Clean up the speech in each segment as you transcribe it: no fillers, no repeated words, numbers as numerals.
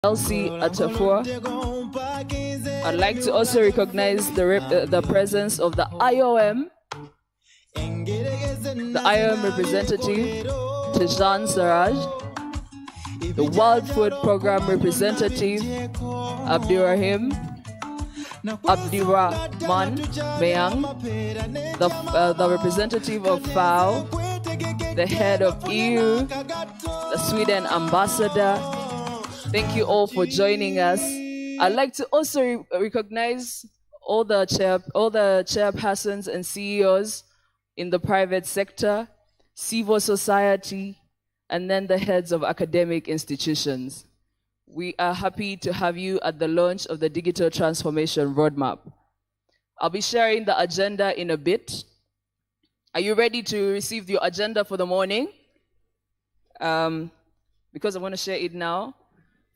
Elsie Atafua. I'd like to also recognize the presence of the IOM representative, Tejan Saraj, the World Food Program representative, Abdirahim, Abdirahman Mayang, the representative of FAO, the head of EU, the Sweden ambassador. Thank you all for joining us. I'd like to also recognize all the chairpersons and CEOs in the private sector, civil society, and then the heads of academic institutions. We are happy to have you at the launch of the Digital Transformation Roadmap. I'll be sharing the agenda in a bit. Are you ready to receive your agenda for the morning? Because I want to share it now.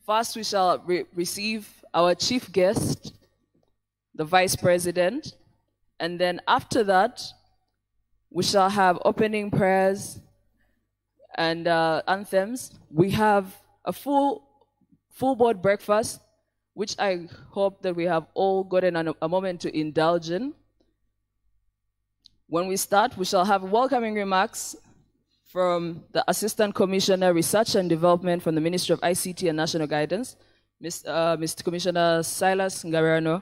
First, we shall receive our chief guest, the Vice President, and then after that, we shall have opening prayers and anthems. We have a full board breakfast, which I hope that we have all gotten a moment to indulge in. When we start, we shall have welcoming remarks from the Assistant Commissioner, Research and Development from the Ministry of ICT and National Guidance, Mr. Commissioner Silas Ngarano.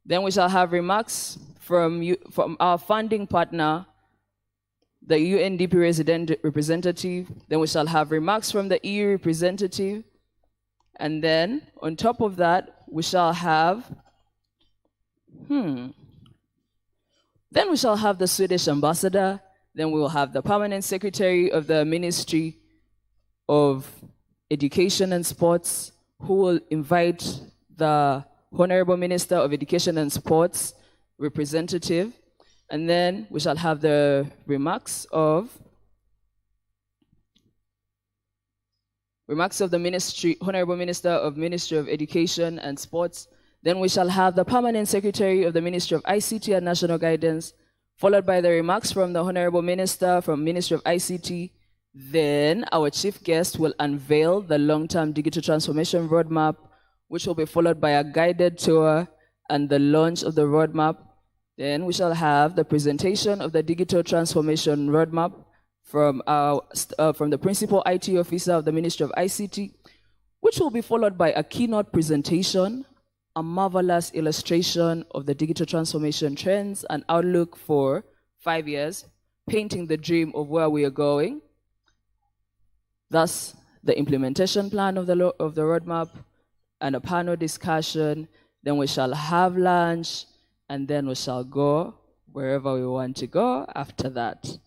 Then we shall have remarks from our funding partner, the UNDP representative. Then we shall have remarks from the EU representative. And then, on top of that, we shall have, Then we shall have the Swedish ambassador. Then we will have the permanent secretary of the Ministry of Education and Sports, who will invite the Honorable Minister of Education and Sports representative. And then we shall have the remarks of the Honorable Minister of Ministry of Education and Sports. Then we shall have the permanent secretary of the Ministry of ICT and National Guidance, followed by the remarks from the Honorable Minister from Ministry of ICT. Then our chief guest will unveil the long-term digital transformation roadmap, which will be followed by a guided tour and the launch of the roadmap. Then we shall have the presentation of the digital transformation roadmap from the Principal IT Officer of the Ministry of ICT, which will be followed by a keynote presentation, a marvelous illustration of the digital transformation trends and outlook for 5 years, painting the dream of where we are going. Thus, the implementation plan of the roadmap and a panel discussion. Then we shall have lunch, and then we shall go wherever we want to go after that.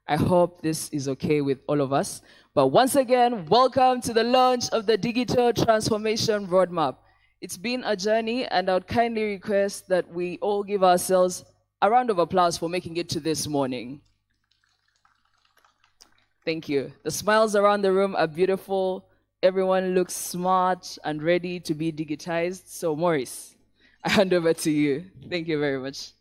I hope this is okay with all of us. But once again, welcome to the launch of the Digital Transformation Roadmap. It's been a journey, and I would kindly request that we all give ourselves a round of applause for making it to this morning. Thank you. The smiles around the room are beautiful. Everyone looks smart and ready to be digitized. So, Maurice, I hand over to you. Thank you very much.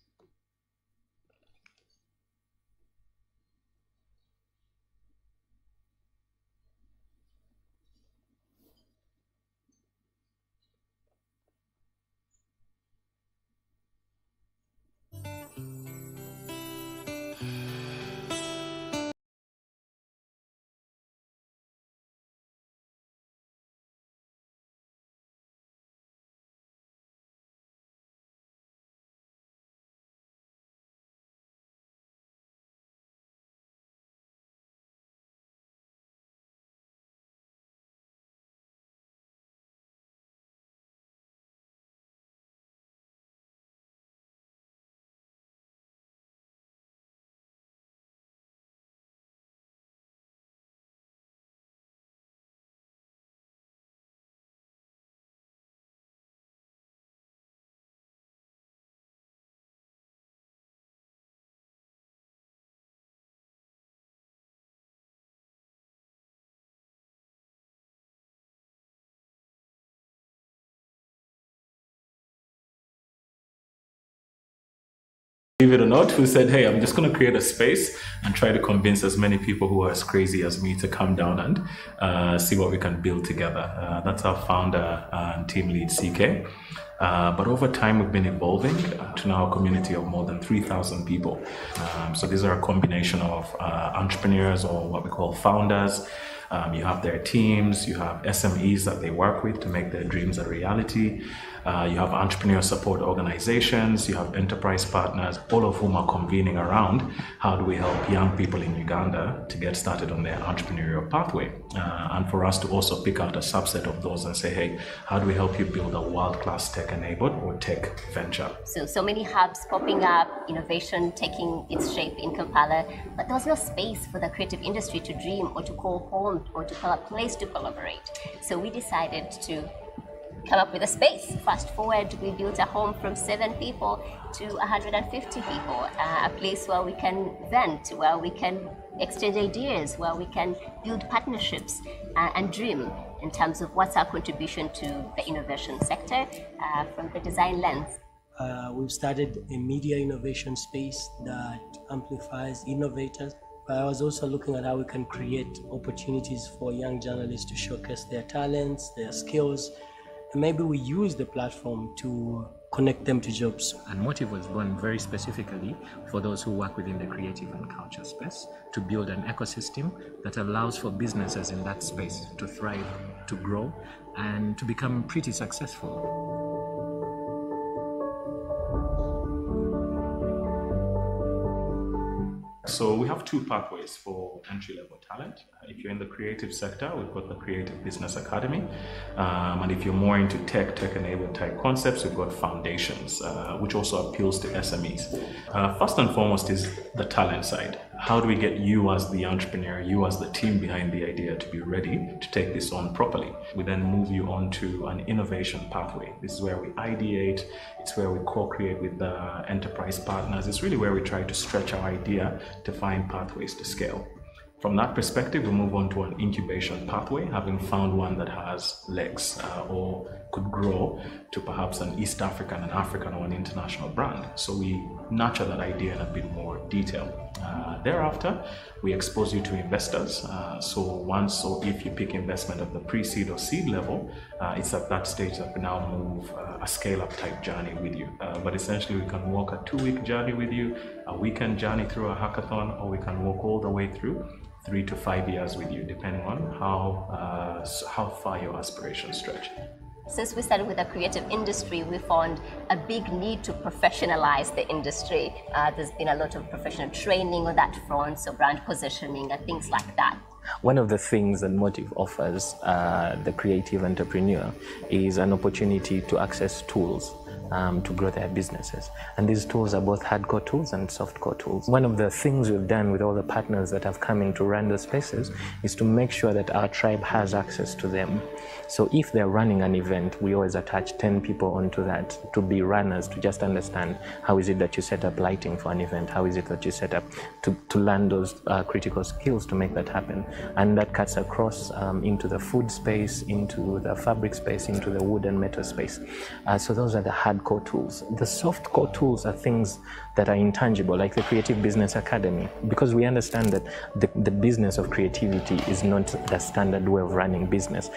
believe it or not, who said, hey, I'm just going to create a space and try to convince as many people who are as crazy as me to come down and see what we can build together. That's our founder and team lead, CK. But over time, we've been evolving to now a community of more than 3,000 people. So these are a combination of entrepreneurs, or what we call founders. You have their teams, you have SMEs that they work with to make their dreams a reality. You have entrepreneur support organizations, you have enterprise partners, all of whom are convening around how do we help young people in Uganda to get started on their entrepreneurial pathway. And for us to also pick out a subset of those and say, hey, how do we help you build a world-class tech-enabled or tech venture? So many hubs popping up, innovation taking its shape in Kampala, but there was no space for the creative industry to dream or to call home or to call a place to collaborate. So we decided to come up with a space. Fast forward, we built a home from 7 people to 150 people, a place where we can vent, where we can exchange ideas, where we can build partnerships and dream in terms of what's our contribution to the innovation sector from the design lens. We've started a media innovation space that amplifies innovators. But I was also looking at how we can create opportunities for young journalists to showcase their talents, their skills, and maybe we use the platform to connect them to jobs. And Motive was born very specifically for those who work within the creative and culture space to build an ecosystem that allows for businesses in that space to thrive, to grow, and to become pretty successful. So we have 2 pathways for entry-level talent. If you're in the creative sector, we've got the Creative Business Academy. And if you're more into tech-enabled type concepts, we've got Foundations, which also appeals to SMEs. First and foremost is the talent side. How do we get you as the entrepreneur, you as the team behind the idea to be ready to take this on properly? We then move you on to an innovation pathway. This is where we ideate, it's where we co-create with the enterprise partners. It's really where we try to stretch our idea to find pathways to scale. From that perspective, we move on to an incubation pathway, having found one that has legs or could grow to perhaps an East African, an African, or an international brand. So we nurture that idea in a bit more detail. Thereafter, we expose you to investors. So if you pick investment at the pre-seed or seed level, it's at that stage that we now move a scale-up type journey with you. But essentially, we can walk a 2-week journey with you, a weekend journey through a hackathon, or we can walk all the way through 3 to 5 years with you, depending on how far your aspirations stretch. Since we started with the creative industry, we found a big need to professionalize the industry. There's been a lot of professional training on that front, so brand positioning and things like that. One of the things that Motive offers the creative entrepreneur is an opportunity to access tools to grow their businesses. And these tools are both hardcore tools and softcore tools. One of the things we've done with all the partners that have come in to run those spaces is to make sure that our tribe has access to them. So if they're running an event, we always attach 10 people onto that to be runners, to just understand how is it that you set up lighting for an event, how is it that you set up to learn those critical skills to make that happen. And that cuts across into the food space, into the fabric space, into the wood and metal space. So those are the hardcore tools. The soft core tools are things that are intangible, like the Creative Business Academy, because we understand that the business of creativity is not the standard way of running business.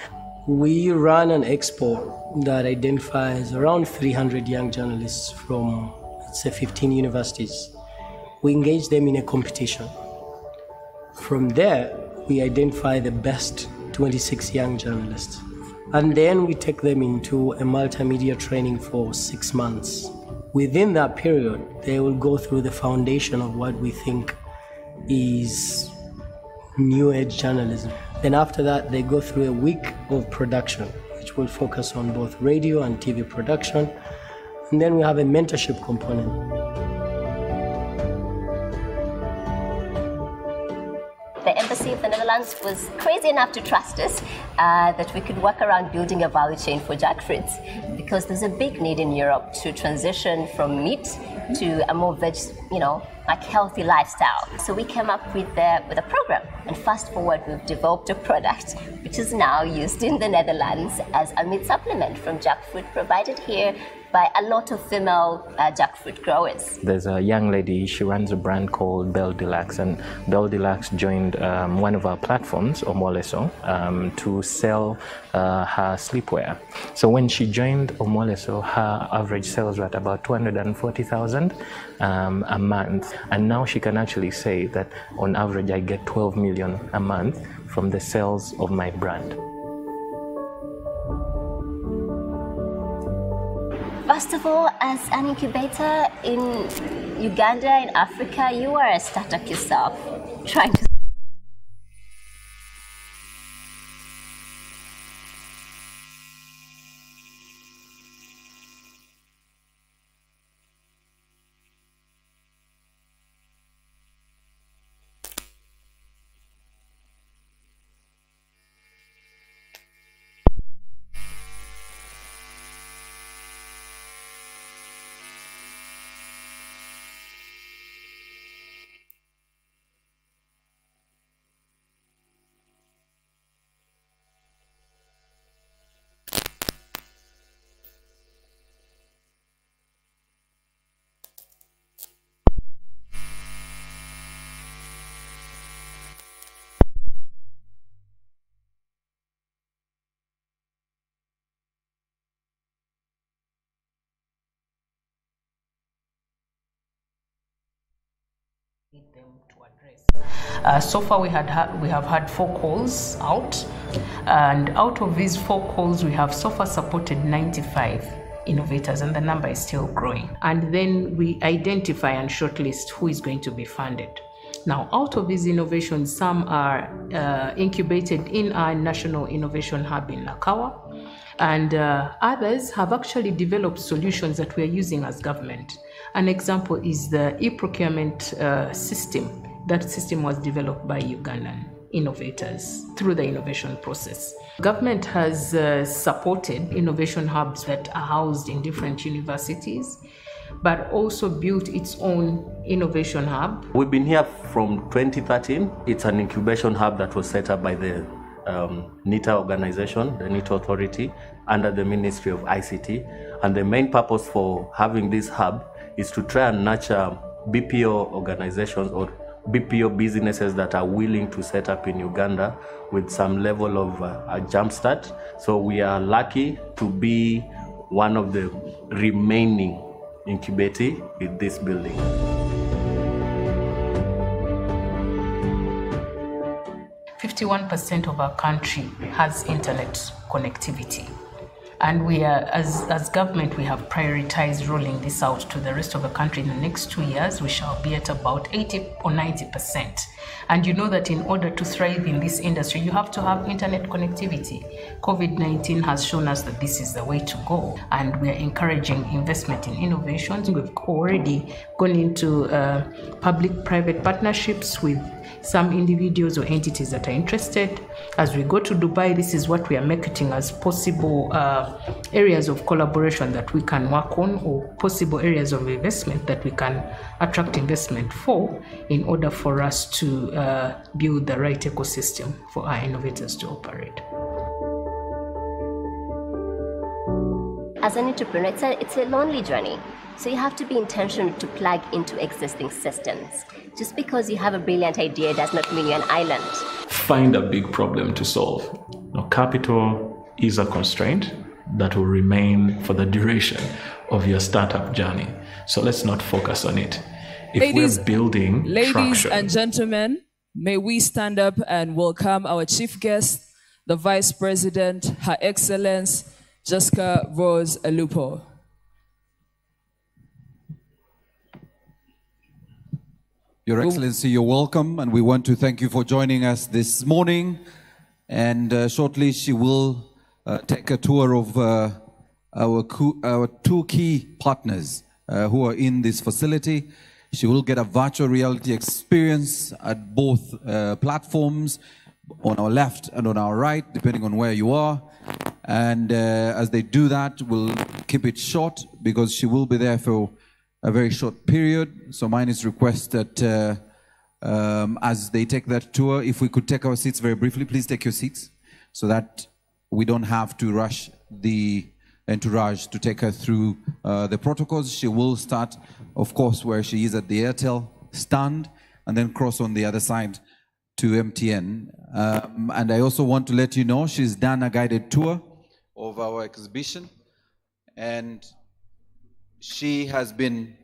We run an expo that identifies around 300 young journalists from, let's say, 15 universities. We engage them in a competition. From there, we identify the best 26 young journalists. And then we take them into a multimedia training for 6 months. Within that period, they will go through the foundation of what we think is new age journalism. Then after that, they go through a week of production, which will focus on both radio and TV production. And then we have a mentorship component. The Embassy of the Netherlands was crazy enough to trust us that we could work around building a value chain for jackfruits, because there's a big need in Europe to transition from meat to a more like healthy lifestyle. So we came up with a program, and fast forward, we've developed a product which is now used in the Netherlands as a meat supplement from jackfruit, provided here by a lot of female jackfruit growers. There's a young lady, she runs a brand called Belle Deluxe, and Belle Deluxe joined one of our platforms, Omoleso, to sell her sleepwear. So when she joined Omoleso, her average sales were at about 240,000 a month, and now she can actually say that on average I get 12 million a month from the sales of my brand. First of all, as an incubator in Uganda, in Africa, you are a startup yourself, trying to need them to address. So far we have had 4 calls out, and out of these 4 calls we have so far supported 95 innovators, and the number is still growing. And then we identify and shortlist who is going to be funded. Now, out of these innovations, some are incubated in our National Innovation Hub in Lakawa, and others have actually developed solutions that we are using as government. An example is the e-procurement system. That system was developed by Ugandan innovators through the innovation process. Government has supported innovation hubs that are housed in different universities, but also built its own innovation hub. We've been here from 2013. It's an incubation hub that was set up by the NITA organization, the NITA authority, under the Ministry of ICT. And the main purpose for having this hub is to try and nurture BPO organizations or BPO businesses that are willing to set up in Uganda with some level of a jumpstart. So we are lucky to be one of the remaining incubatee in this building. 51% of our country has internet connectivity. And we are, as government, we have prioritized rolling this out to the rest of the country. In the next 2 years, we shall be at about 80 or 90%. And you know that in order to thrive in this industry, you have to have internet connectivity. COVID-19 has shown us that this is the way to go. And we are encouraging investment in innovations. We've already gone into public-private partnerships with some individuals or entities that are interested. As we go to Dubai, this is what we are marketing as possible areas of collaboration that we can work on, or possible areas of investment that we can attract investment for, in order for us to build the right ecosystem for our innovators to operate. As an entrepreneur, it's a lonely journey. So you have to be intentional to plug into existing systems. Just because you have a brilliant idea does not mean you're an island. Find a big problem to solve. Now, capital is a constraint that will remain for the duration of your startup journey. So let's not focus on it. If we're building ladies traction, and gentlemen, may we stand up and welcome our chief guest, the Vice President, Her Excellence, Jessica Rose Alupo. Your Excellency, you're welcome, and we want to thank you for joining us this morning. And shortly, she will take a tour of our 2 key partners who are in this facility. She will get a virtual reality experience at both platforms, on our left and on our right, depending on where you are. And as they do that, we'll keep it short because she will be there for a very short period. So mine is request that as they take that tour, if we could take our seats very briefly, please take your seats so that we don't have to rush the entourage to take her through the protocols. She will start, of course, where she is at the Airtel stand and then cross on the other side to MTN. And I also want to let you know she's done a guided tour of our exhibition, and she has been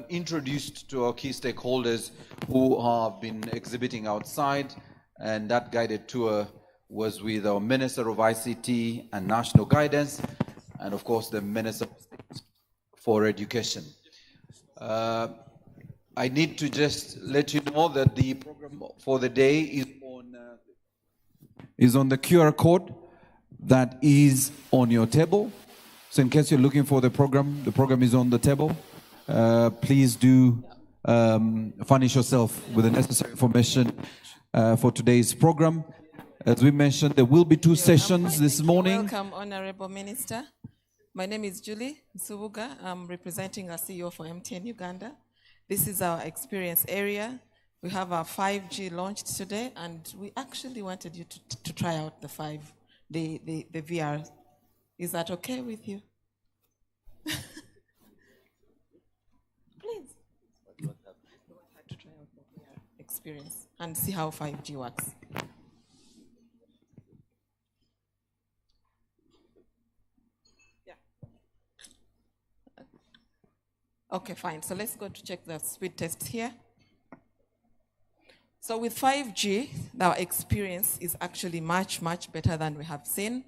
introduced to our key stakeholders who have been exhibiting outside, and that guided tour was with our Minister of ICT and National Guidance, and of course the Minister for Education. I need to just let you know that the program for the day is on the QR code that is on your table. So in case you're looking for the program is on the table. Please do furnish yourself with the necessary information for today's program. As we mentioned, there will be two sessions this morning. Welcome, Honorable Minister. My name is Julie Nsubuga. I'm representing our CEO for MTN Uganda. This is our experience area. We have our 5G launched today, and we actually wanted you to try out the VR. Is that okay with you? Please. You want to try out the VR experience and see how 5G works. Okay, fine. So let's go to check the speed test here. So with 5G, our experience is actually much, much better than we have seen.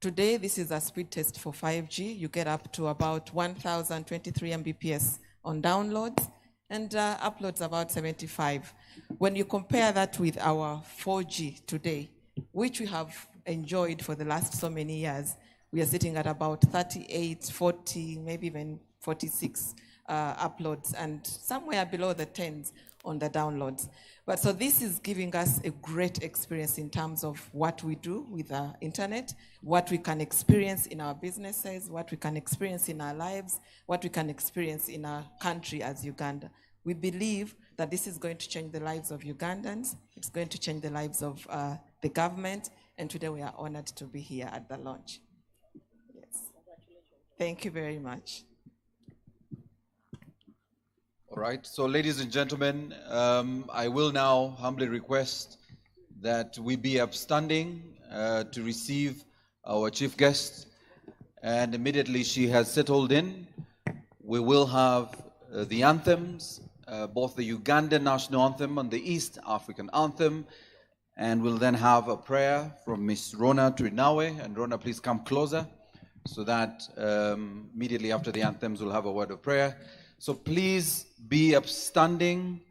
Today, this is a speed test for 5G. You get up to about 1,023 Mbps on downloads and uploads about 75. When you compare that with our 4G today, which we have enjoyed for the last so many years, we are sitting at about 38, 40, maybe even 46 uploads, and somewhere below the 10s on the downloads. But so this is giving us a great experience in terms of what we do with the internet, what we can experience in our businesses, what we can experience in our lives, what we can experience in our country as Uganda. We believe that this is going to change the lives of Ugandans. It's going to change the lives of the government. And today we are honored to be here at the launch. Yes. Thank you very much. All right, so ladies and gentlemen, I will now humbly request that we be upstanding to receive our chief guest, and immediately she has settled in, we will have the anthems, both the Ugandan national anthem and the East African anthem, and we'll then have a prayer from Miss Rona Trinawe. And Rona, please come closer so that immediately after the anthems we'll have a word of prayer. So please be upstanding,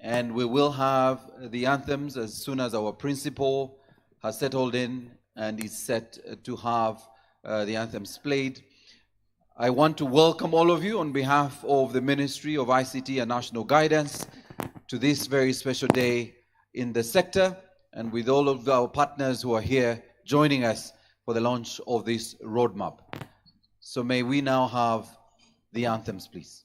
and we will have the anthems as soon as our principal has settled in and is set to have the anthems played. I want to welcome all of you on behalf of the Ministry of ICT and National Guidance to this very special day in the sector, and with all of our partners who are here joining us for the launch of this roadmap. So may we now have the anthems, please.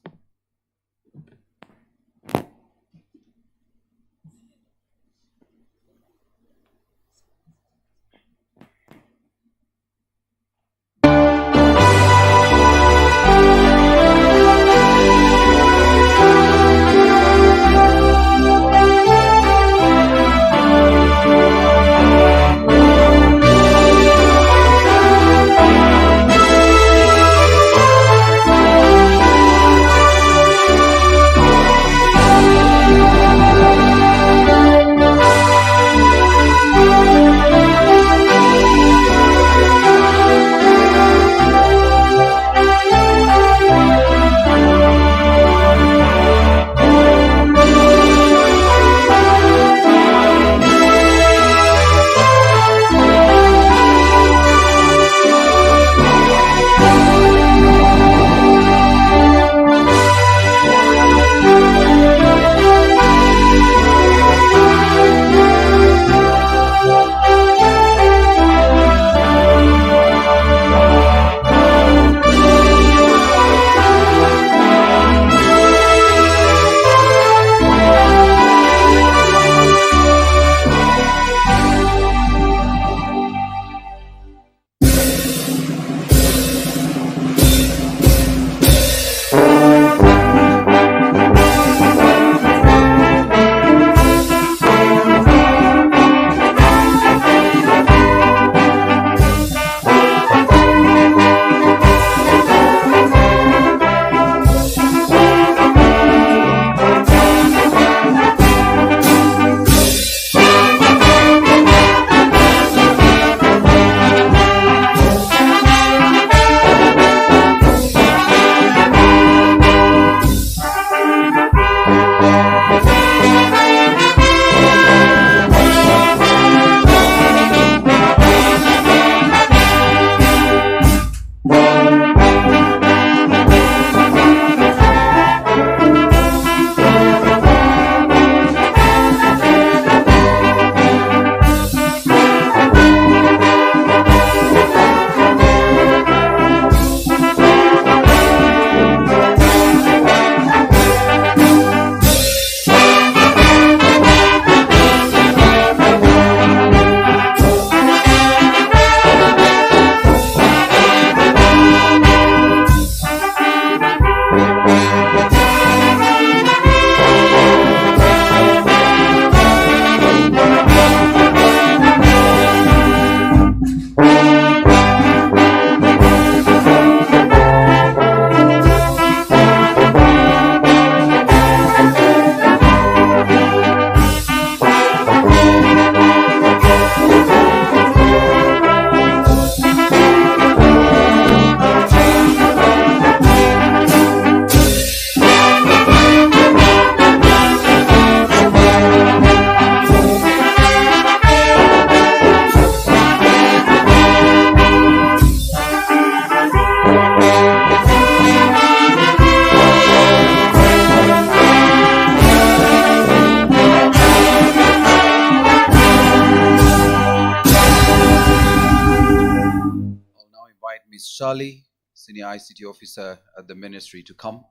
Ms. Shali, Senior ICT Officer at the Ministry, to come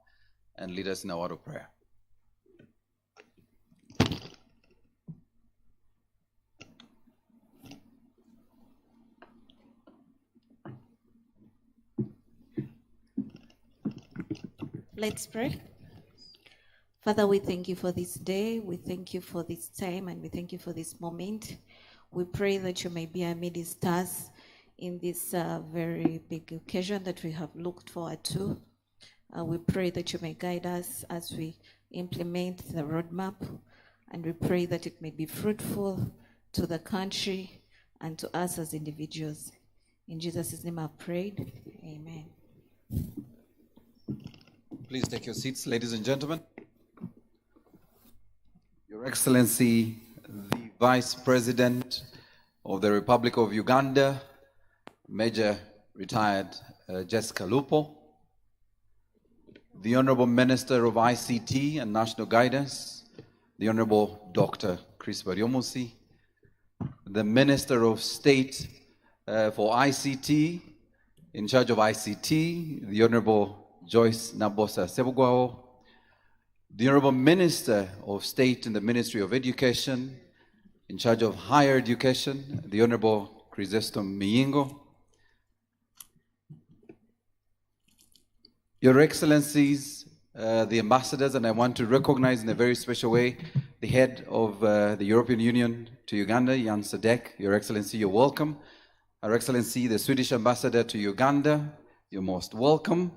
and lead us in a word of prayer. Let's pray. Father, we thank you for this day. We thank you for this time, and we thank you for this moment. We pray that you may be amidst us in this very big occasion that we have looked forward to. We pray that you may guide us as we implement the roadmap, and we pray that it may be fruitful to the country and to us as individuals. In Jesus' name I've prayed. Amen. Please take your seats, ladies and gentlemen. Your Excellency, the Vice President of the Republic of Uganda, Major Retired Jessica Lupo, the Honorable Minister of ICT and National Guidance, the Honorable Dr. Chris Baryomusi, the Minister of State for ICT, in charge of ICT, the Honorable Joyce Nabosa Sebugwao, the Honorable Minister of State in the Ministry of Education, in charge of Higher Education, the Honorable Chrysostom Miyingo, Your Excellencies, the ambassadors, and I want to recognize in a very special way the head of the European Union to Uganda, Jan Sadek. Your Excellency, you're welcome. Her Excellency, the Swedish ambassador to Uganda, you're most welcome.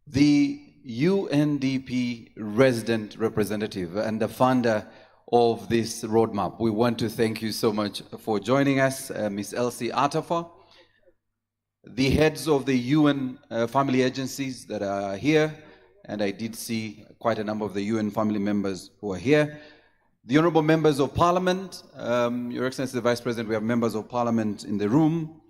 The UNDP resident representative and the founder of this roadmap, we want to thank you so much for joining us, Ms. Elsie Atafa. The heads of the UN family agencies that are here, and I did see quite a number of the UN family members who are here. The honorable members of parliament, Your Excellency the Vice President, we have members of parliament in the room,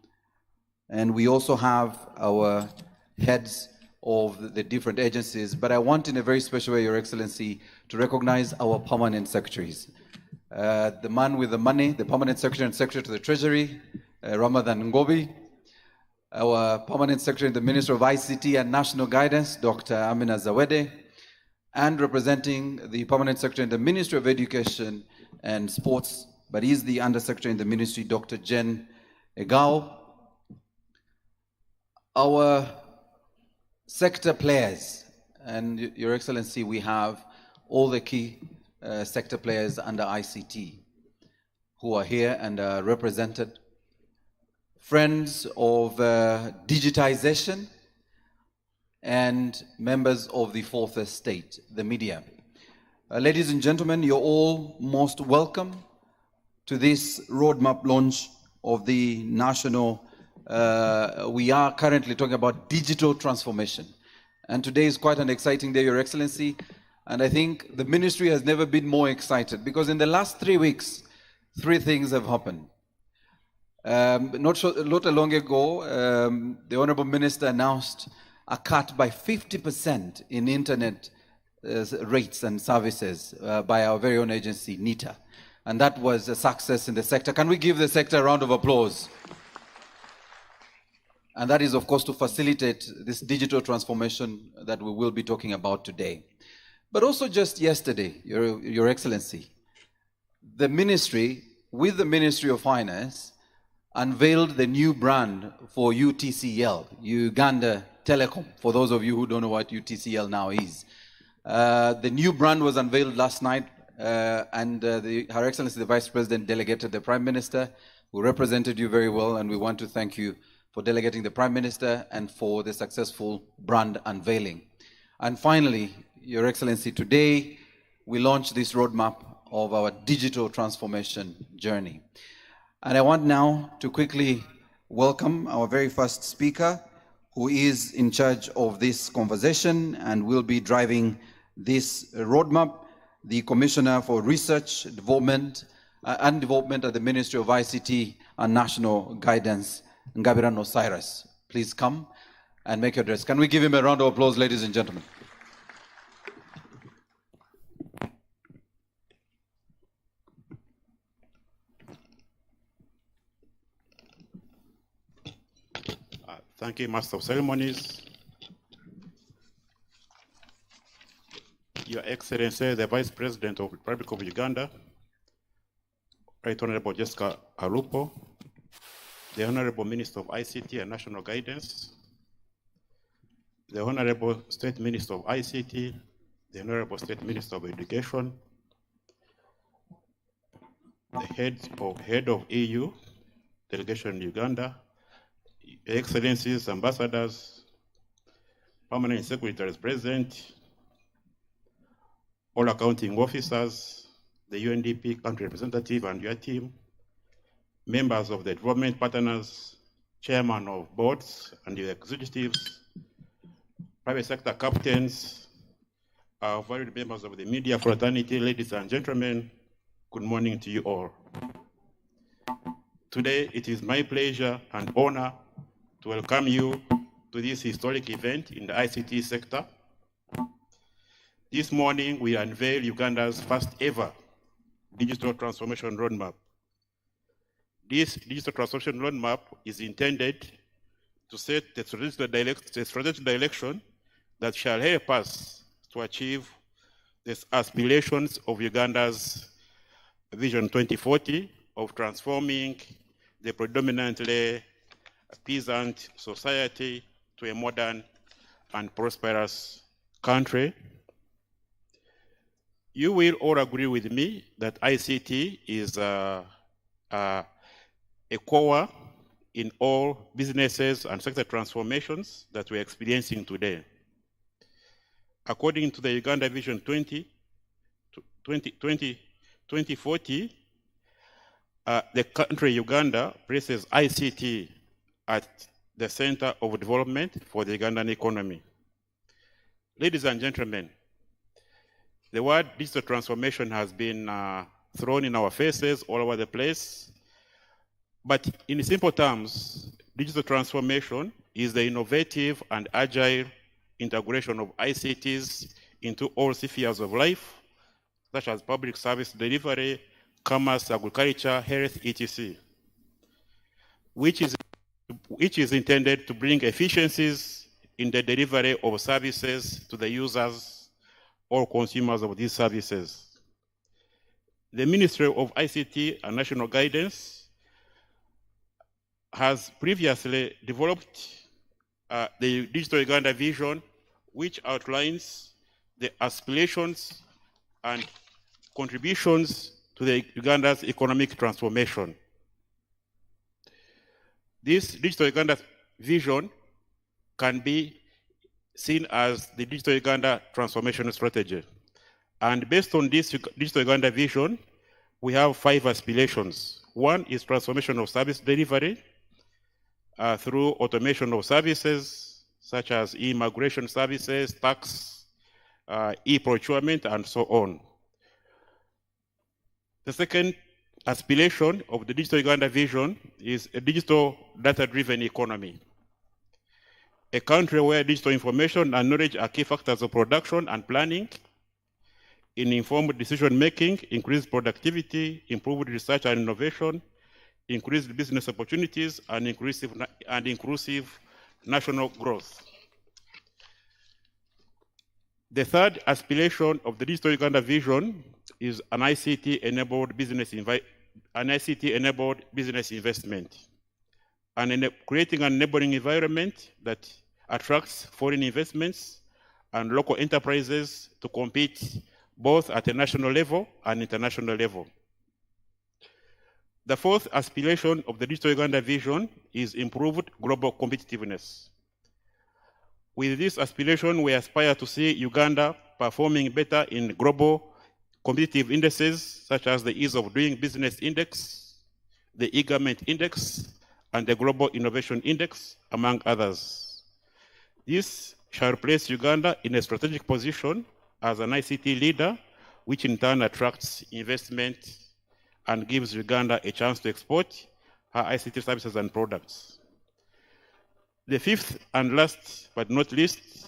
and we also have our heads of the different agencies, but I want in a very special way, Your Excellency, to recognize our permanent secretaries. The man with the money, the permanent secretary and secretary to the Treasury, Ramadan Ngobi, our permanent secretary in the Ministry of ICT and National Guidance, Dr. Amina Zawede, and representing the permanent secretary in the Ministry of Education and Sports, but is the undersecretary in the ministry, Dr. Jen Egao. Our sector players, and Your Excellency, we have all the key sector players under ICT who are here and are represented. Friends of digitization and members of the fourth estate, the media. Ladies and gentlemen, you're all most welcome to this roadmap launch of the national we are currently talking about digital transformation. And today is quite an exciting day, Your Excellency. And I think the ministry has never been more excited because in the last 3 weeks, 3 things have happened. Not long ago, the Honorable Minister announced a cut by 50% in internet rates and services by our very own agency, NITA. And that was a success in the sector. Can we give the sector a round of applause? And that is, of course, to facilitate this digital transformation that we will be talking about today. But also just yesterday, Your Excellency, the ministry, with the Ministry of Finance, unveiled the new brand for UTCL, Uganda Telecom, for those of you who don't know what UTCL now is. The new brand was unveiled last night, and Her Excellency, the Vice President, delegated the Prime Minister, who represented you very well, and we want to thank you for delegating the Prime Minister and for the successful brand unveiling. And finally, Your Excellency, today we launched this roadmap of our digital transformation journey. And I want now to quickly welcome our very first speaker, who is in charge of this conversation and will be driving this roadmap, the Commissioner for Research, Development at the Ministry of ICT and National Guidance, Ngabirano Cyrus. Please come and make your address. Can we give him a round of applause, ladies and gentlemen? Thank you, Master of Ceremonies. Your Excellency, the Vice President of the Republic of Uganda, Right Honorable Jessica Alupo, the Honorable Minister of ICT and National Guidance, the Honorable State Minister of ICT, the Honorable State Minister of Education, the head of EU delegation in Uganda, Your Excellencies, ambassadors, permanent secretaries present, all accounting officers, the UNDP country representative and your team, members of the development partners, chairman of boards and your executives, private sector captains, our valued members of the media fraternity, ladies and gentlemen, good morning to you all. Today, it is my pleasure and honor to welcome you to this historic event in the ICT sector. This morning, we unveil Uganda's first ever digital transformation roadmap. This digital transformation roadmap is intended to set the strategic direction that shall help us to achieve the aspirations of Uganda's Vision 2040 of transforming the predominantly peasant society to a modern and prosperous country. You will all agree with me that ICT is a core in all businesses and sector transformations that we're experiencing today. According to the Uganda Vision 2040, the country Uganda places ICT at the center of development for the Ugandan economy. Ladies and gentlemen, the word digital transformation has been thrown in our faces all over the place. But in simple terms, digital transformation is the innovative and agile integration of ICTs into all spheres of life, such as public service delivery, commerce, agriculture, health, etc., which is intended to bring efficiencies in the delivery of services to the users or consumers of these services. The Ministry of ICT and National Guidance has previously developed the Digital Uganda Vision, which outlines the aspirations and contributions to the Uganda's economic transformation. This Digital Uganda Vision can be seen as the Digital Uganda Transformation Strategy. And based on this Digital Uganda Vision, we have 5 aspirations. One is transformation of service delivery through automation of services, such as immigration services, tax, e-procurement, and so on. The second aspiration of the Digital Uganda Vision is a digital data-driven economy. A country where digital information and knowledge are key factors of production and planning, in informed decision-making, increased productivity, improved research and innovation, increased business opportunities, and inclusive national growth. The third aspiration of the Digital Uganda Vision is an ICT-enabled business investment, and creating an enabling environment that attracts foreign investments and local enterprises to compete both at a national level and international level. The fourth aspiration of the Digital Uganda Vision is improved global competitiveness. With this aspiration, we aspire to see Uganda performing better in global competitive indices, such as the Ease of Doing Business Index, the e-Government Index, and the Global Innovation Index, among others. This shall place Uganda in a strategic position as an ICT leader, which in turn attracts investment and gives Uganda a chance to export her ICT services and products. The fifth and last but not least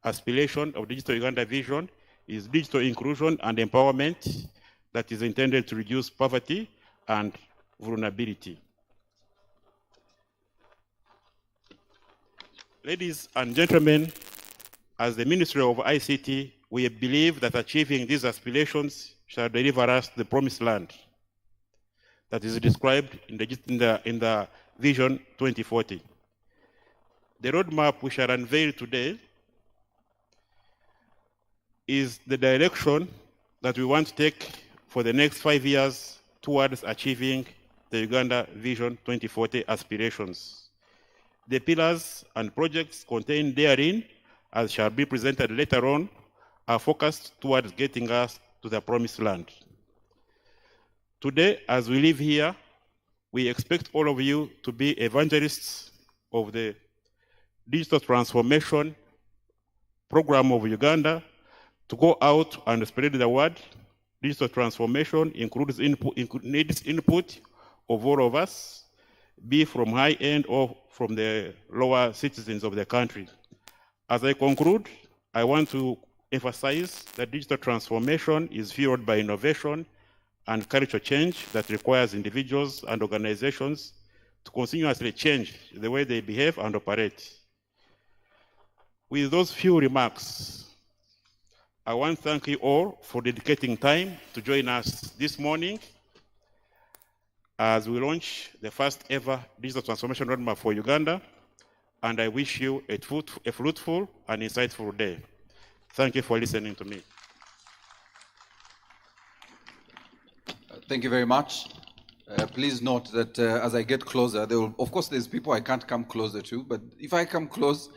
aspiration of Digital Uganda Vision is digital inclusion and empowerment that is intended to reduce poverty and vulnerability. Ladies and gentlemen, as the Ministry of ICT, we believe that achieving these aspirations shall deliver us the promised land that is described in the Vision 2040. The roadmap we shall unveil today is the direction that we want to take for the next 5 years towards achieving the Uganda Vision 2040 aspirations. The pillars and projects contained therein, as shall be presented later on, are focused towards getting us to the promised land. Today, as we live here, we expect all of you to be evangelists of the digital transformation program of Uganda, to go out and spread the word. Digital transformation needs input of all of us, be from high end or from the lower citizens of the country. As I conclude, I want to emphasize that digital transformation is fueled by innovation and cultural change that requires individuals and organizations to continuously change the way they behave and operate. With those few remarks, I want to thank you all for dedicating time to join us this morning as we launch the first ever digital transformation roadmap for Uganda, and I wish you a fruitful and insightful day. Thank you for listening to me. Thank you very much. Please note that as I get closer, of course, there's people I can't come closer to, but if I come close,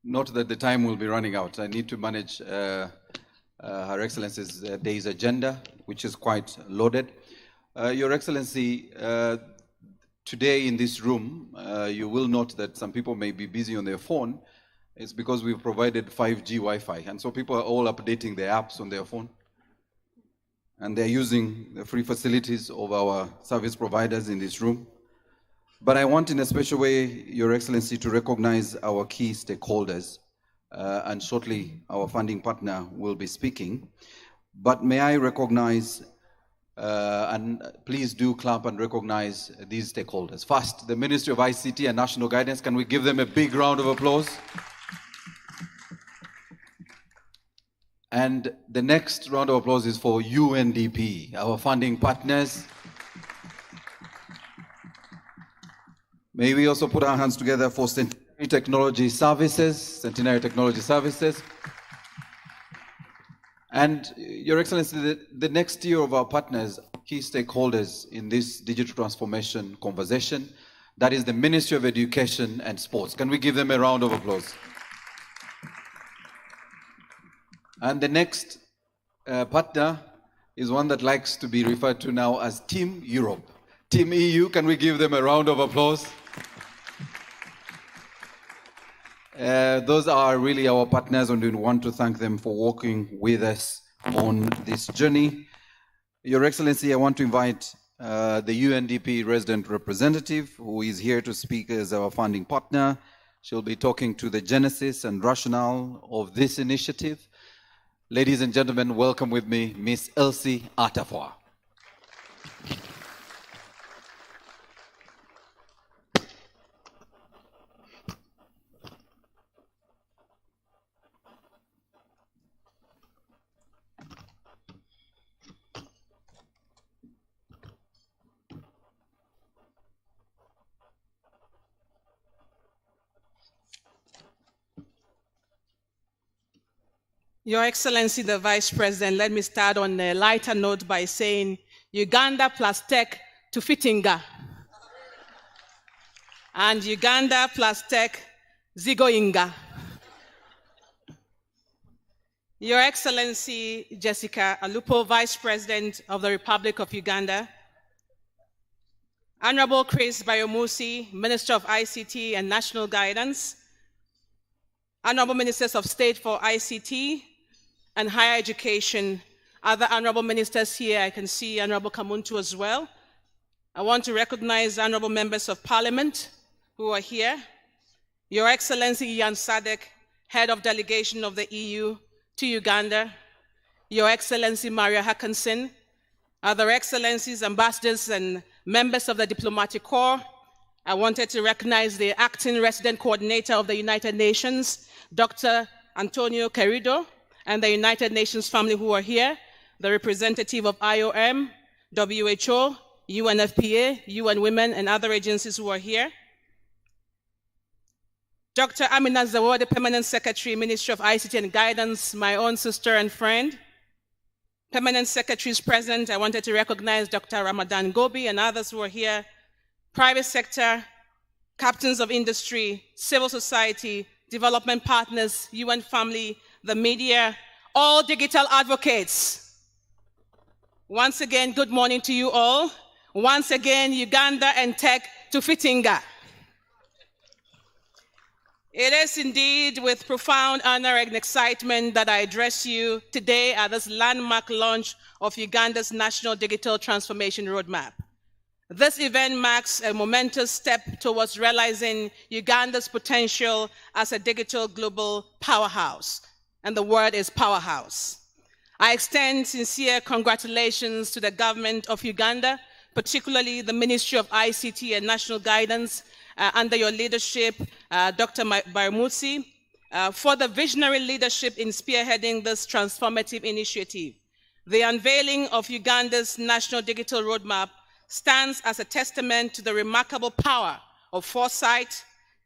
note that the time will be running out. I need to manage Her Excellency's day's agenda, which is quite loaded. Your Excellency, today in this room, you will note that some people may be busy on their phone. It's because we've provided 5G Wi-Fi, and so people are all updating their apps on their phone. And they're using the free facilities of our service providers in this room. But I want in a special way, Your Excellency, to recognize our key stakeholders, and shortly our funding partner will be speaking. But may I recognize, and please do clap and recognize these stakeholders. First, the Ministry of ICT and National Guidance. Can we give them a big round of applause? And the next round of applause is for UNDP, our funding partners. May we also put our hands together for Centenary Technology Services, And Your Excellency, the next tier of our partners, key stakeholders in this digital transformation conversation, that is the Ministry of Education and Sports. Can we give them a round of applause? And the next partner is one that likes to be referred to now as Team Europe. Team EU, can we give them a round of applause? Those are really our partners, and we want to thank them for working with us on this journey. Your Excellency, I want to invite the UNDP resident representative who is here to speak as our funding partner. She'll be talking to the genesis and rationale of this initiative. Ladies and gentlemen, welcome with me, Miss Elsie Atafwa. Your Excellency, the Vice President, let me start on a lighter note by saying Uganda plus tech to Fitinga. And Uganda plus tech, Zigoinga. Your Excellency, Jessica Alupo, Vice President of the Republic of Uganda, Honorable Chris Bayomusi, Minister of ICT and National Guidance, Honorable Ministers of State for ICT and Higher Education, other Honorable Ministers here, I can see Honorable Kamuntu as well. I want to recognize Honorable Members of Parliament who are here, Your Excellency Jan Sadek, Head of Delegation of the EU to Uganda, Your Excellency Maria Hackinson, other Excellencies, Ambassadors and members of the Diplomatic Corps, I wanted to recognize the acting resident coordinator of the United Nations, Dr. Antonio Querido, and the United Nations family who are here, the representative of IOM, WHO, UNFPA, UN Women, and other agencies who are here. Dr. Amina Zawad, the Permanent Secretary, Ministry of ICT and Guidance, my own sister and friend. Permanent Secretaries present, I wanted to recognize Dr. Ramadan Gobi and others who are here. Private sector, captains of industry, civil society, development partners, UN family, the media, all digital advocates. Once again, good morning to you all. Once again, Uganda and tech to Fitinga. It is indeed with profound honor and excitement that I address you today at this landmark launch of Uganda's National Digital Transformation Roadmap. This event marks a momentous step towards realizing Uganda's potential as a digital global powerhouse. And the word is powerhouse. I extend sincere congratulations to the government of Uganda, particularly the Ministry of ICT and National Guidance, under your leadership, Dr. Barmusi, for the visionary leadership in spearheading this transformative initiative. The unveiling of Uganda's National Digital Roadmap stands as a testament to the remarkable power of foresight,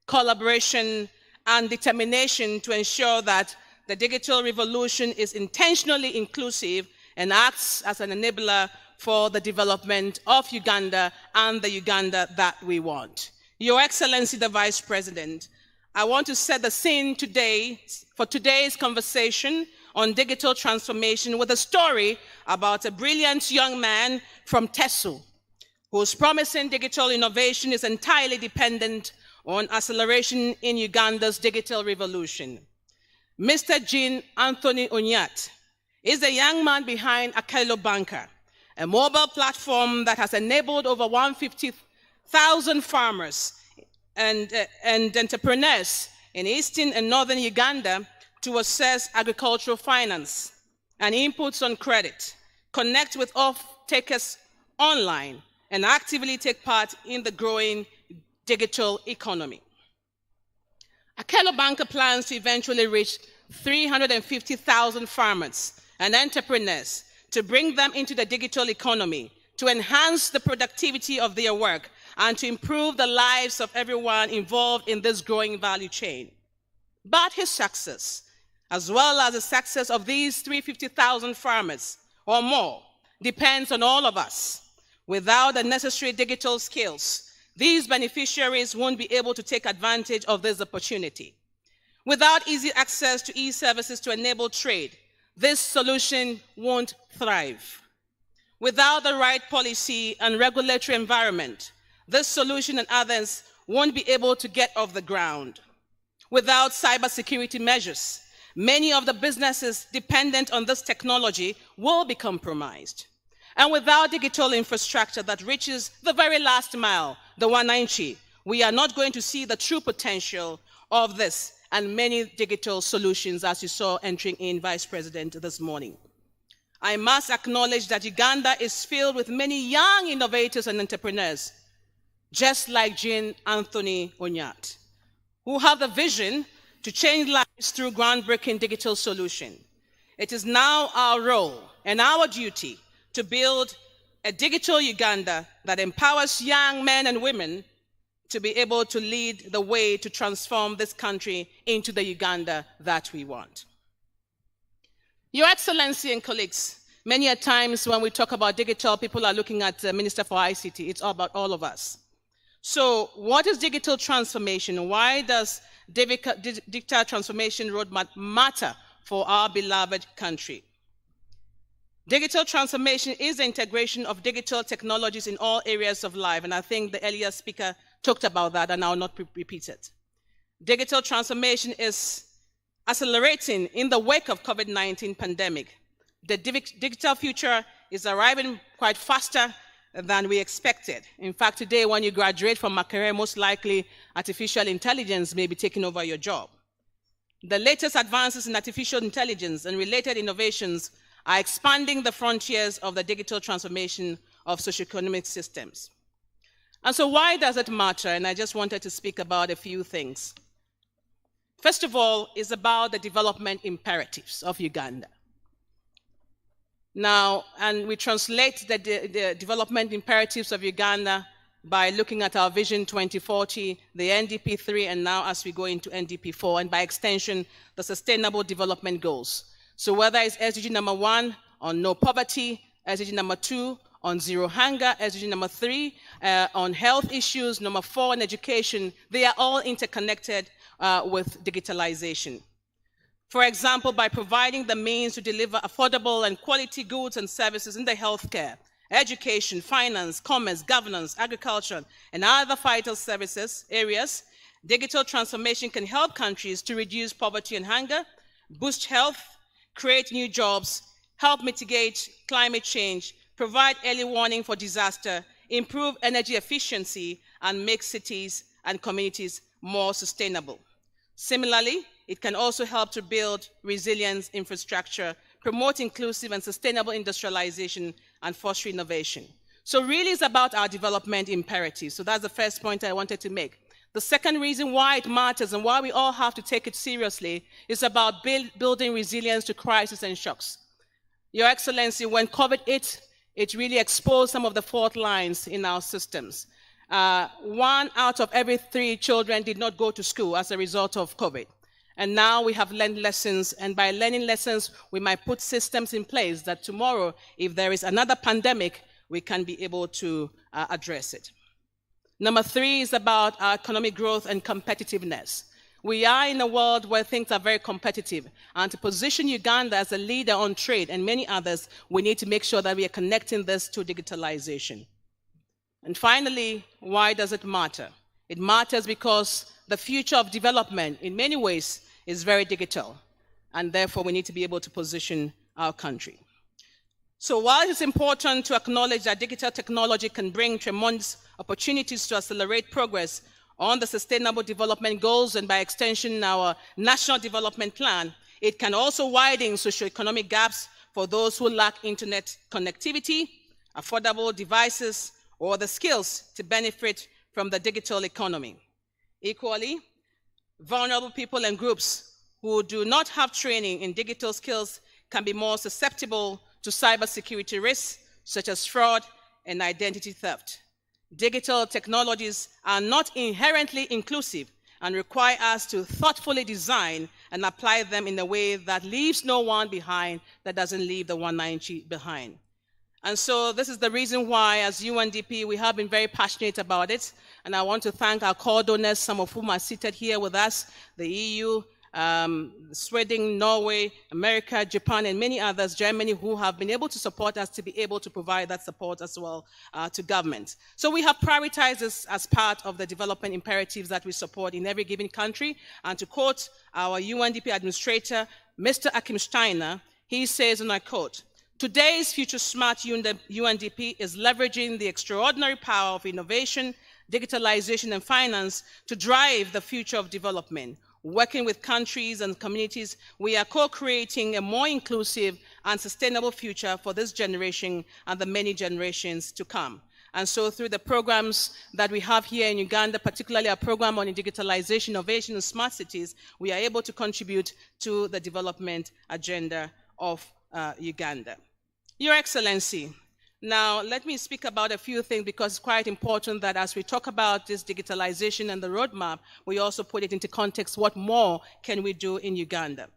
collaboration, and determination to ensure that the digital revolution is intentionally inclusive and acts as an enabler for the development of Uganda and the Uganda that we want. Your Excellency, the Vice President, I want to set the scene today for today's conversation on digital transformation with a story about a brilliant young man from Tesu, whose promising digital innovation is entirely dependent on acceleration in Uganda's digital revolution. Mr. Jean Anthony Onyat is the young man behind Akelo Banker, a mobile platform that has enabled over 150,000 farmers and entrepreneurs in eastern and northern Uganda to access agricultural finance and inputs on credit, connect with off-takers online, and actively take part in the growing digital economy. Akelo Banker plans to eventually reach 350,000 farmers and entrepreneurs to bring them into the digital economy, to enhance the productivity of their work, and to improve the lives of everyone involved in this growing value chain. But his success, as well as the success of these 350,000 farmers or more, depends on all of us. Without the necessary digital skills, these beneficiaries won't be able to take advantage of this opportunity. Without easy access to e-services to enable trade, this solution won't thrive. Without the right policy and regulatory environment, this solution and others won't be able to get off the ground. Without cybersecurity measures, many of the businesses dependent on this technology will be compromised. And without digital infrastructure that reaches the very last mile, the wananchi, we are not going to see the true potential of this and many digital solutions, as you saw entering in, Vice President, this morning. I must acknowledge that Uganda is filled with many young innovators and entrepreneurs, just like Jean Anthony Onyat, who have the vision to change lives through groundbreaking digital solutions. It is now our role and our duty to build a digital Uganda that empowers young men and women to be able to lead the way to transform this country into the Uganda that we want. Your Excellency and colleagues, many a times when we talk about digital, people are looking at the Minister for ICT. It's all about all of us. So what is digital transformation? Why does digital transformation roadmap matter for our beloved country? Digital transformation is the integration of digital technologies in all areas of life, and I think the earlier speaker talked about that, and I will not repeat it. Digital transformation is accelerating in the wake of COVID-19 pandemic. The digital future is arriving quite faster than we expected. In fact, today when you graduate from a career, most likely artificial intelligence may be taking over your job. The latest advances in artificial intelligence and related innovations are expanding the frontiers of the digital transformation of socioeconomic systems. And so why does it matter? And I just wanted to speak about a few things. First of all, it's about the development imperatives of Uganda. Now, and we translate the development imperatives of Uganda by looking at our Vision 2040, the NDP 3, and now as we go into NDP 4, and by extension, the Sustainable Development Goals. So whether it's SDG number 1 on no poverty, SDG number 2 on zero hunger, SDG number 3 on health issues, number 4 on education, they are all interconnected with digitalization. For example, by providing the means to deliver affordable and quality goods and services in the healthcare, education, finance, commerce, governance, agriculture, and other vital services areas, digital transformation can help countries to reduce poverty and hunger, boost health, create new jobs, help mitigate climate change, provide early warning for disaster, improve energy efficiency, and make cities and communities more sustainable. Similarly, it can also help to build resilience infrastructure, promote inclusive and sustainable industrialization, and foster innovation. So really it's about our development imperatives. So that's the first point I wanted to make. The second reason why it matters and why we all have to take it seriously is about building resilience to crisis and shocks. Your Excellency, when COVID hit, it really exposed some of the fault lines in our systems. 1 out of every 3 children did not go to school as a result of COVID. And now we have learned lessons, and by learning lessons, we might put systems in place that tomorrow, if there is another pandemic, we can be able to address it. Number 3 is about our economic growth and competitiveness. We are in a world where things are very competitive, and to position Uganda as a leader on trade and many others, we need to make sure that we are connecting this to digitalization. And finally, why does it matter? It matters because the future of development, in many ways, is very digital, and therefore we need to be able to position our country. So while it's important to acknowledge that digital technology can bring tremendous opportunities to accelerate progress on the Sustainable Development Goals and by extension our National Development Plan, it can also widen socioeconomic gaps for those who lack internet connectivity, affordable devices, or the skills to benefit from the digital economy. Equally, vulnerable people and groups who do not have training in digital skills can be more susceptible to cybersecurity risks such as fraud and identity theft. Digital technologies are not inherently inclusive and require us to thoughtfully design and apply them in a way that leaves no one behind, that doesn't leave the 190 behind. And so this is the reason why, as UNDP, we have been very passionate about it. And I want to thank our core donors, some of whom are seated here with us, the EU, Sweden, Norway, America, Japan, and many others, Germany, who have been able to support us to be able to provide that support as well to government. So we have prioritized this as part of the development imperatives that we support in every given country. And to quote our UNDP administrator, Mr. Akim Steiner, he says, and I quote, "Today's Future Smart UNDP is leveraging the extraordinary power of innovation, digitalization, and finance to drive the future of development. Working with countries and communities, we are co-creating a more inclusive and sustainable future for this generation and the many generations to come." And so through the programs that we have here in Uganda, particularly our program on digitalization, innovation, and smart cities, we are able to contribute to the development agenda of Uganda. Your Excellency, now let me speak about a few things because it's quite important that as we talk about this digitalization and the roadmap, we also put it into context, what more can we do in Uganda?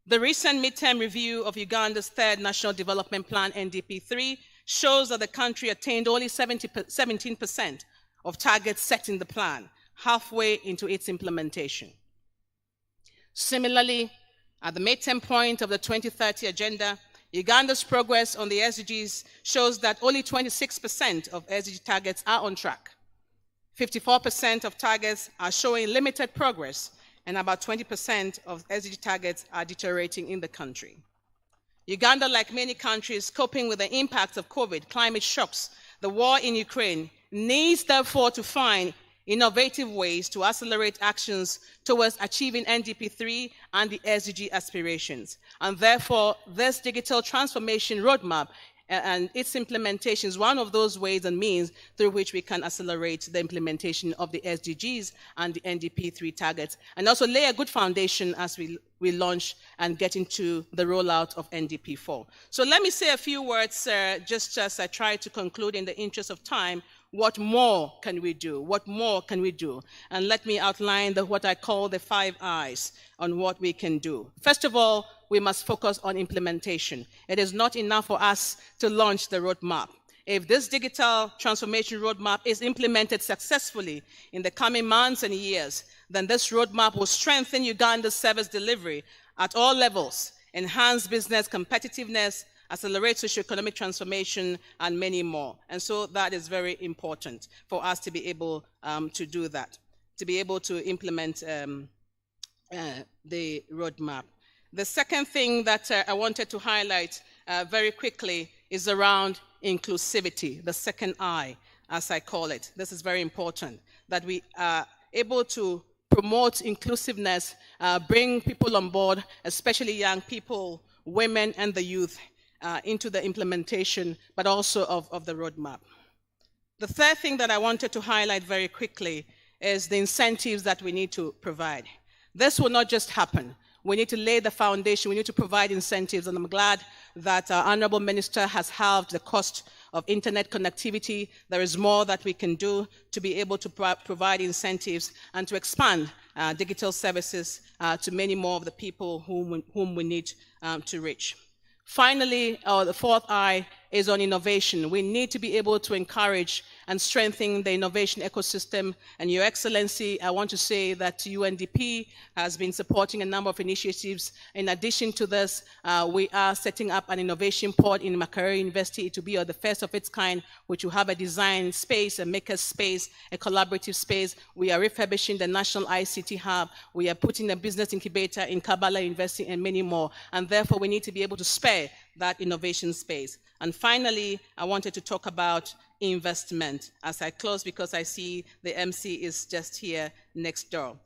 The recent midterm review of Uganda's third National Development Plan, NDP 3, shows that the country attained only 17% of targets set in the plan, halfway into its implementation. Similarly, at the midterm point of the 2030 agenda, Uganda's progress on the SDGs shows that only 26% of SDG targets are on track. 54% of targets are showing limited progress, and about 20% of SDG targets are deteriorating in the country. Uganda, like many countries coping with the impacts of COVID, climate shocks, the war in Ukraine, needs therefore to find innovative ways to accelerate actions towards achieving NDP 3 and the SDG aspirations. And therefore, this digital transformation roadmap and its implementation is one of those ways and means through which we can accelerate the implementation of the SDGs and the NDP 3 targets, and also lay a good foundation as we launch and get into the rollout of NDP 4. So let me say a few words just as I try to conclude in the interest of time. What more can we do? What more can we do? And let me outline what I call the 5 I's on what we can do. First of all, we must focus on implementation. It is not enough for us to launch the roadmap. If this digital transformation roadmap is implemented successfully in the coming months and years, then this roadmap will strengthen Uganda's service delivery at all levels, enhance business competitiveness, accelerate socioeconomic transformation, and many more. And so that is very important for us to be able to do that, to be able to implement the roadmap. The second thing that I wanted to highlight very quickly is around inclusivity, the second I, as I call it. This is very important, that we are able to promote inclusiveness, bring people on board, especially young people, women, and the youth, into the implementation, but also of the roadmap. The third thing that I wanted to highlight very quickly is the incentives that we need to provide. This will not just happen. We need to lay the foundation. We need to provide incentives, and I'm glad that our Honorable Minister has halved the cost of internet connectivity. There is more that we can do to be able to provide incentives and to expand digital services to many more of the people whom we need to reach. Finally, the fourth I is on innovation. We need to be able to encourage and strengthen the innovation ecosystem. And Your Excellency, I want to say that UNDP has been supporting a number of initiatives. In addition to this, we are setting up an innovation pod in Makerere University to be the first of its kind, which will have a design space, a maker space, a collaborative space. We are refurbishing the National ICT Hub. We are putting a business incubator in Kabbalah University and many more. And therefore, we need to be able to spare that innovation space. And finally, I wanted to talk about investment as I close, because I see the MC is just here next door.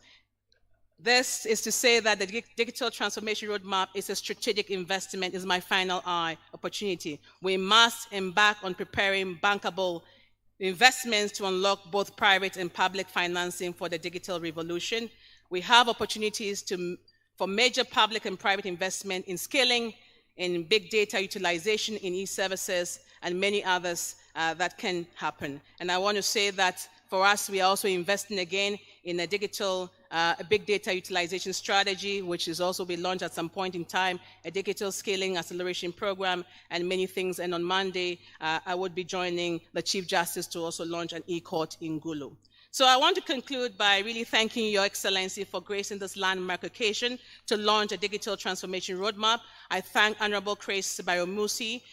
This is to say that the Digital Transformation Roadmap is a strategic investment, is my final opportunity. We must embark on preparing bankable investments to unlock both private and public financing for the digital revolution. We have opportunities for major public and private investment in scaling, in big data utilization, in e-services, and many others that can happen. And I want to say that for us, we are also investing again in a digital big data utilization strategy, which is also be launched at some point in time, a digital scaling acceleration program, and many things. And on Monday, I would be joining the Chief Justice to also launch an e-court in Gulu. So I want to conclude by really thanking Your Excellency for gracing this landmark occasion to launch a digital transformation roadmap. I thank Honorable Grace Bayomusi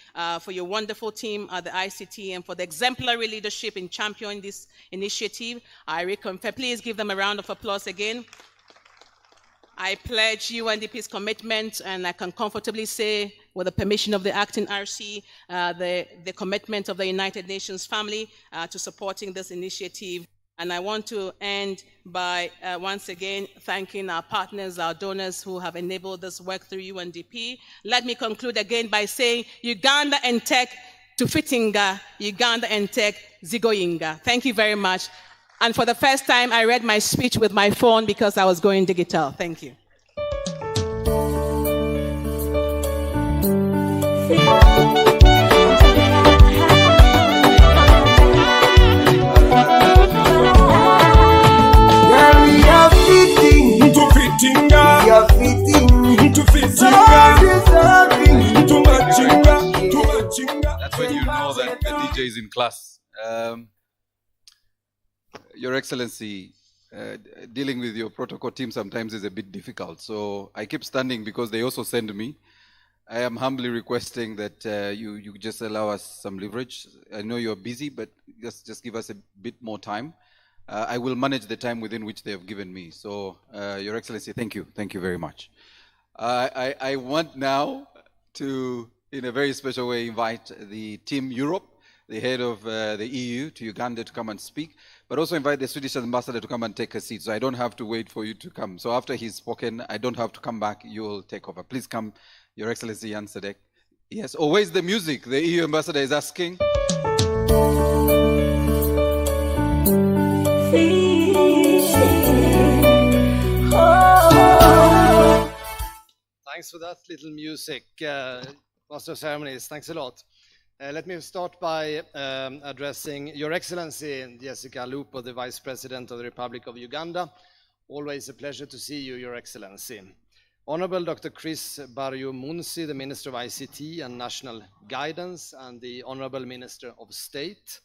for your wonderful team at the ICT and for the exemplary leadership in championing this initiative. Please give them a round of applause again. I pledge UNDP's commitment, and I can comfortably say, with the permission of the acting RC, the commitment of the United Nations family to supporting this initiative. And I want to end by once again thanking our partners, our donors who have enabled this work through UNDP. Let me conclude again by saying Uganda and Tech to Fitinga, Uganda and Tech Zigoyinga. Thank you very much. And for the first time, I read my speech with my phone because I was going digital. Thank you. That's when you know that the DJ is in class. Your Excellency, dealing with your protocol team sometimes is a bit difficult. So I keep standing because they also send me. I am humbly requesting that you just allow us some leverage. I know you're busy, but just give us a bit more time. I will manage the time within which they have given me. So, Your Excellency, thank you. Thank you very much. I want now to, in a very special way, invite the Team Europe, the head of the EU, to Uganda to come and speak, but also invite the Swedish ambassador to come and take a seat. So I don't have to wait for you to come. So after he's spoken, I don't have to come back. You will take over. Please come, Your Excellency Jan Sadek. Yes. Oh, where's the music? The EU ambassador is asking. Thanks for that little music, Master of Ceremonies. Thanks a lot. Let me start by addressing Your Excellency Jessica Lupo, the Vice President of the Republic of Uganda. Always a pleasure to see you, Your Excellency. Honorable Dr. Chris Barrio Munsi, the Minister of ICT and National Guidance, and the Honorable Minister of State.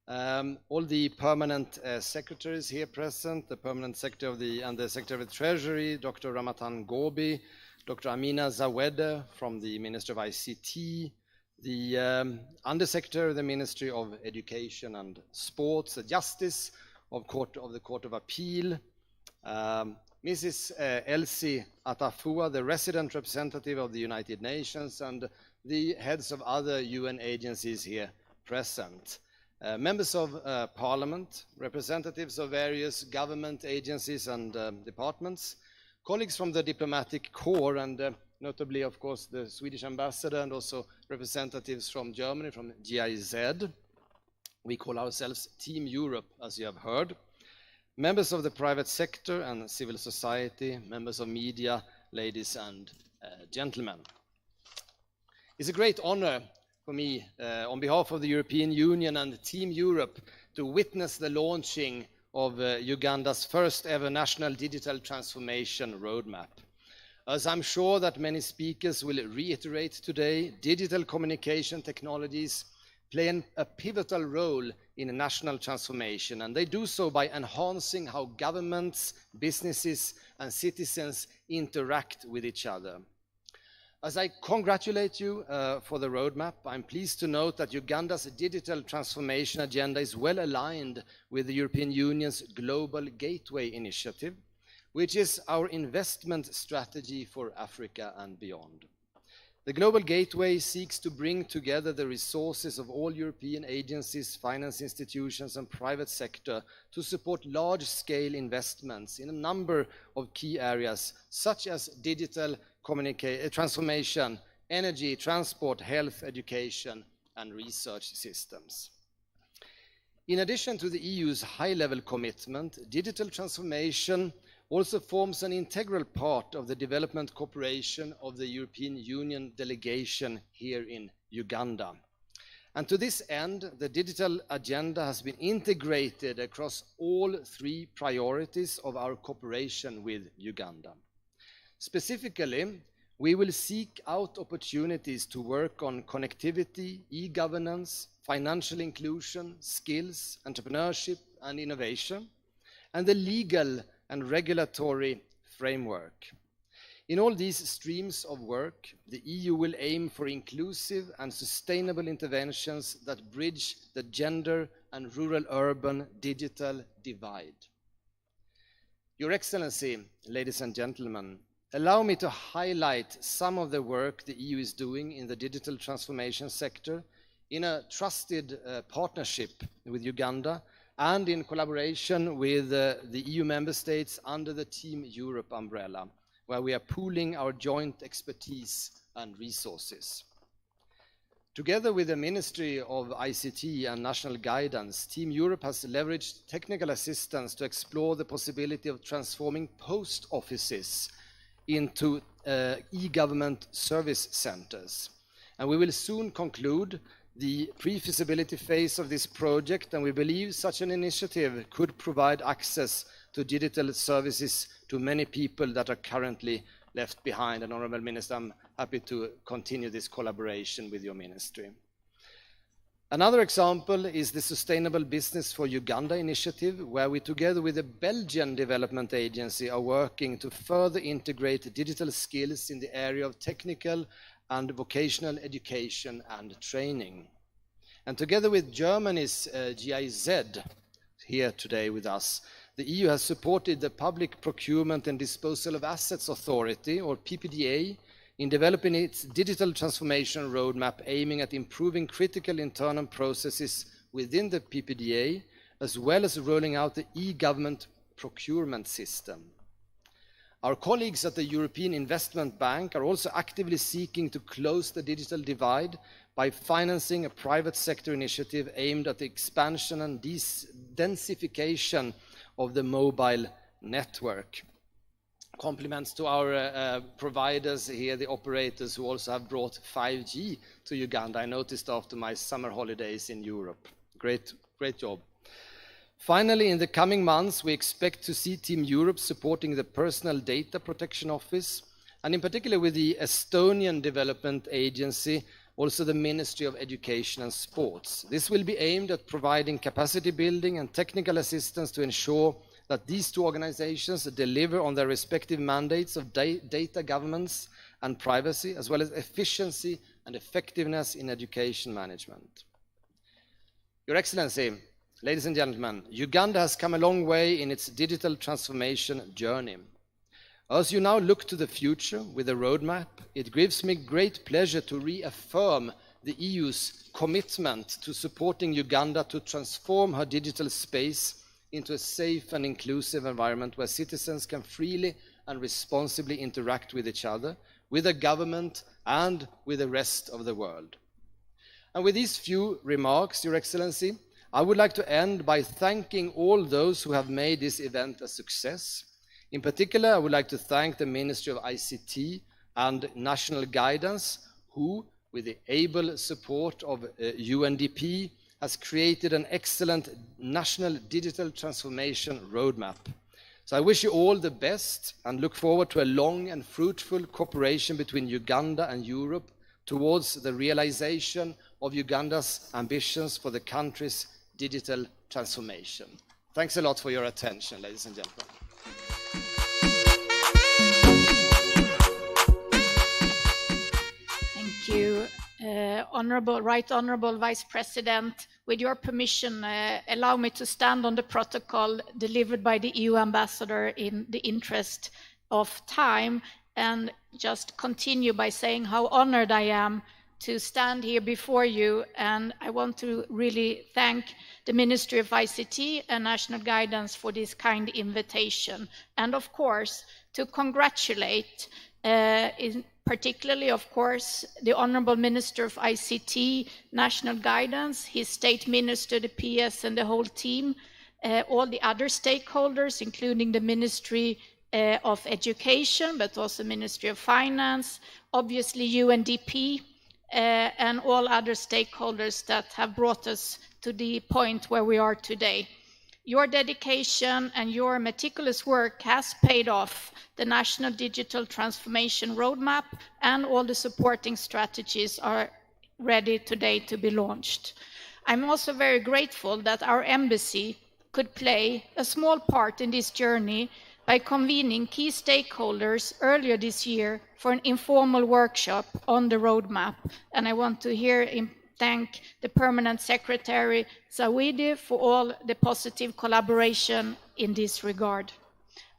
All the permanent secretaries here present, the permanent secretary and the Secretary of the Treasury, Dr. Ramatan Gobi, Dr. Amina Zawede from the Ministry of ICT, the Undersecretary of the Ministry of Education and Sports, the Justice of the Court of Appeal, Mrs. Elsie Atafua, the resident representative of the United Nations, and the heads of other UN agencies here present. Members of Parliament, representatives of various government agencies and departments, colleagues from the diplomatic corps, and notably, of course, the Swedish ambassador, and also representatives from Germany, from GIZ. We call ourselves Team Europe, as you have heard. Members of the private sector and civil society, members of media, ladies and gentlemen. It's a great honor for me, on behalf of the European Union and Team Europe, to witness the launching of Uganda's first ever national digital transformation roadmap. As I'm sure that many speakers will reiterate today, digital communication technologies play a pivotal role in national transformation, and they do so by enhancing how governments, businesses, and citizens interact with each other. As I congratulate you for the roadmap, I'm pleased to note that Uganda's digital transformation agenda is well aligned with the European Union's Global Gateway Initiative, which is our investment strategy for Africa and beyond. The Global Gateway seeks to bring together the resources of all European agencies, finance institutions, and private sector to support large-scale investments in a number of key areas, such as digital transformation, energy, transport, health, education, and research systems. In addition to the EU's high-level commitment, digital transformation also forms an integral part of the development cooperation of the European Union delegation here in Uganda. And to this end, the digital agenda has been integrated across all three priorities of our cooperation with Uganda. Specifically, we will seek out opportunities to work on connectivity, e-governance, financial inclusion, skills, entrepreneurship, and innovation, and the legal and regulatory framework. In all these streams of work, the EU will aim for inclusive and sustainable interventions that bridge the gender and rural-urban digital divide. Your Excellency, ladies and gentlemen, allow me to highlight some of the work the EU is doing in the digital transformation sector in a trusted partnership with Uganda and in collaboration with the EU member states under the Team Europe umbrella, where we are pooling our joint expertise and resources. Together with the Ministry of ICT and National Guidance, Team Europe has leveraged technical assistance to explore the possibility of transforming post offices into e-government service centers. And we will soon conclude the pre-feasibility phase of this project, and we believe such an initiative could provide access to digital services to many people that are currently left behind. And Honourable Minister, I'm happy to continue this collaboration with your ministry. Another example is the Sustainable Business for Uganda initiative, where we together with the Belgian Development Agency are working to further integrate digital skills in the area of technical and vocational education and training. And together with Germany's GIZ, here today with us, the EU has supported the Public Procurement and Disposal of Assets Authority, or PPDA, in developing its digital transformation roadmap aiming at improving critical internal processes within the PPDA, as well as rolling out the e-government procurement system. Our colleagues at the European Investment Bank are also actively seeking to close the digital divide by financing a private sector initiative aimed at the expansion and densification of the mobile network. Compliments to our providers here, the operators who also have brought 5G to Uganda. I noticed after my summer holidays in Europe. Great job. Finally, in the coming months, we expect to see Team Europe supporting the Personal Data Protection Office, and in particular with the Estonian Development Agency, also the Ministry of Education and Sports. This will be aimed at providing capacity building and technical assistance to ensure that these two organizations deliver on their respective mandates of data governance and privacy, as well as efficiency and effectiveness in education management. Your Excellency, ladies and gentlemen, Uganda has come a long way in its digital transformation journey. As you now look to the future with a roadmap, it gives me great pleasure to reaffirm the EU's commitment to supporting Uganda to transform her digital space into a safe and inclusive environment where citizens can freely and responsibly interact with each other, with the government, and with the rest of the world. And with these few remarks, Your Excellency, I would like to end by thanking all those who have made this event a success. In particular, I would like to thank the Ministry of ICT and National Guidance, who, with the able support of UNDP, has created an excellent national digital transformation roadmap. So I wish you all the best and look forward to a long and fruitful cooperation between Uganda and Europe towards the realization of Uganda's ambitions for the country's digital transformation. Thanks a lot for your attention, ladies and gentlemen. Thank you, Honourable Vice President. With your permission, allow me to stand on the protocol delivered by the EU Ambassador in the interest of time, and just continue by saying how honoured I am to stand here before you, and I want to really thank the Ministry of ICT and National Guidance for this kind invitation, and of course to congratulate particularly, of course, the Honourable Minister of ICT, National Guidance, his State Minister, the PS and the whole team, all the other stakeholders, including the Ministry of Education, but also Ministry of Finance, obviously UNDP, and all other stakeholders that have brought us to the point where we are today. Your dedication and your meticulous work has paid off. The National Digital Transformation Roadmap and all the supporting strategies are ready today to be launched. I'm also very grateful that our embassy could play a small part in this journey by convening key stakeholders earlier this year for an informal workshop on the roadmap. And I want to here thank the Permanent Secretary Zawidi for all the positive collaboration in this regard.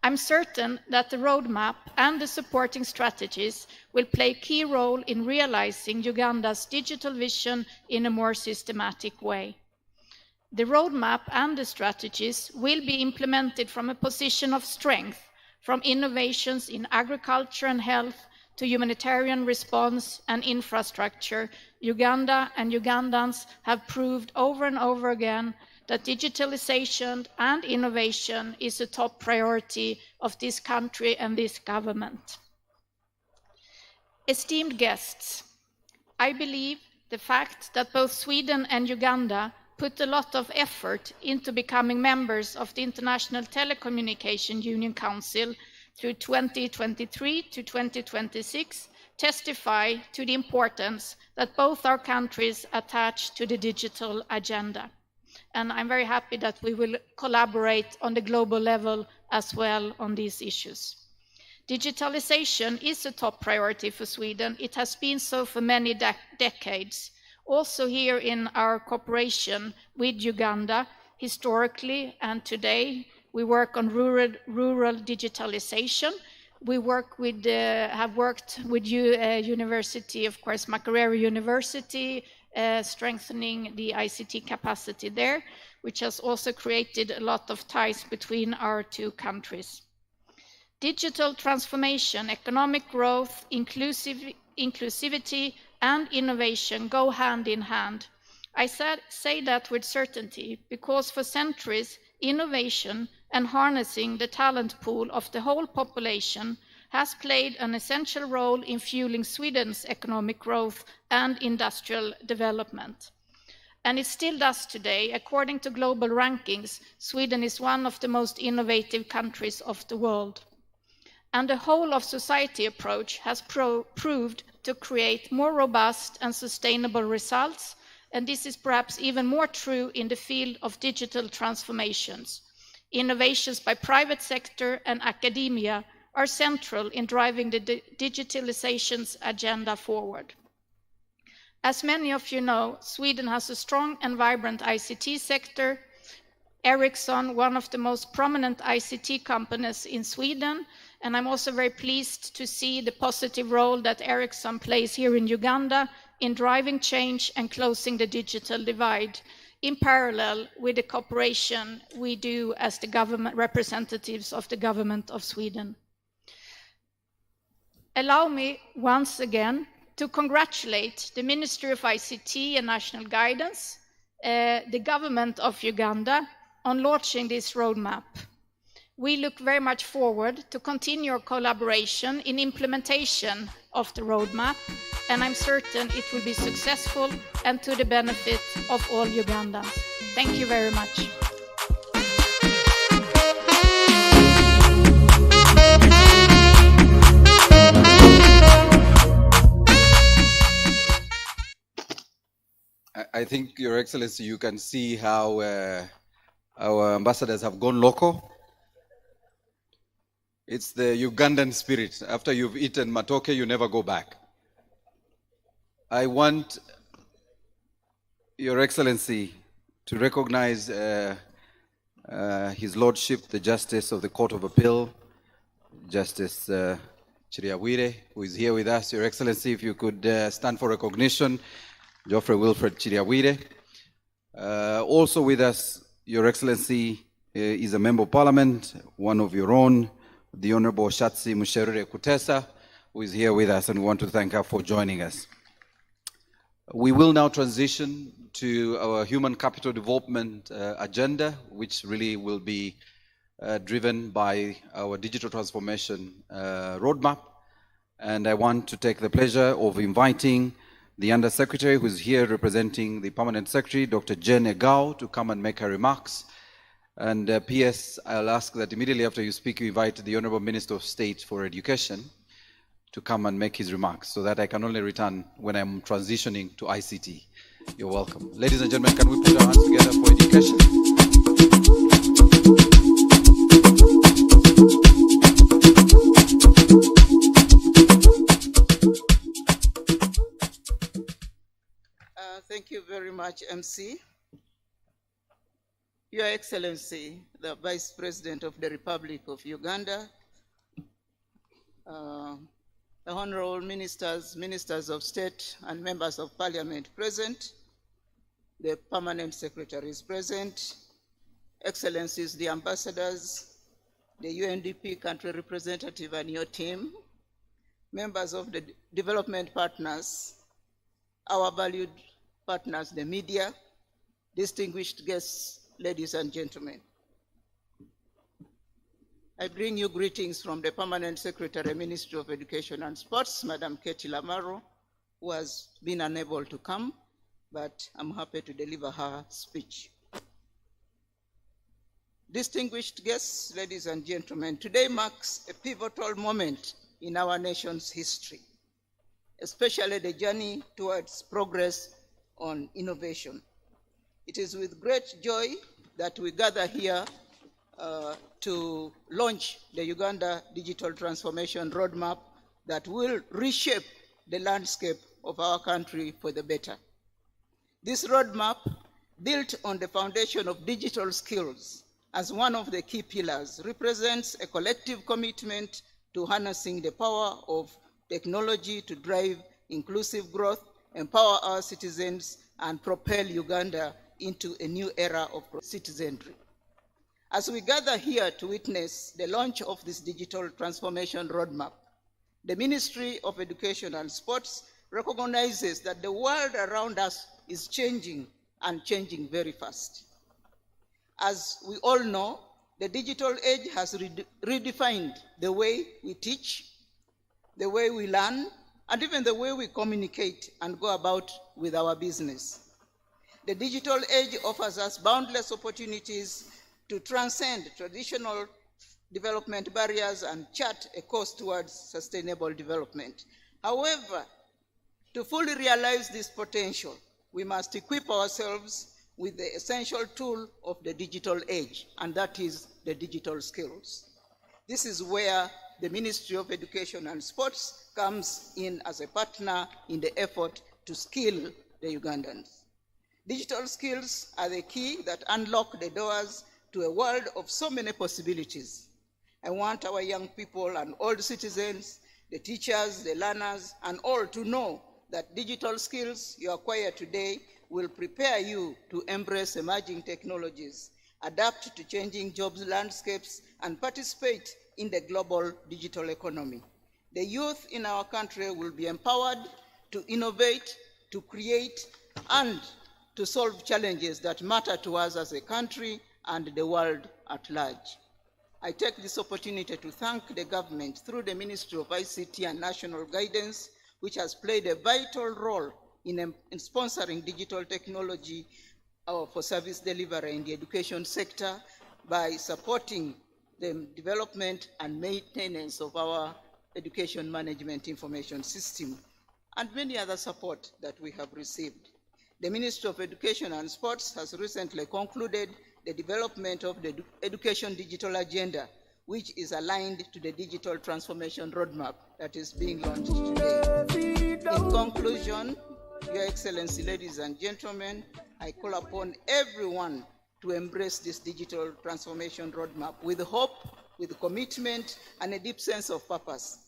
I'm certain that the roadmap and the supporting strategies will play a key role in realizing Uganda's digital vision in a more systematic way. The roadmap and the strategies will be implemented from a position of strength, from innovations in agriculture and health to humanitarian response and infrastructure. Uganda and Ugandans have proved over and over again that digitalization and innovation is a top priority of this country and this government. Esteemed guests, I believe the fact that both Sweden and Uganda put a lot of effort into becoming members of the International Telecommunication Union Council through 2023 to 2026 testify to the importance that both our countries attach to the digital agenda. And I'm very happy that we will collaborate on the global level as well on these issues. Digitalization is a top priority for Sweden. It has been so for many decades. Also here in our cooperation with Uganda, historically and today, we work on rural digitalization. We work with, have worked with University, of course, Makerere University, strengthening the ICT capacity there, which has also created a lot of ties between our two countries. Digital transformation, economic growth, inclusivity, and innovation go hand in hand. I say that with certainty because for centuries, innovation and harnessing the talent pool of the whole population has played an essential role in fueling Sweden's economic growth and industrial development. And it still does today. According to global rankings, Sweden is one of the most innovative countries of the world. And the whole of society approach has proved to create more robust and sustainable results, and this is perhaps even more true in the field of digital transformations. Innovations by private sector and academia are central in driving the digitalization's agenda forward. As many of you know, Sweden has a strong and vibrant ICT sector. Ericsson, one of the most prominent ICT companies in Sweden, and I'm also very pleased to see the positive role that Ericsson plays here in Uganda in driving change and closing the digital divide, in parallel with the cooperation we do as the government representatives of the government of Sweden. Allow me once again to congratulate the Ministry of ICT and National Guidance, the government of Uganda, on launching this roadmap. We look very much forward to continue our collaboration in implementation of the roadmap, and I'm certain it will be successful and to the benefit of all Ugandans. Thank you very much. I think, Your Excellency, you can see how our ambassadors have gone local. It's the Ugandan spirit. After you've eaten matoke, you never go back. I want Your Excellency to recognize His Lordship, the Justice of the Court of Appeal, Justice Chiriawire, who is here with us. Your Excellency, if you could stand for recognition, Geoffrey Wilfred Chiriawire. Also with us, Your Excellency, is a Member of Parliament, one of your own, the Honorable Shatsi Musherure Kutesa, who is here with us, and we want to thank her for joining us. We will now transition to our human capital development agenda, which really will be driven by our digital transformation roadmap. And I want to take the pleasure of inviting the Undersecretary, who is here representing the Permanent Secretary, Dr. Jen Egao, to come and make her remarks. And PS, I'll ask that immediately after you speak, you invite the Honorable Minister of State for Education to come and make his remarks, so that I can only return when I'm transitioning to ICT. You're welcome. Ladies and gentlemen, can we put our hands together for education? Thank you very much, MC. Your Excellency, the Vice President of the Republic of Uganda, the Honorable Ministers, Ministers of State, and Members of Parliament present, the Permanent Secretaries present, Excellencies, the Ambassadors, the UNDP country representative and your team, members of the development partners, our valued partners, the media, distinguished guests, ladies and gentlemen. I bring you greetings from the Permanent Secretary, Ministry of Education and Sports, Madam Katie Lamaro, who has been unable to come, but I'm happy to deliver her speech. Distinguished guests, ladies and gentlemen, today marks a pivotal moment in our nation's history, especially the journey towards progress on innovation. It is with great joy that we gather here to launch the Uganda Digital Transformation Roadmap that will reshape the landscape of our country for the better. This roadmap, built on the foundation of digital skills as one of the key pillars, represents a collective commitment to harnessing the power of technology to drive inclusive growth, empower our citizens, and propel Uganda into a new era of citizenry. As we gather here to witness the launch of this digital transformation roadmap, the Ministry of Education and Sports recognizes that the world around us is changing and changing very fast. As we all know, the digital age has redefined the way we teach, the way we learn, and even the way we communicate and go about with our business. The digital age offers us boundless opportunities to transcend traditional development barriers and chart a course towards sustainable development. However, to fully realize this potential, we must equip ourselves with the essential tool of the digital age, and that is the digital skills. This is where the Ministry of Education and Sports comes in as a partner in the effort to skill the Ugandans. Digital skills are the key that unlock the doors to a world of so many possibilities. I want our young people and old citizens, the teachers, the learners, and all to know that digital skills you acquire today will prepare you to embrace emerging technologies, adapt to changing jobs landscapes, and participate in the global digital economy. The youth in our country will be empowered to innovate, to create, and to solve challenges that matter to us as a country and the world at large. I take this opportunity to thank the government through the Ministry of ICT and National Guidance, which has played a vital role in sponsoring digital technology for service delivery in the education sector by supporting the development and maintenance of our education management information system and many other support that we have received. The Ministry of Education and Sports has recently concluded the development of the Education Digital Agenda, which is aligned to the digital transformation roadmap that is being launched today. In conclusion, Your Excellency, ladies and gentlemen, I call upon everyone to embrace this digital transformation roadmap with hope, with commitment, and a deep sense of purpose.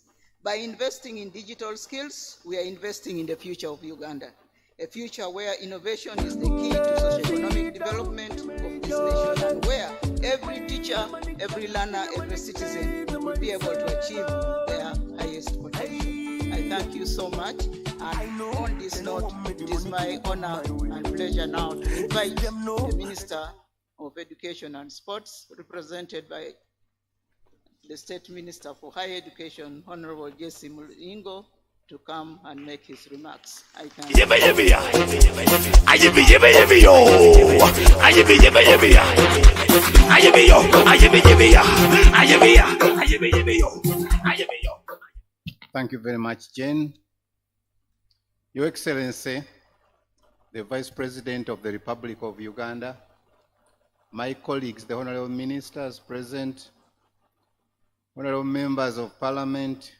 By investing in digital skills, we are investing in the future of Uganda, a future where innovation is the key to socio-economic development of this nation, and where every teacher, every learner, every citizen will be able to achieve their highest potential. I thank you so much, and on this note, it is my honor and pleasure now to invite the Minister of Education and Sports, represented by the State Minister for Higher Education, Honorable Jesse Mulingo, to come and make his remarks. I thank Thank you very much, Jane. Your Excellency, the Vice President of the Republic of Uganda, my colleagues, the Honorable Ministers present, Honorable Members of Parliament,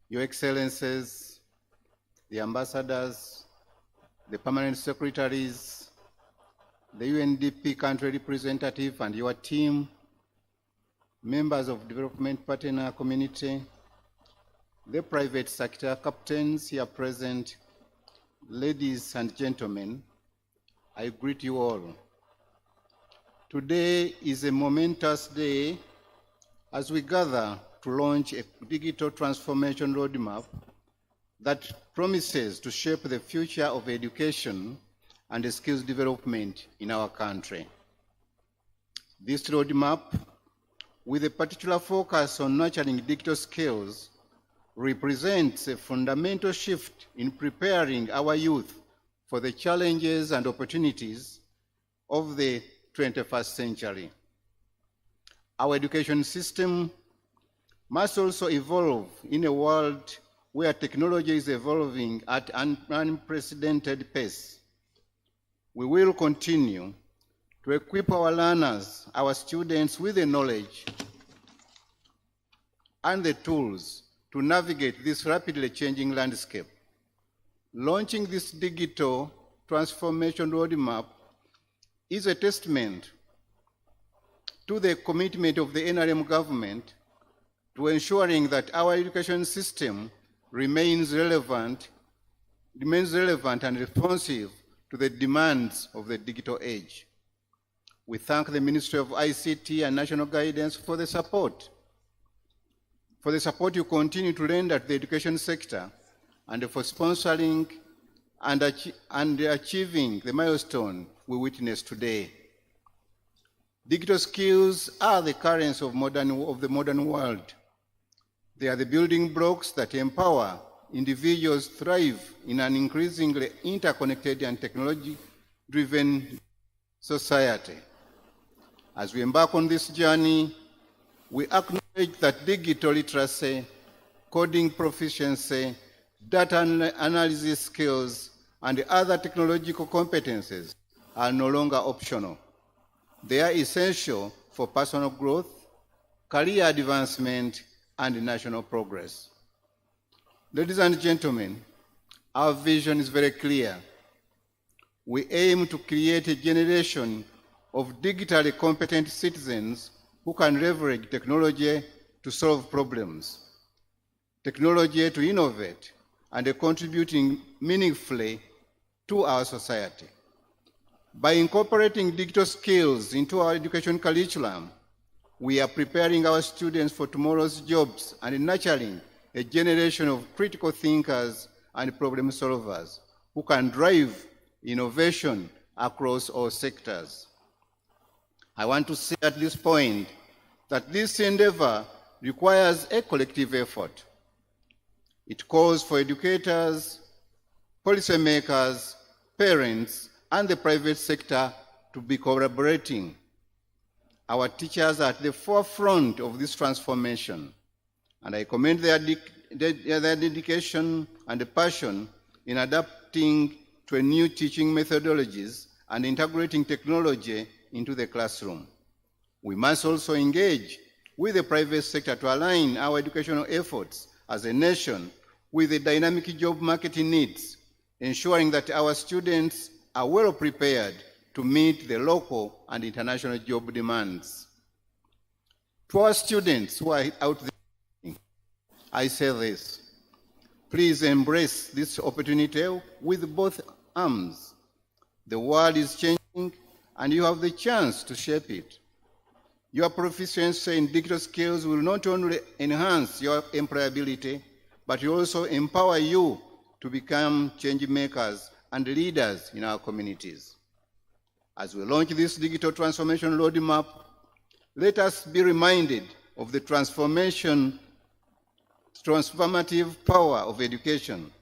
Your Excellencies, the Ambassadors, the Permanent Secretaries, the UNDP country representative and your team, members of development partner community, the private sector captains here present, ladies and gentlemen, I greet you all. Today is a momentous day as we gather to launch a digital transformation roadmap that promises to shape the future of education and skills development in our country. This roadmap, with a particular focus on nurturing digital skills, represents a fundamental shift in preparing our youth for the challenges and opportunities of the 21st century. Our education system must also evolve in a world where technology is evolving at an unprecedented pace. We will continue to equip our learners, our students, with the knowledge and the tools to navigate this rapidly changing landscape. Launching this digital transformation roadmap is a testament to the commitment of the NRM government to ensuring that our education system remains relevant and responsive to the demands of the digital age. We thank the Ministry of ICT and National Guidance for the support. For the support you continue to render to the education sector and for sponsoring and achieving the milestone we witness today. Digital skills are the currency of the modern world. They are the building blocks that empower individuals to thrive in an increasingly interconnected and technology-driven society. As we embark on this journey, we acknowledge that digital literacy, coding proficiency, data analysis skills, and other technological competencies are no longer optional. They are essential for personal growth, career advancement, and national progress. Ladies and gentlemen, our vision is very clear. We aim to create a generation of digitally competent citizens who can leverage technology to solve problems, technology to innovate, and contributing meaningfully to our society. By incorporating digital skills into our education curriculum, we are preparing our students for tomorrow's jobs and nurturing a generation of critical thinkers and problem solvers who can drive innovation across all sectors. I want to say at this point that this endeavor requires a collective effort. It calls for educators, policymakers, parents, and the private sector to be collaborating. Our teachers are at the forefront of this transformation, and I commend their dedication and passion in adapting to new teaching methodologies and integrating technology into the classroom. We must also engage with the private sector to align our educational efforts as a nation with the dynamic job market needs, ensuring that our students are well prepared to meet the local and international job demands. To our students who are out there, I say this: please embrace this opportunity with both arms. The world is changing, and you have the chance to shape it. Your proficiency in digital skills will not only enhance your employability, but will also empower you to become change makers and leaders in our communities. As we launch this digital transformation roadmap, let us be reminded of the transformative power of education.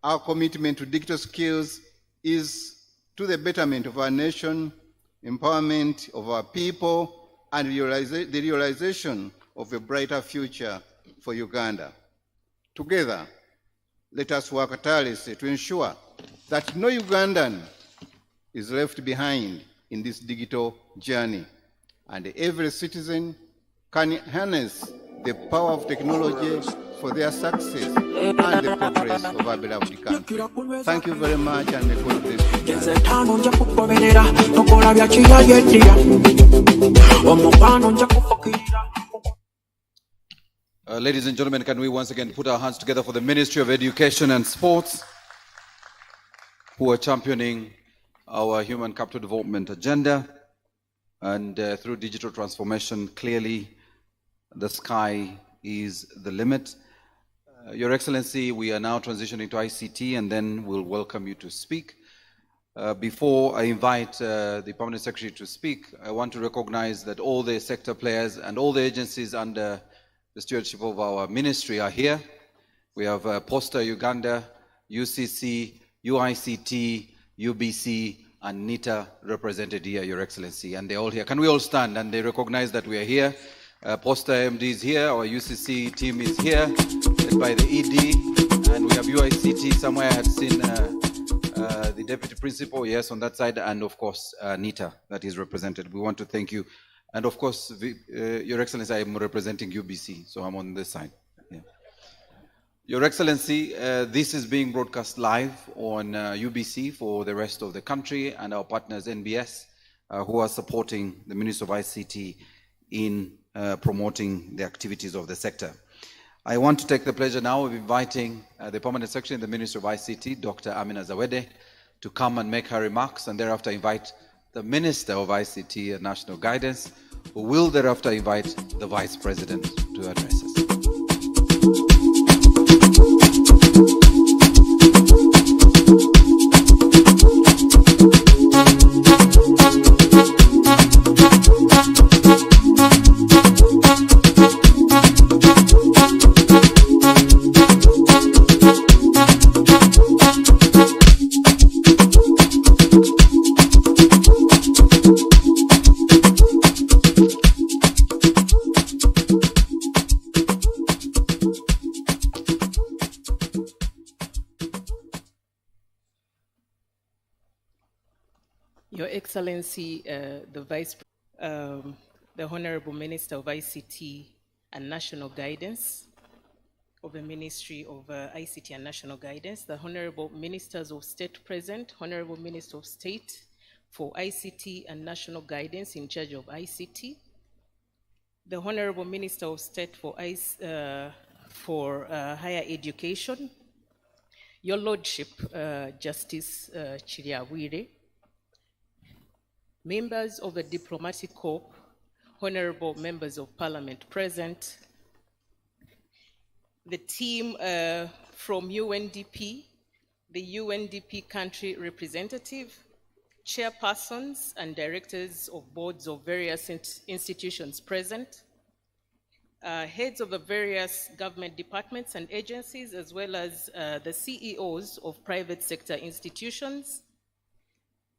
Our commitment to digital skills is to the betterment of our nation, empowerment of our people, and the realization of a brighter future for Uganda. Together, let us work tirelessly to ensure that no Ugandan is left behind in this digital journey, and every citizen can harness the power of technology for their success and the progress of our beloved country. Thank you very much, and may God bless you. Ladies and gentlemen, can we once again put our hands together for the Ministry of Education and Sports, who are championing our human capital development agenda, and through digital transformation, clearly the sky is the limit. Your Excellency, we are now transitioning to ICT, and then we'll welcome you to speak. Before I invite the Permanent Secretary to speak, I want to recognize that all the sector players and all the agencies under the stewardship of our ministry are here. We have Posta Uganda, UCC, UICT, UBC, and NITA represented here, Your Excellency, and they're all here. Can we all stand? And they recognize that we are here. Posta MD is here, our UCC team is here, led by the ED, and we have UICT somewhere. I had seen the Deputy Principal, yes, on that side, and of course, NITA that is represented. We want to thank you. And of course, Your Excellency, I am representing UBC, so I'm on this side. Yeah. Your Excellency, this is being broadcast live on UBC for the rest of the country, and our partners NBS, who are supporting the Ministry of ICT in promoting the activities of the sector. I want to take the pleasure now of inviting the Permanent Secretary in the Ministry of ICT, Dr. Amina Zawede, to come and make her remarks, and thereafter invite the Minister of ICT and National Guidance, who will thereafter invite the Vice President to address us. Your Excellency, the Honorable Minister of ICT and National Guidance of the Ministry of ICT and National Guidance, the Honorable Ministers of State present, Honorable Minister of State for ICT and National Guidance in charge of ICT, the Honorable Minister of State for Higher Education, Your Lordship, Justice Chiriawire, members of the Diplomatic Corps, honorable members of Parliament present, the team from UNDP, the UNDP country representative, chairpersons and directors of boards of various institutions present, heads of the various government departments and agencies, as well as the CEOs of private sector institutions,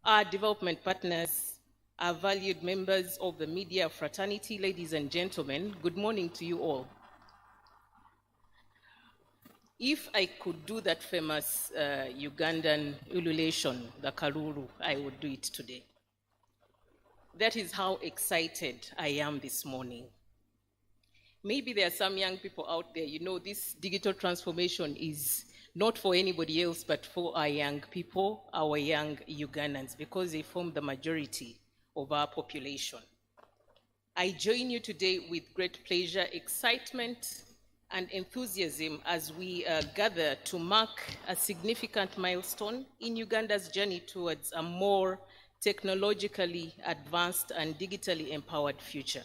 our development partners, our valued members of the media fraternity, ladies and gentlemen, good morning to you all. If I could do that famous Ugandan ululation, the Karuru, I would do it today. That is how excited I am this morning. Maybe there are some young people out there, you know, this digital transformation is not for anybody else, but for our young people, our young Ugandans, because they form the majority of our population. I join you today with great pleasure, excitement, and enthusiasm as we gather to mark a significant milestone in Uganda's journey towards a more technologically advanced and digitally empowered future.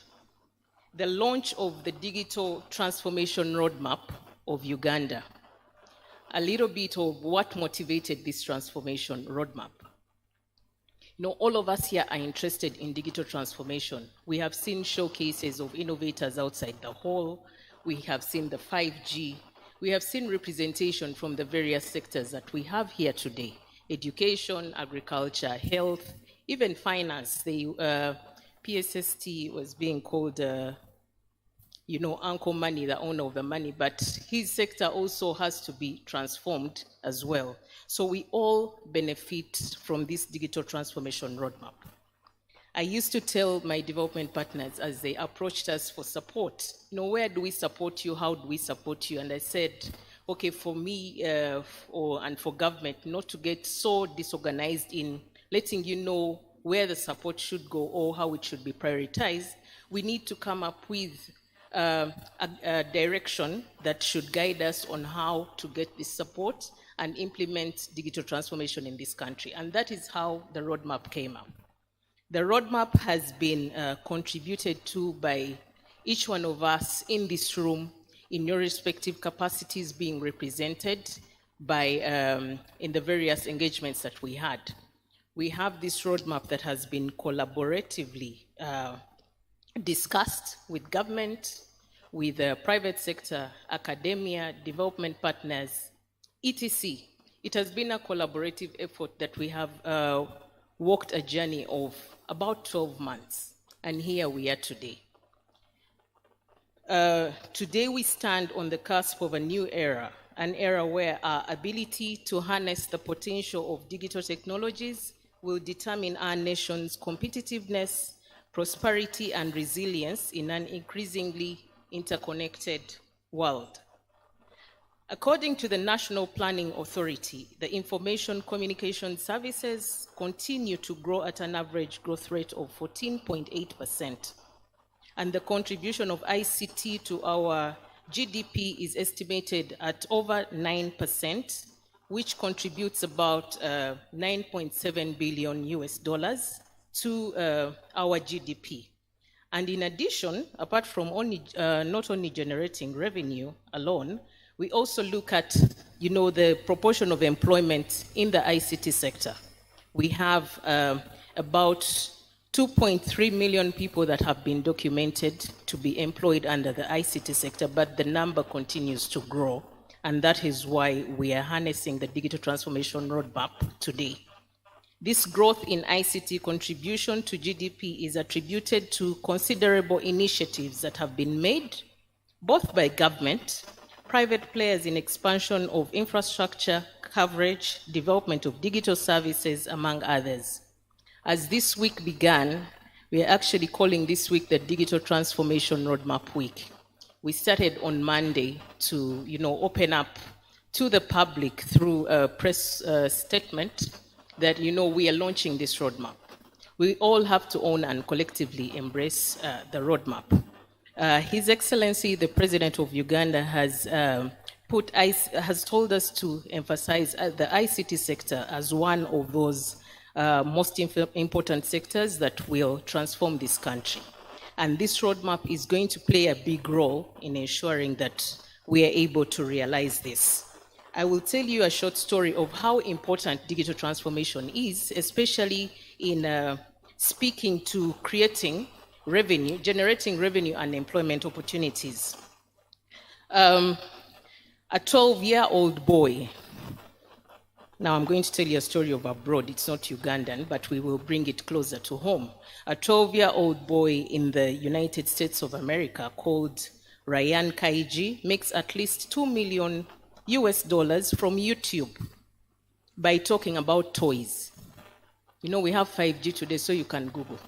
The launch of the Digital Transformation Roadmap of Uganda. A little bit of what motivated this transformation roadmap. You know, all of us here are interested in digital transformation. We have seen showcases of innovators outside the hall. We have seen the 5G. We have seen representation from the various sectors that we have here today. Education, agriculture, health, even finance. PSST was being called, you know, Uncle Money, the owner of the money, but his sector also has to be transformed as well. So we all benefit from this digital transformation roadmap. I used to tell my development partners as they approached us for support, you know, where do we support you? How do we support you? And I said, okay, for me and for government, not to get so disorganized in letting you know where the support should go or how it should be prioritized, we need to come up with a direction that should guide us on how to get this support and implement digital transformation in this country. And that is how the roadmap came up. The roadmap has been contributed to by each one of us in this room in your respective capacities being represented by in the various engagements that we had. We have this roadmap that has been collaboratively discussed with government, with the private sector, academia, development partners, etc. It has been a collaborative effort that we have walked a journey of about 12 months, and here we are today. Today we stand on the cusp of a new era, an era where our ability to harness the potential of digital technologies will determine our nation's competitiveness, prosperity, and resilience in an increasingly interconnected world. According to the National Planning Authority, the information communication services continue to grow at an average growth rate of 14.8%. And the contribution of ICT to our GDP is estimated at over 9%, which contributes about $9.7 billion US dollars to our GDP. And in addition, apart from not only generating revenue alone, we also look at, the proportion of employment in the ICT sector. We have about 2.3 million people that have been documented to be employed under the ICT sector, but the number continues to grow. And that is why we are harnessing the digital transformation roadmap today. This growth in ICT contribution to GDP is attributed to considerable initiatives that have been made, both by government, private players in expansion of infrastructure, coverage, development of digital services, among others. As this week began, we are actually calling this week the Digital Transformation Roadmap Week. We started on Monday to, open up to the public through a press statement that, we are launching this roadmap. We all have to own and collectively embrace the roadmap. His Excellency, the President of Uganda, has told us to emphasize the ICT sector as one of those most important sectors that will transform this country. And this roadmap is going to play a big role in ensuring that we are able to realize this. I will tell you a short story of how important digital transformation is, especially in speaking to creating revenue, generating revenue and employment opportunities. A 12-year-old boy. Now I'm going to tell you a story of abroad. It's not Ugandan, but we will bring it closer to home. A 12-year-old boy in the United States of America called Ryan Kaiji makes at least $2 million from YouTube by talking about toys. We have 5G today, so you can Google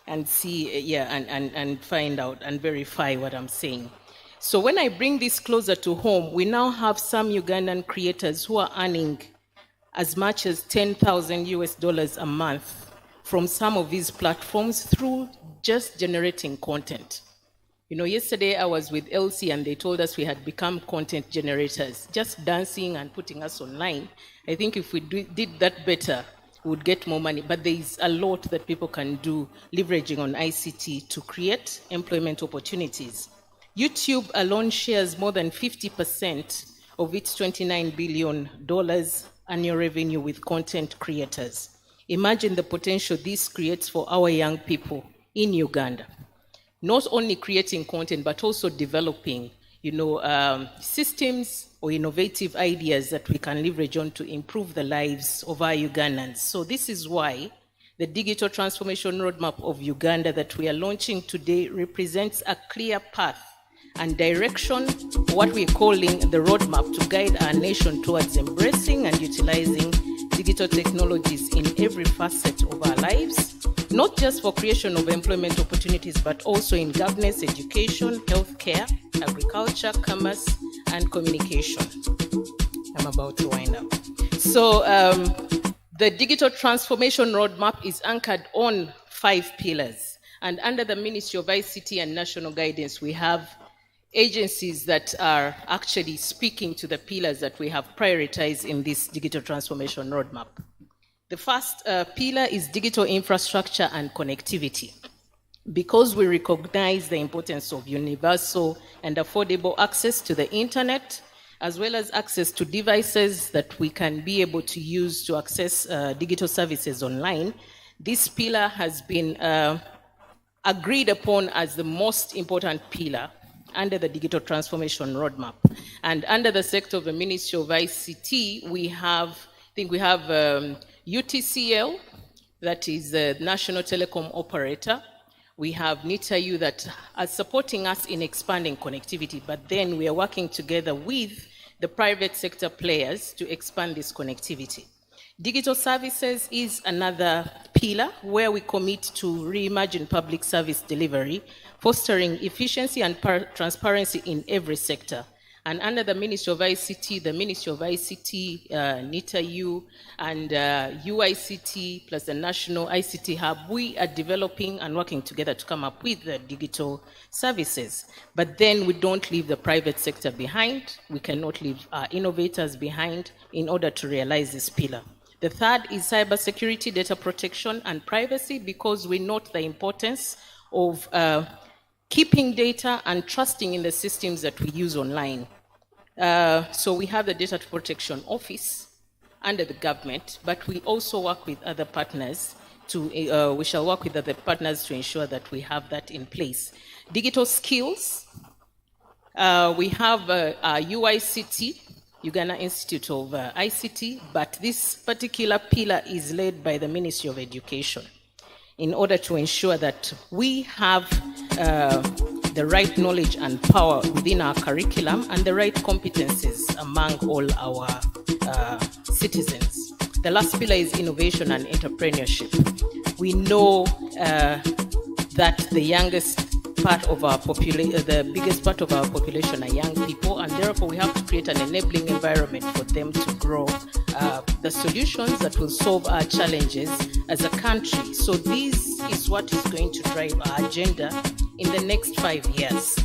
and see, and find out and verify what I'm saying. So when I bring this closer to home, we now have some Ugandan creators who are earning as much as $10,000 a month from some of these platforms through just generating content. Yesterday I was with LC and they told us we had become content generators, just dancing and putting us online. I think if we did that better, we would get more money. But there is a lot that people can do leveraging on ICT to create employment opportunities. YouTube alone shares more than 50% of its $29 billion annual revenue with content creators. Imagine the potential this creates for our young people in Uganda. Not only creating content, but also developing, systems or innovative ideas that we can leverage on to improve the lives of our Ugandans. So this is why the Digital Transformation Roadmap of Uganda that we are launching today represents a clear path and direction, what we're calling the roadmap to guide our nation towards embracing and utilizing digital technologies in every facet of our lives, not just for creation of employment opportunities, but also in governance, education, healthcare, agriculture, commerce, and communication. I'm about to wind up. So the Digital Transformation Roadmap is anchored on 5 pillars. And under the Ministry of ICT and National Guidance, we have agencies that are actually speaking to the pillars that we have prioritized in this Digital Transformation Roadmap. The first pillar is digital infrastructure and connectivity. Because we recognize the importance of universal and affordable access to the internet, as well as access to devices that we can be able to use to access digital services online, this pillar has been agreed upon as the most important pillar under the Digital Transformation Roadmap. And under the sector of the Ministry of ICT, we have UTCL, that is the National Telecom Operator. We have NITAU that are supporting us in expanding connectivity, but then we are working together with the private sector players to expand this connectivity. Digital services is another pillar where we commit to reimagine public service delivery, fostering efficiency and transparency in every sector. And under the Ministry of ICT, the Ministry of ICT, NITAU, and UICT, plus the National ICT Hub, we are developing and working together to come up with the digital services. But then we don't leave the private sector behind. We cannot leave our innovators behind in order to realize this pillar. The third is cybersecurity, data protection, and privacy, because we note the importance of keeping data and trusting in the systems that we use online. So we have the Data Protection Office under the government, but we also work with other partners we shall work with other partners to ensure that we have that in place. Digital skills, we have UICT, Uganda Institute of ICT, but this particular pillar is led by the Ministry of Education in order to ensure that we have the right knowledge and power within our curriculum and the right competencies among all our citizens. The last pillar is innovation and entrepreneurship. We know that the youngest part of our population, the biggest part of our population are young people, and therefore we have to create an enabling environment for them to grow the solutions that will solve our challenges as a country. So this is what is going to drive our agenda in the next 5 years.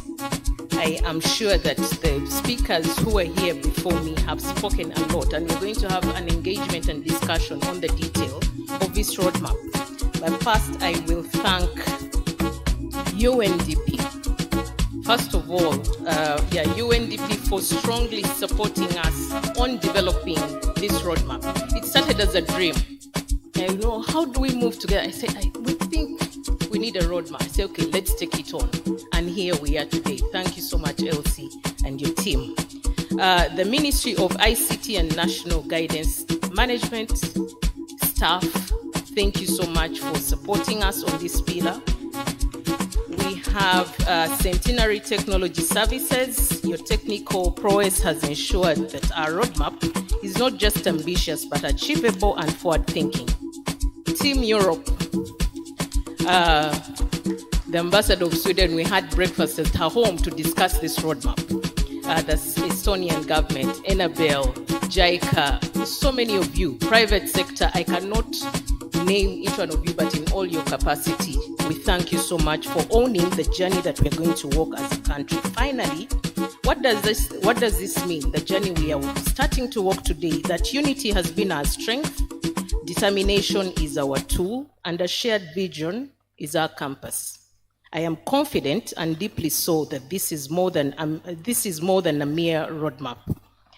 I am sure that the speakers who were here before me have spoken a lot, and we're going to have an engagement and discussion on the detail of this roadmap. But first, I will thank UNDP. First of all, UNDP for strongly supporting us on developing this roadmap. It started as a dream. How do we move together? I said, we think we need a roadmap. I said, okay, let's take it on. And here we are today. Thank you so much, Elsie and your team. The Ministry of ICT and National Guidance Management staff, thank you so much for supporting us on this pillar. We have Centenary Technology Services. Your technical prowess has ensured that our roadmap is not just ambitious, but achievable and forward-thinking. Team Europe, the ambassador of Sweden, we had breakfast at her home to discuss this roadmap. The Estonian government, Enabel, JICA, so many of you, private sector, I cannot name each one of you, but in all your capacity, we thank you so much for owning the journey that we're going to walk as a country. Finally, what does this mean? The journey we are starting to walk today, that unity has been our strength, determination is our tool, and a shared vision is our compass. I am confident and deeply so that this is more than a mere roadmap.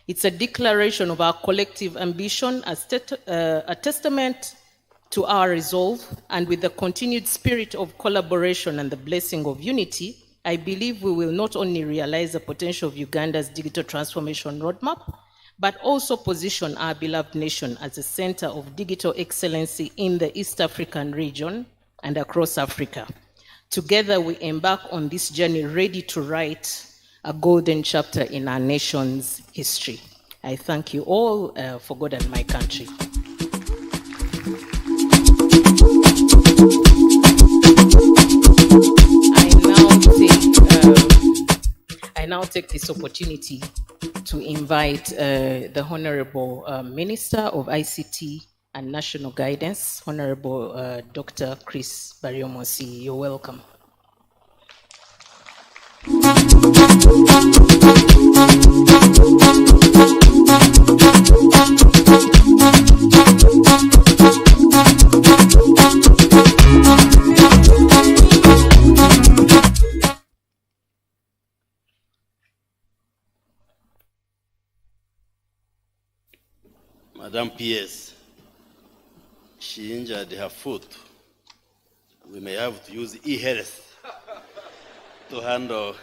It's a declaration of our collective ambition, a testament to our resolve, and with the continued spirit of collaboration and the blessing of unity, I believe we will not only realize the potential of Uganda's digital transformation roadmap, but also position our beloved nation as a center of digital excellency in the East African region and across Africa. Together, we embark on this journey ready to write a golden chapter in our nation's history. I thank you all for God and my country. I now take this opportunity to invite the Honorable Minister of ICT and National Guidance, Honorable Dr. Chris Baryomosi. You're welcome. Madam PS, she injured her foot. We may have to use e-health to handle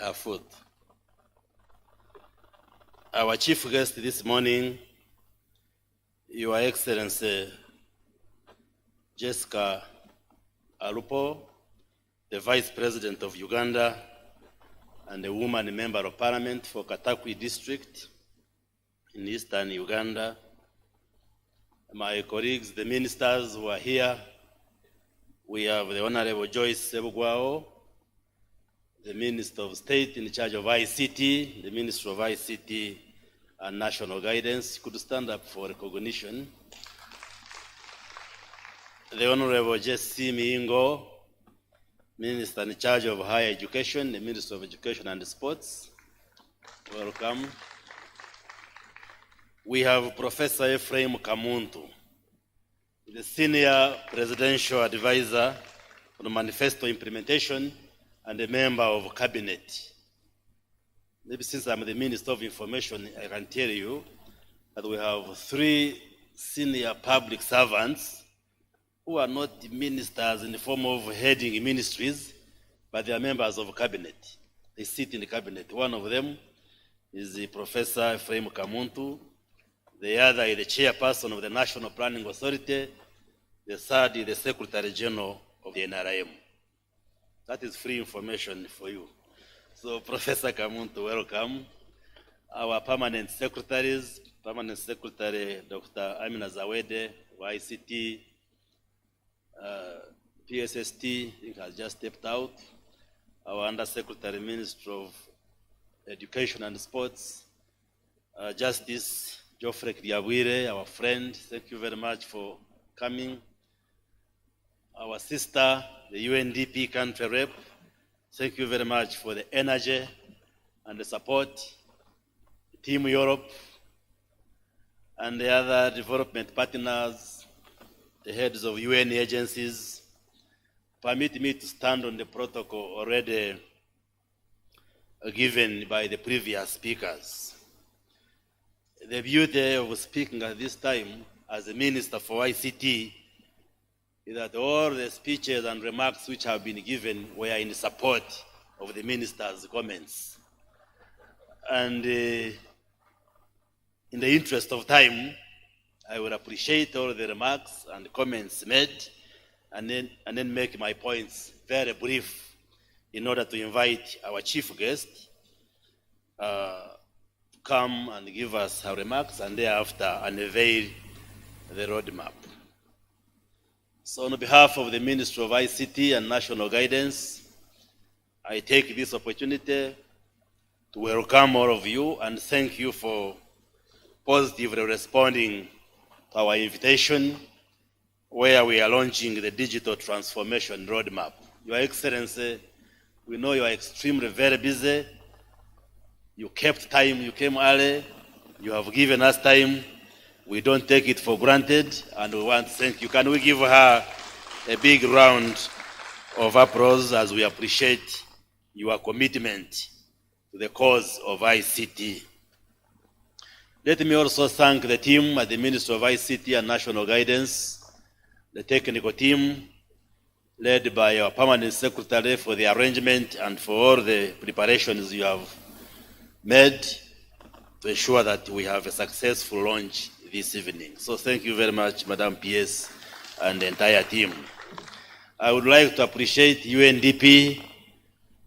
her foot. Our chief guest this morning, Your Excellency Jessica Alupo, the Vice President of Uganda and a woman member of Parliament for Katakwi District in eastern Uganda, my colleagues, the ministers who are here. We have the Honorable Joyce Sebugwao, the Minister of State in charge of ICT, the Minister of ICT and National Guidance. Could stand up for recognition. The Honorable Jesse Miingo, Minister in charge of Higher Education, the Minister of Education and Sports. Welcome. we have Professor Ephraim Kamuntu, the Senior Presidential Advisor on Manifesto Implementation and a member of Cabinet. Maybe since I'm the Minister of Information, I can tell you that we have 3 senior public servants who are not ministers in the form of heading ministries, but they are members of Cabinet. They sit in the Cabinet. One of them is the Professor Ephraim Kamuntu. The other is the chairperson of the National Planning Authority. The third is the Secretary General of the NRM. That is free information for you. So Professor Kamuntu, welcome. Our permanent secretaries, Permanent Secretary Dr. Amina Zawede, ICT, PSST, I think has just stepped out. Our Undersecretary, Minister of Education and Sports, Justice Geoffrey Diabwire, our friend, thank you very much for coming. Our sister, the UNDP country rep, thank you very much for the energy and the support. Team Europe and the other development partners, the heads of UN agencies, permit me to stand on the protocol already given by the previous speakers. The beauty of speaking at this time as a Minister for ICT is that all the speeches and remarks which have been given were in support of the Minister's comments. And in the interest of time, I would appreciate all the remarks and comments made and then make my points very brief in order to invite our chief guest to come and give us her remarks and thereafter unveil the roadmap. So on behalf of the Ministry of ICT and National Guidance, I take this opportunity to welcome all of you and thank you for positively responding to our invitation where we are launching the Digital Transformation Roadmap. Your Excellency, we know you are extremely very busy. You kept time, you came early, you have given us time. We don't take it for granted and we want to thank you. Can we give her a big round of applause as we appreciate your commitment to the cause of ICT. Let me also thank the team at the Ministry of ICT and National Guidance, the technical team led by our Permanent Secretary for the arrangement and for all the preparations you have made to ensure that we have a successful launch this evening. So thank you very much, Madam PS and the entire team. I would like to appreciate UNDP,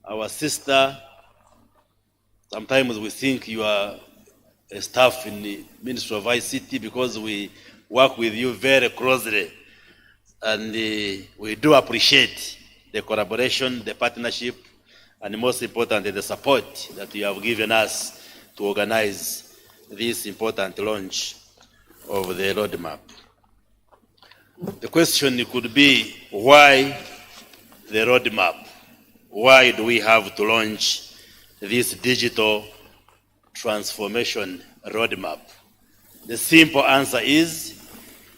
our sister. Sometimes we think you are a staff in the Ministry of ICT because we work with you very closely. And we do appreciate the collaboration, the partnership, and most importantly, the support that you have given us to organize this important launch of the roadmap. The question could be, why the roadmap? Why do we have to launch this digital transformation roadmap? The simple answer is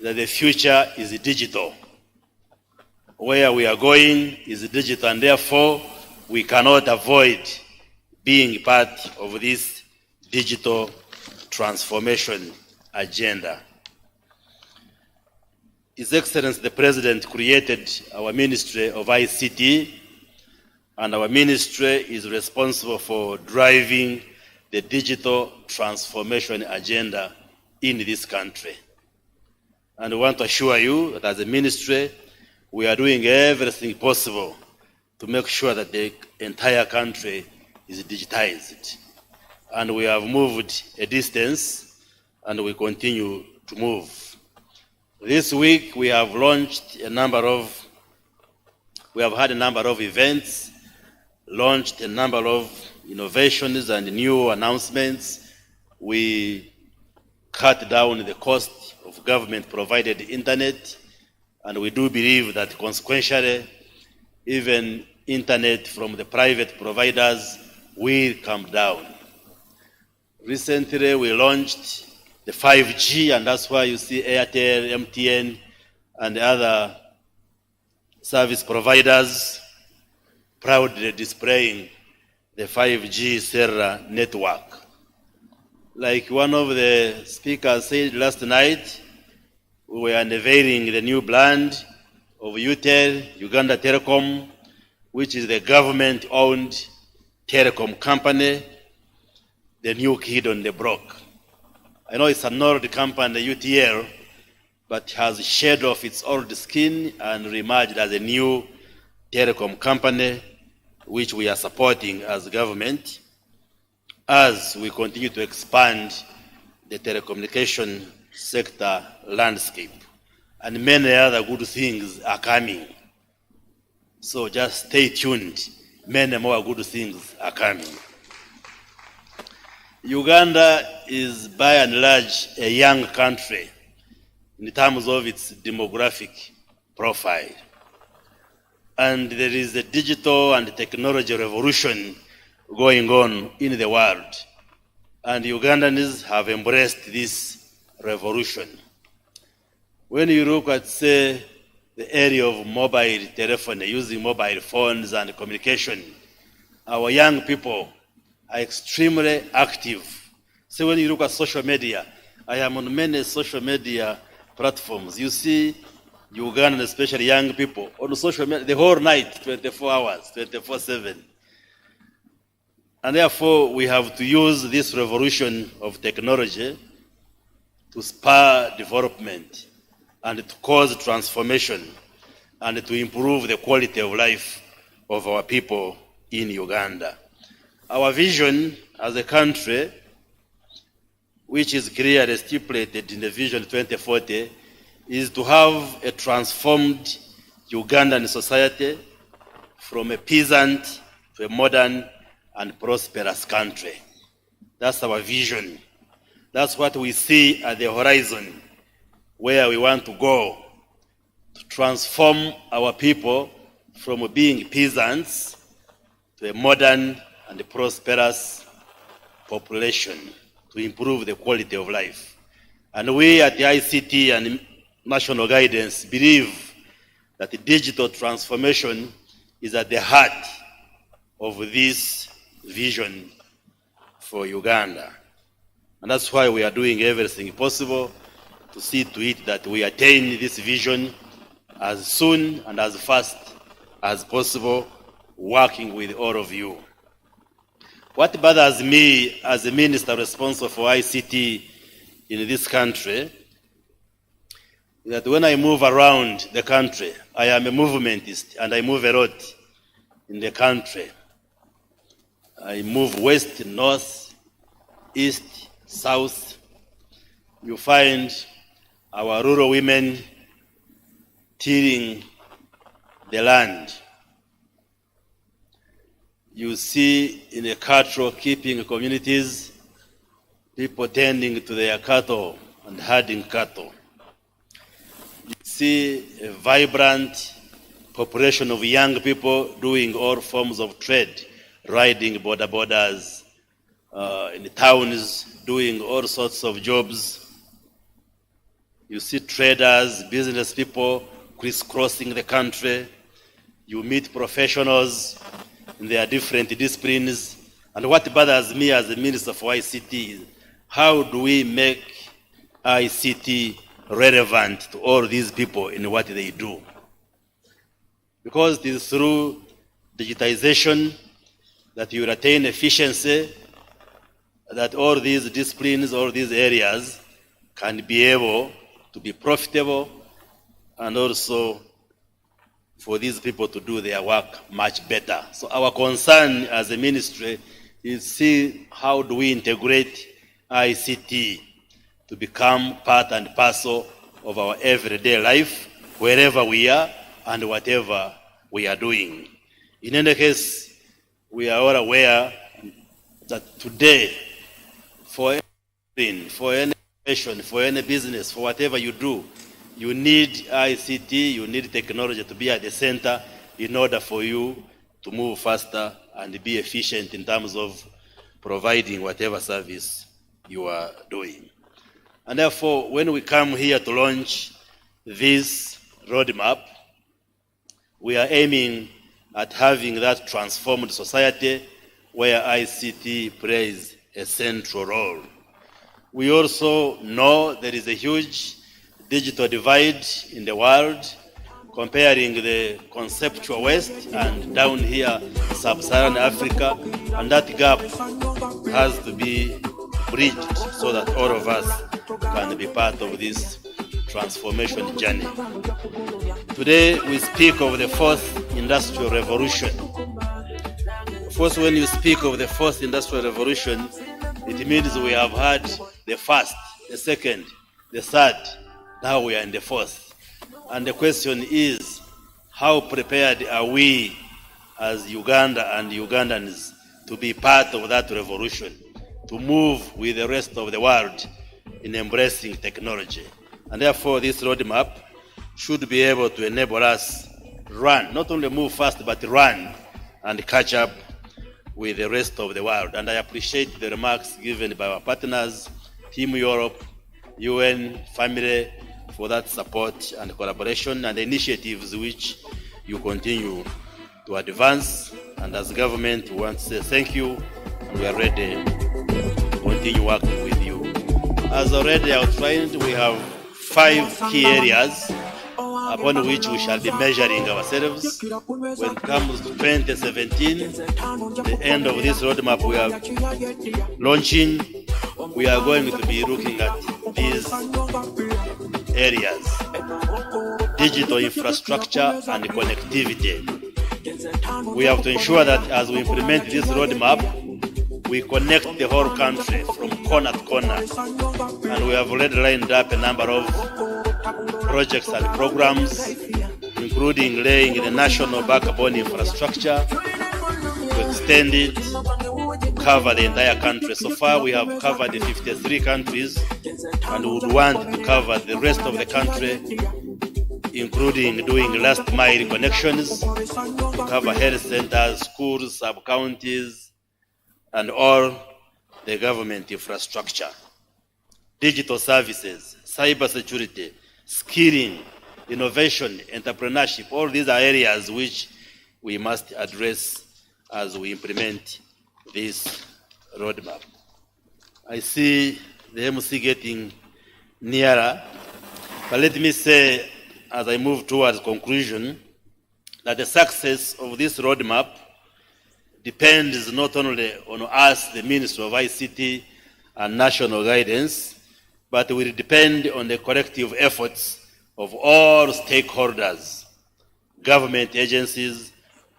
that the future is digital. Where we are going is digital, and therefore we cannot avoid being part of this digital transformation agenda. His Excellency the President created our Ministry of ICT, and our ministry is responsible for driving the digital transformation agenda in this country. And I want to assure you that as a ministry, we are doing everything possible to make sure that the entire country is digitized. And we have moved a distance, and we continue to move. This week, we have had a number of events, launched a number of innovations and new announcements. We cut down the cost of government-provided internet, and we do believe that consequentially, even internet from the private providers will come down. Recently, we launched the 5G, and that's why you see Airtel, MTN, and other service providers proudly displaying the 5G cellular network. Like one of the speakers said last night, we were unveiling the new brand of UTEL, Uganda Telecom, which is the government-owned telecom company, the new kid on the block. I know it's an old company, UTL, but has shed off its old skin and reemerged as a new telecom company, which we are supporting as government as we continue to expand the telecommunication sector landscape. And many other good things are coming. So just stay tuned. Many more good things are coming. Uganda is by and large a young country in terms of its demographic profile. And there is a digital and technology revolution going on in the world. And Ugandans have embraced this revolution. When you look at, say, the area of mobile telephony, using mobile phones and communication, our young people are extremely active. So when you look at social media, I am on many social media platforms. You see Ugandan, especially young people, on social media the whole night, 24 hours, 24/7. And therefore, we have to use this revolution of technology to spur development and to cause transformation and to improve the quality of life of our people in Uganda. Our vision as a country, which is clearly stipulated in the Vision 2040, is to have a transformed Ugandan society from a peasant to a modern and prosperous country. That's our vision. That's what we see at the horizon, where we want to go, to transform our people from being peasants to a modern and prosperous population, to improve the quality of life. And we at the ICT and National Guidance believe that the digital transformation is at the heart of this vision for Uganda. And that's why we are doing everything possible to see to it that we attain this vision as soon and as fast as possible, working with all of you. What bothers me as a minister responsible for ICT in this country is that when I move around the country, I am a movementist and I move a lot in the country. I move west, north, east, south. You find our rural women tilling the land. You see in the cattle keeping communities, people tending to their cattle and herding cattle. You see a vibrant population of young people doing all forms of trade, riding borders, in the towns, doing all sorts of jobs. You see traders, business people crisscrossing the country. You meet professionals in their different disciplines. And what bothers me as the Minister for ICT is how do we make ICT relevant to all these people in what they do? Because it is through digitization that you will attain efficiency, that all these disciplines, all these areas can be able to be profitable, and also for these people to do their work much better. So our concern as a ministry is see how do we integrate ICT to become part and parcel of our everyday life, wherever we are and whatever we are doing. In any case, we are all aware that today, for anything, for any profession, for any business, for whatever you do, you need ICT, you need technology to be at the center in order for you to move faster and be efficient in terms of providing whatever service you are doing. And therefore, when we come here to launch this roadmap, we are aiming at having that transformed society where ICT plays a central role. We also know there is a huge digital divide in the world, comparing the conceptual West and down here sub-Saharan Africa, and that gap has to be bridged so that all of us can be part of this transformation journey. Today we speak of the fourth industrial revolution. Of course, when you speak of the fourth industrial revolution, it means we have had the first, the second, the third, now we are in the fourth. And the question is, how prepared are we as Uganda and Ugandans to be part of that revolution, to move with the rest of the world in embracing technology? And therefore, this roadmap should be able to enable us run, not only move fast, but run and catch up with the rest of the world. And I appreciate the remarks given by our partners, Team Europe, UN, family, for that support and collaboration and initiatives which you continue to advance. And as government, we want to say thank you, and we are ready to continue working with you. As already outlined, we have 5 key areas upon which we shall be measuring ourselves. When it comes to 2017, the end of this roadmap we are launching, we are going to be looking at these areas: digital infrastructure and connectivity. We have to ensure that as we implement this roadmap, we connect the whole country from corner to corner. And we have already lined up a number of projects and programs, including laying the national backbone infrastructure to extend it to cover the entire country. So far, we have covered the 53 countries, and we would want to cover the rest of the country, including doing last mile connections to cover health centers, schools, sub-counties, and all the government infrastructure. Digital services, cyber security, skilling, innovation, entrepreneurship, all these are areas which we must address as we implement this roadmap. I see the MC getting nearer, but let me say, as I move towards conclusion, that the success of this roadmap depends not only on us, the Ministry of ICT and National Guidance, but will depend on the collective efforts of all stakeholders, government agencies,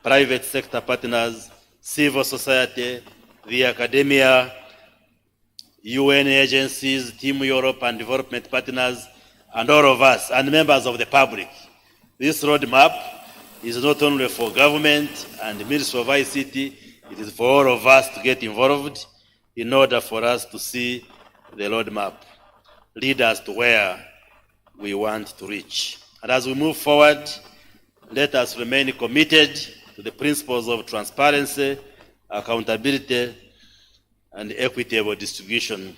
private sector partners, civil society, the academia, UN agencies, Team Europe and development partners, and all of us, and members of the public. This roadmap is not only for government and the Ministry of ICT, it is for all of us to get involved in order for us to see the roadmap lead us to where we want to reach. And as we move forward, let us remain committed to the principles of transparency, accountability, and equitable distribution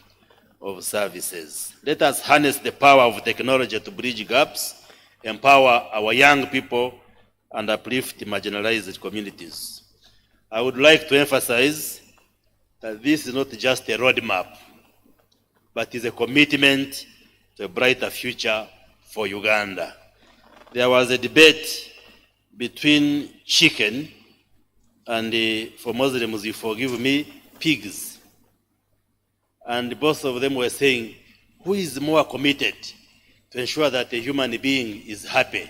of services. Let us harness the power of technology to bridge gaps, empower our young people, and uplift marginalized communities. I would like to emphasize that this is not just a roadmap, but is a commitment to a brighter future for Uganda. There was a debate between chicken and, for Muslims, you forgive me, pigs. And both of them were saying, who is more committed to ensure that a human being is happy?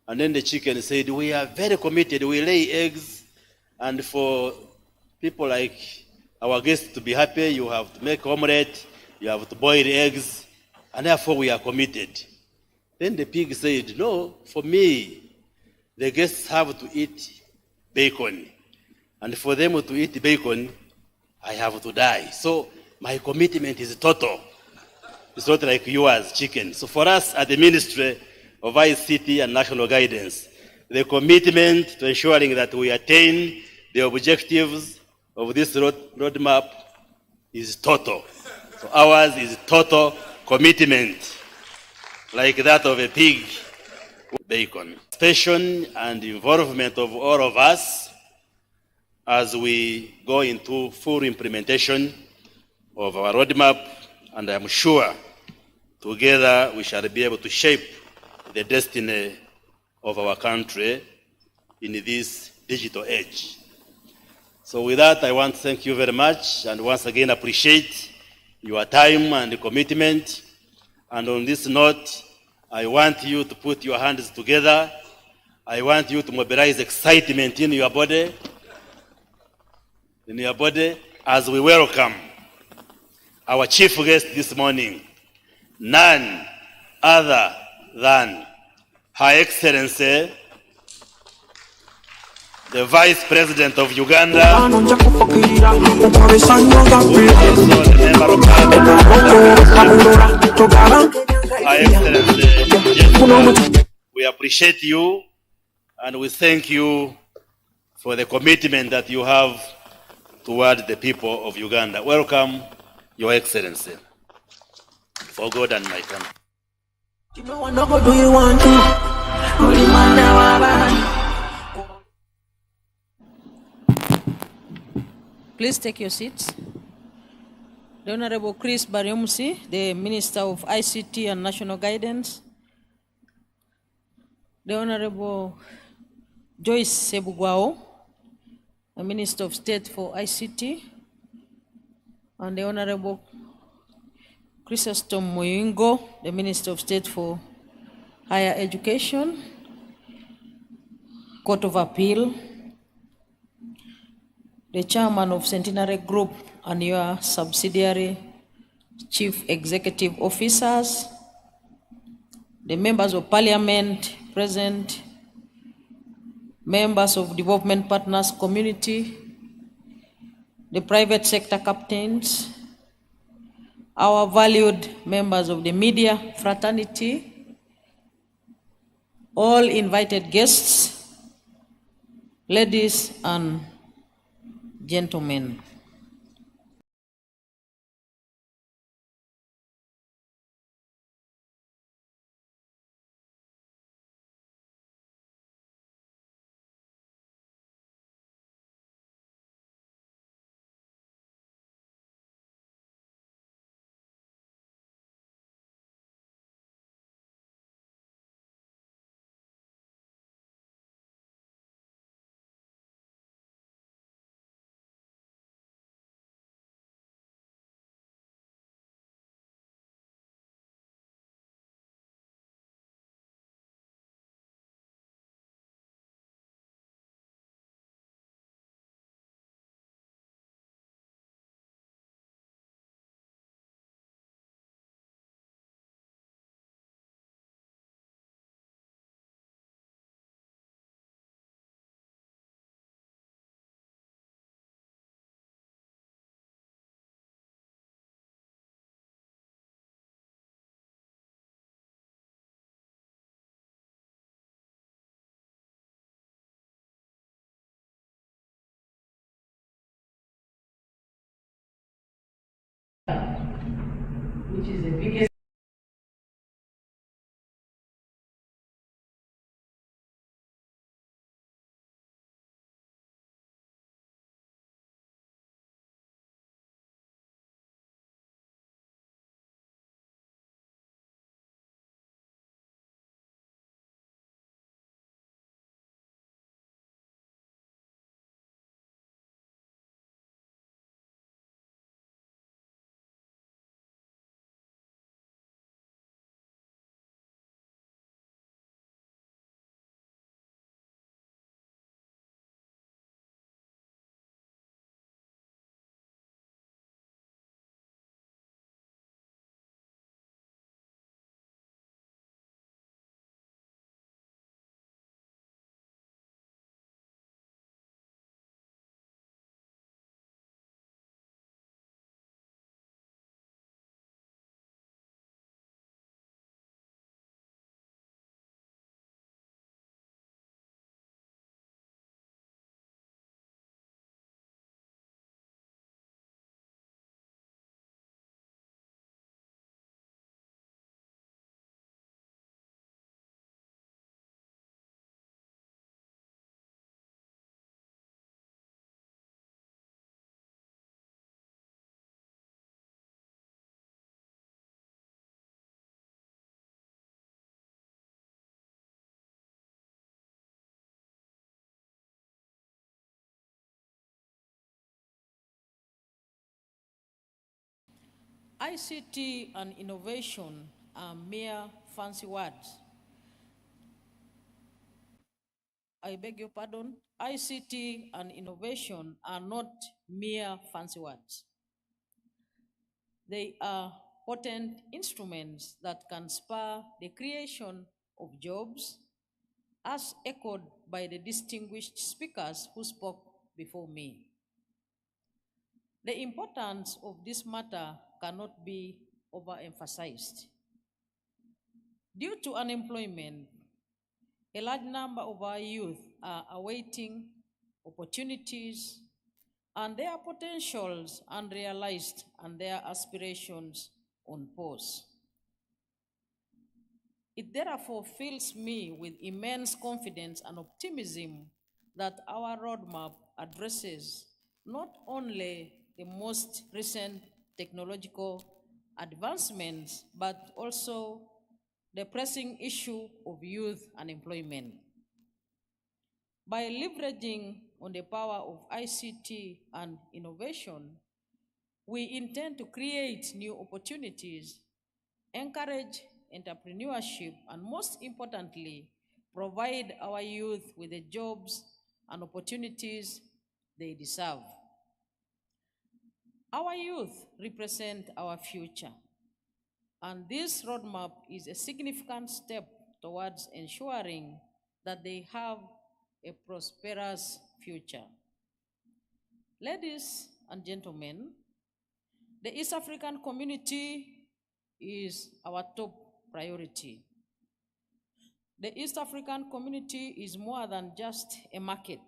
And then the chicken said, we are very committed, we lay eggs, and for people like our guests to be happy, you have to make omelette, you have to boil eggs, and therefore we are committed. Then the pig said, no, for me, the guests have to eat bacon. And for them to eat bacon, I have to die. So my commitment is total. It's not like yours, chicken. So for us at the Ministry of ICT and National Guidance, the commitment to ensuring that we attain the objectives of this roadmap is total. So ours is total commitment, like that of a pig. Bacon. Passion and involvement of all of us as we go into full implementation of our roadmap, and I'm sure together we shall be able to shape the destiny of our country in this digital age. So with that, I want to thank you very much and once again appreciate your time and commitment. And on this note, I want you to put your hands together. I want you to mobilize excitement in your body, as we welcome our chief guest this morning, none other than Her Excellency, the Vice President of Uganda, who is also the Member of Parliament. Her Excellency, we appreciate you and we thank you for the commitment that you have toward the people of Uganda. Welcome, Your Excellency, for God and my country. Please take your seats. The Honorable Chris Baryomusi, the Minister of ICT and National Guidance. The Honorable Joyce Sebugwao, the Minister of State for ICT. And the Honorable Chrysostom Moyingo, the Minister of State for Higher Education, Court of Appeal, the Chairman of Centenary Group and your subsidiary Chief Executive Officers, the Members of Parliament present, members of Development Partners Community, the private sector captains, our valued members of the media fraternity, all invited guests, ladies and gentlemen. Which is the biggest ICT and innovation are mere fancy words. I beg your pardon. ICT and innovation are not mere fancy words. They are potent instruments that can spur the creation of jobs, as echoed by the distinguished speakers who spoke before me. The importance of this matter cannot be overemphasized. Due to unemployment, a large number of our youth are awaiting opportunities and their potentials unrealized and their aspirations on pause. It therefore fills me with immense confidence and optimism that our roadmap addresses not only the most recent technological advancements, but also the pressing issue of youth unemployment. By leveraging on the power of ICT and innovation, we intend to create new opportunities, encourage entrepreneurship, and most importantly, provide our youth with the jobs and opportunities they deserve. Our youth represent our future, and this roadmap is a significant step towards ensuring that they have a prosperous future. Ladies and gentlemen, the East African community is our top priority. The East African community is more than just a market.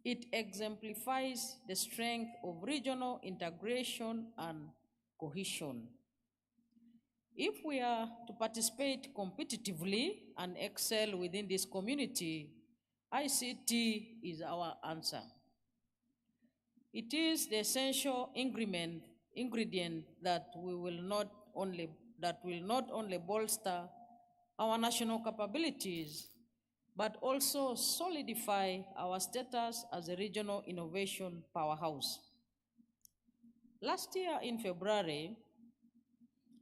It exemplifies the strength of regional integration and cohesion. If we are to participate competitively and excel within this community, ICT is our answer. It is the essential ingredient that will not only bolster our national capabilities, but also solidify our status as a regional innovation powerhouse. Last year in February,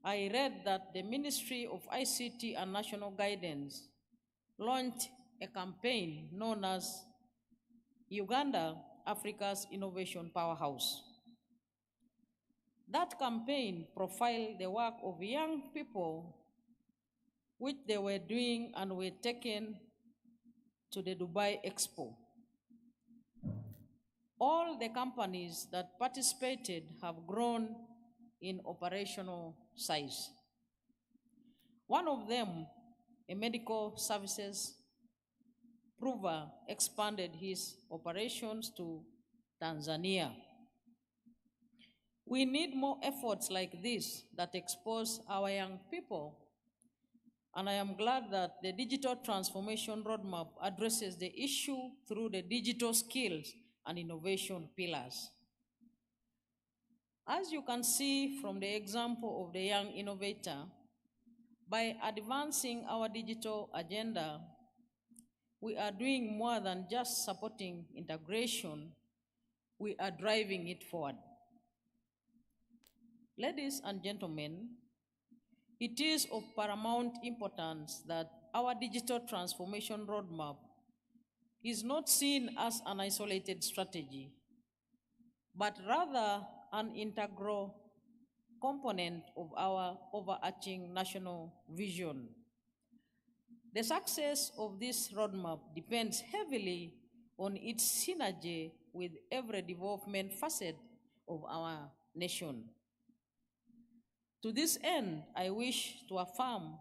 I read that the Ministry of ICT and National Guidance launched a campaign known as Uganda, Africa's Innovation Powerhouse. That campaign profiled the work of young people which they were doing and were taken to the Dubai Expo. All the companies that participated have grown in operational size. One of them, a medical services prover, expanded his operations to Tanzania. We need more efforts like this that expose our young people, and I am glad that the digital transformation roadmap addresses the issue through the digital skills and innovation pillars. As you can see from the example of the young innovator, by advancing our digital agenda, we are doing more than just supporting integration, we are driving it forward. Ladies and gentlemen, it is of paramount importance that our digital transformation roadmap is not seen as an isolated strategy, but rather an integral component of our overarching national vision. The success of this roadmap depends heavily on its synergy with every development facet of our nation. To this end, I wish to affirm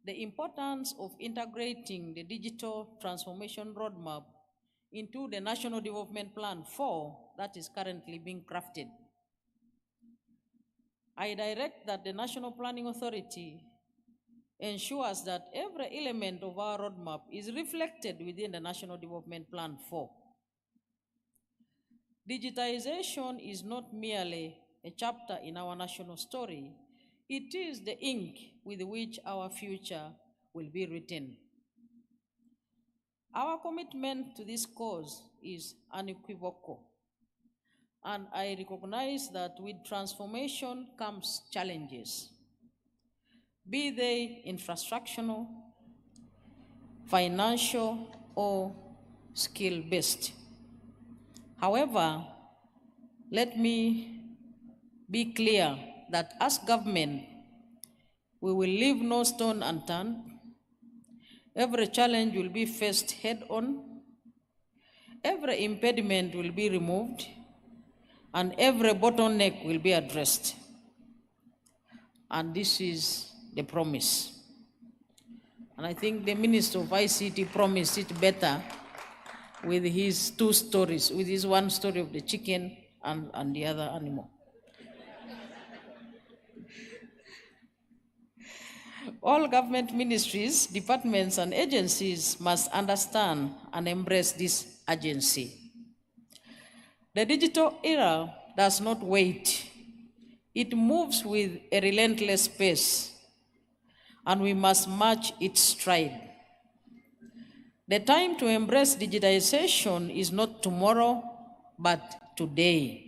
the importance of integrating the digital transformation roadmap into the National Development Plan 4 that is currently being crafted. I direct that the National Planning Authority ensures that every element of our roadmap is reflected within the National Development Plan 4. Digitization is not merely a chapter in our national story, it is the ink with which our future will be written. Our commitment to this cause is unequivocal, And I recognize that with transformation comes challenges, be they infrastructural, financial, or skill-based. However, let me be clear that as government, we will leave no stone unturned. Every challenge will be faced head-on. Every impediment will be removed, and every bottleneck will be addressed. And this is the promise. And I think the Minister of ICT promised it better with his two stories, with his one story of the chicken and the other animal. All government ministries, departments, and agencies must understand and embrace this urgency. The digital era does not wait. It moves with a relentless pace, and we must match its stride. The time to embrace digitization is not tomorrow, but today.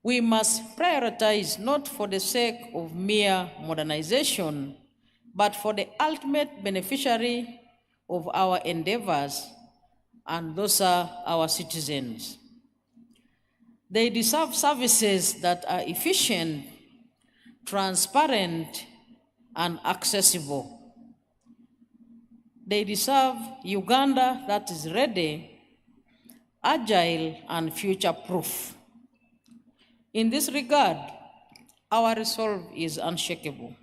We must prioritize not for the sake of mere modernization, but for the ultimate beneficiary of our endeavors, and those are our citizens. They deserve services that are efficient, transparent, and accessible. They deserve Uganda that is ready, agile, and future-proof. In this regard, our resolve is unshakable.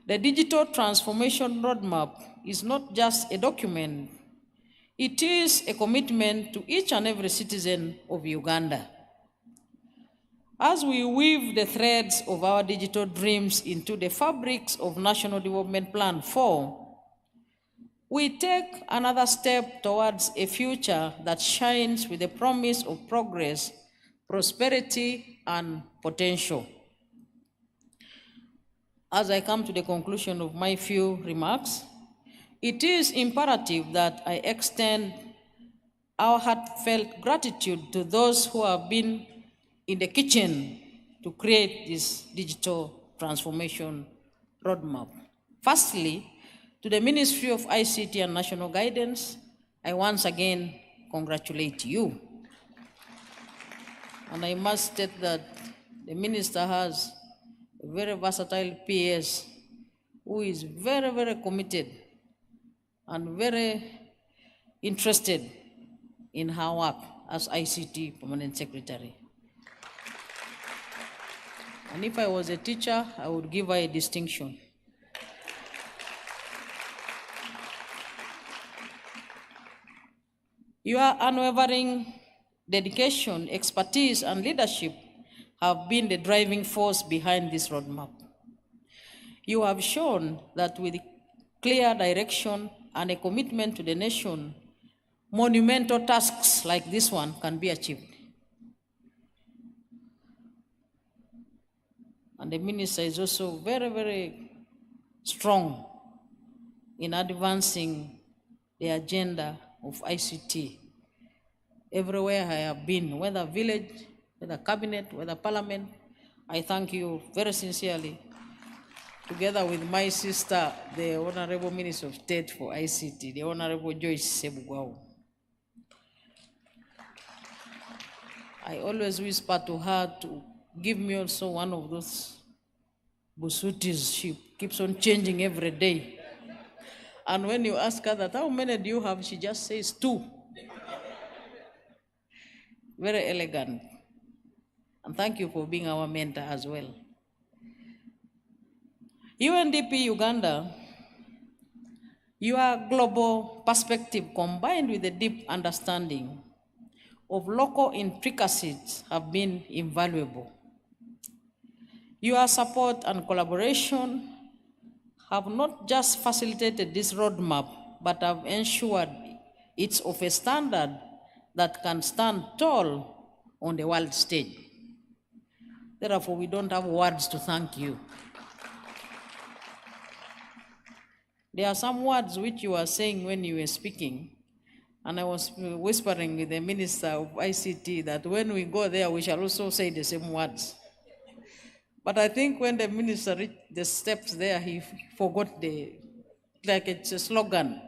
The digital transformation roadmap is not just a document, it is a commitment to each and every citizen of Uganda. As we weave the threads of our digital dreams into the fabrics of National Development Plan 4, we take another step towards a future that shines with the promise of progress, prosperity, and potential. As I come to the conclusion of my few remarks, it is imperative that I extend our heartfelt gratitude to those who have been in the kitchen to create this digital transformation roadmap. Firstly, to the Ministry of ICT and National Guidance, I once again congratulate you. And I must state that the Minister has a very versatile PS who is very, very committed and very interested in her work as ICT Permanent Secretary. And if I was a teacher, I would give her a distinction. Your unwavering dedication, expertise, and leadership have been the driving force behind this roadmap. You have shown that with clear direction and a commitment to the nation, monumental tasks like this one can be achieved. And the minister is also very, very strong in advancing the agenda of ICT. Everywhere I have been, whether village, whether cabinet, whether parliament, I thank you very sincerely, together with my sister, the Honorable Minister of State for ICT, the Honorable Joyce Sebugwao. I always whisper to her to give me also one of those Busutis. She keeps on changing every day. And when you ask her that, how many do you have? She just says 2. Very elegant. And thank you for being our mentor as well. UNDP Uganda, your global perspective combined with a deep understanding of local intricacies have been invaluable. Your support and collaboration have not just facilitated this roadmap, but have ensured it's of a standard that can stand tall on the world stage. Therefore, we don't have words to thank you. There are some words which you were saying when you were speaking And I was whispering with the Minister of ICT that when we go there, we shall also say the same words. But I think when the minister reached the steps there, he forgot like it's a slogan.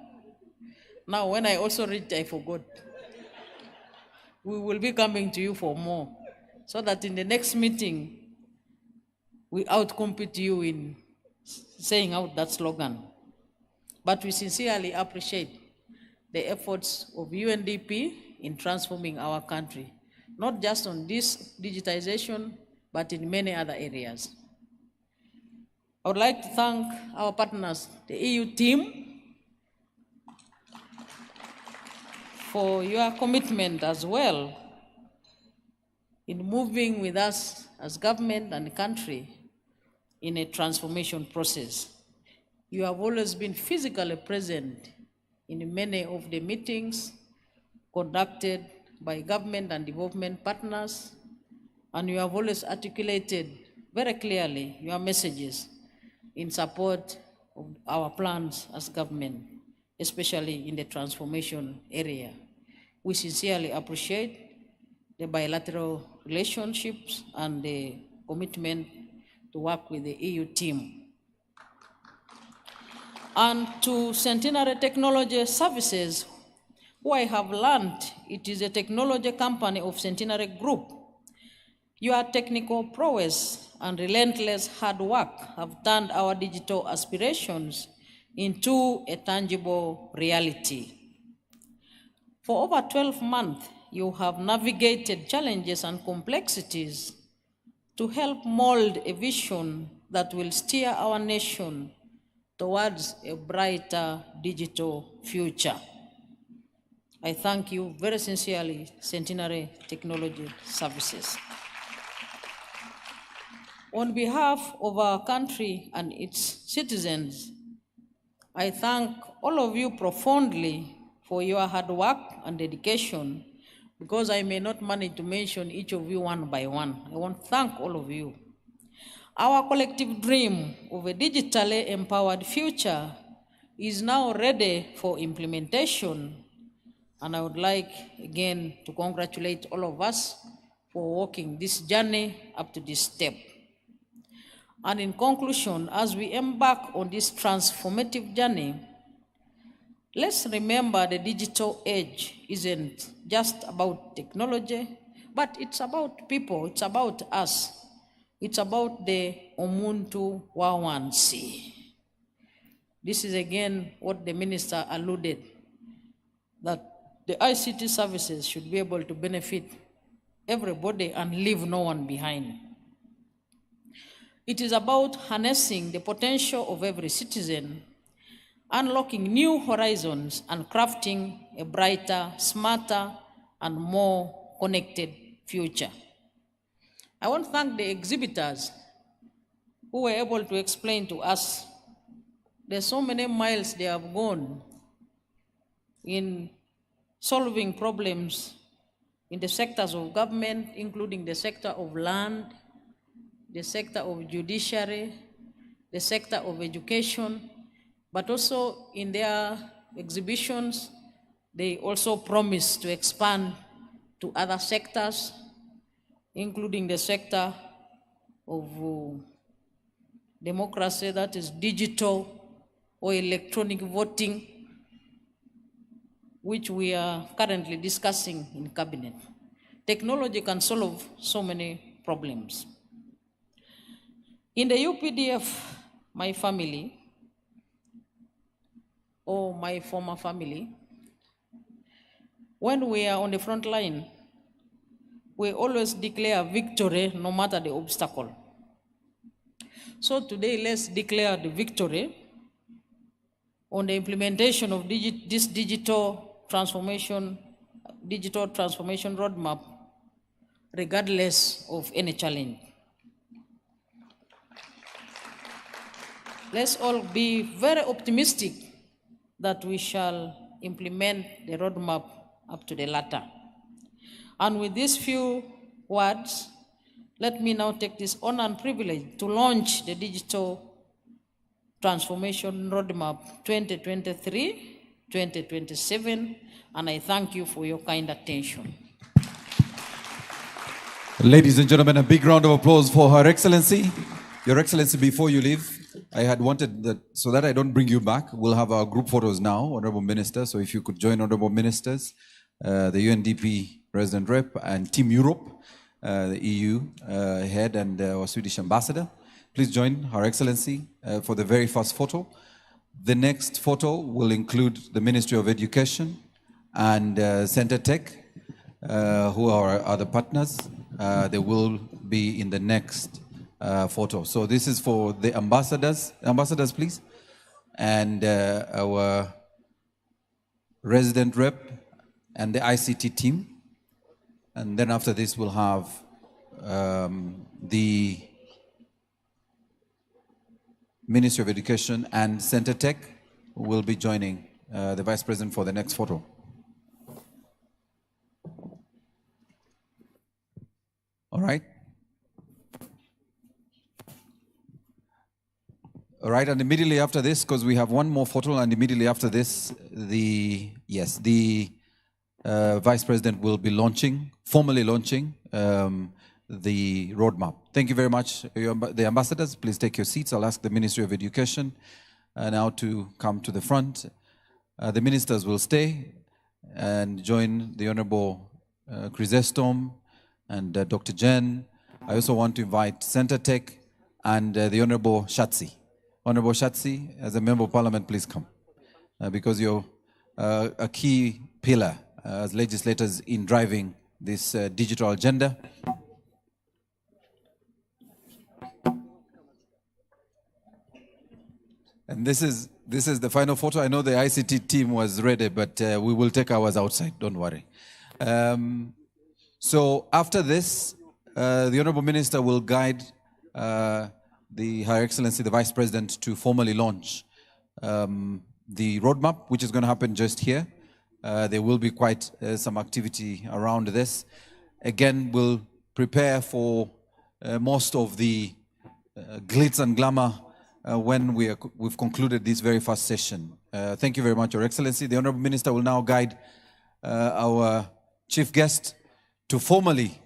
Now, when I also reached, I forgot. We will be coming to you for more, so that in the next meeting, we outcompete you in saying out that slogan. But we sincerely appreciate the efforts of UNDP in transforming our country, not just on this digitization, but in many other areas. I would like to thank our partners, the EU team, for your commitment as well in moving with us as government and country in a transformation process. You have always been physically present in many of the meetings conducted by government and development partners, and you have always articulated very clearly your messages in support of our plans as government, especially in the transformation area. We sincerely appreciate the bilateral relationships and the commitment to work with the EU team. And to Centenary Technology Services, who I have learned it is a technology company of Centenary Group. Your technical prowess and relentless hard work have turned our digital aspirations into a tangible reality. For over 12 months, you have navigated challenges and complexities to help mold a vision that will steer our nation towards a brighter digital future. I thank you very sincerely, Centenary Technology Services. On behalf of our country and its citizens, I thank all of you profoundly for your hard work and dedication, because I may not manage to mention each of you one by one. I want to thank all of you. Our collective dream of a digitally empowered future is now ready for implementation, and I would like again to congratulate all of us for walking this journey up to this step. And in conclusion, as we embark on this transformative journey, let's remember the digital age isn't just about technology, but it's about people, it's about us. It's about the Omuntu Wawansi. This is again what the minister alluded, that the ICT services should be able to benefit everybody and leave no one behind. It is about harnessing the potential of every citizen, unlocking new horizons, and crafting a brighter, smarter, and more connected future. I want to thank the exhibitors who were able to explain to us there's so many miles they have gone in solving problems in the sectors of government, including the sector of land, the sector of judiciary, the sector of education, but also in their exhibitions, they also promise to expand to other sectors, including the sector of democracy, that is digital or electronic voting, which we are currently discussing in cabinet. Technology can solve so many problems. In the UPDF, my family, or my former family, when we are on the front line, we always declare victory no matter the obstacle. So today, let's declare the victory on the implementation of this digital transformation roadmap, regardless of any challenge. Let's all be very optimistic that we shall implement the roadmap up to the latter. And with these few words, let me now take this honor and privilege to launch the Digital Transformation Roadmap 2023 2027, and I thank you for your kind attention. Ladies and gentlemen, a big round of applause for Her Excellency. Your Excellency, before you leave, I had wanted that, so that I don't bring you back, we'll have our group photos now, Honorable Minister. So if you could join Honorable Ministers, the UNDP President Rep and Team Europe, the EU head and our Swedish ambassador. Please join Her Excellency for the very first photo. The next photo will include the Ministry of Education and Center Tech, who are our other partners. They will be in the next photo. So this is for the ambassadors. Ambassadors, please. And our resident rep and the ICT team. And then after this, we'll have the Ministry of Education and Center Tech will be joining the Vice President for the next photo. All right. All right, and immediately after this, because we have one more photo, and immediately after this, the Vice President will be formally launching the roadmap. Thank you very much, the ambassadors. Please take your seats. I'll ask the Ministry of Education now to come to the front. The ministers will stay and join the Honorable Chrysostom and Dr. Jen. I also want to invite Center Tech and the Honorable Shatsi. Honorable Shatsi, as a Member of Parliament, please come. Because you're a key pillar as legislators in driving this digital agenda. And this is the final photo. I know the ICT team was ready, but we will take ours outside, don't worry. So after this, the Honorable Minister will guide Her Excellency, the Vice President, to formally launch the roadmap, which is going to happen just here. There will be quite some activity around this. Again, we'll prepare for most of the glitz and glamour when we've concluded this very first session. Thank you very much, Your Excellency. The Honorable Minister will now guide our chief guest to formally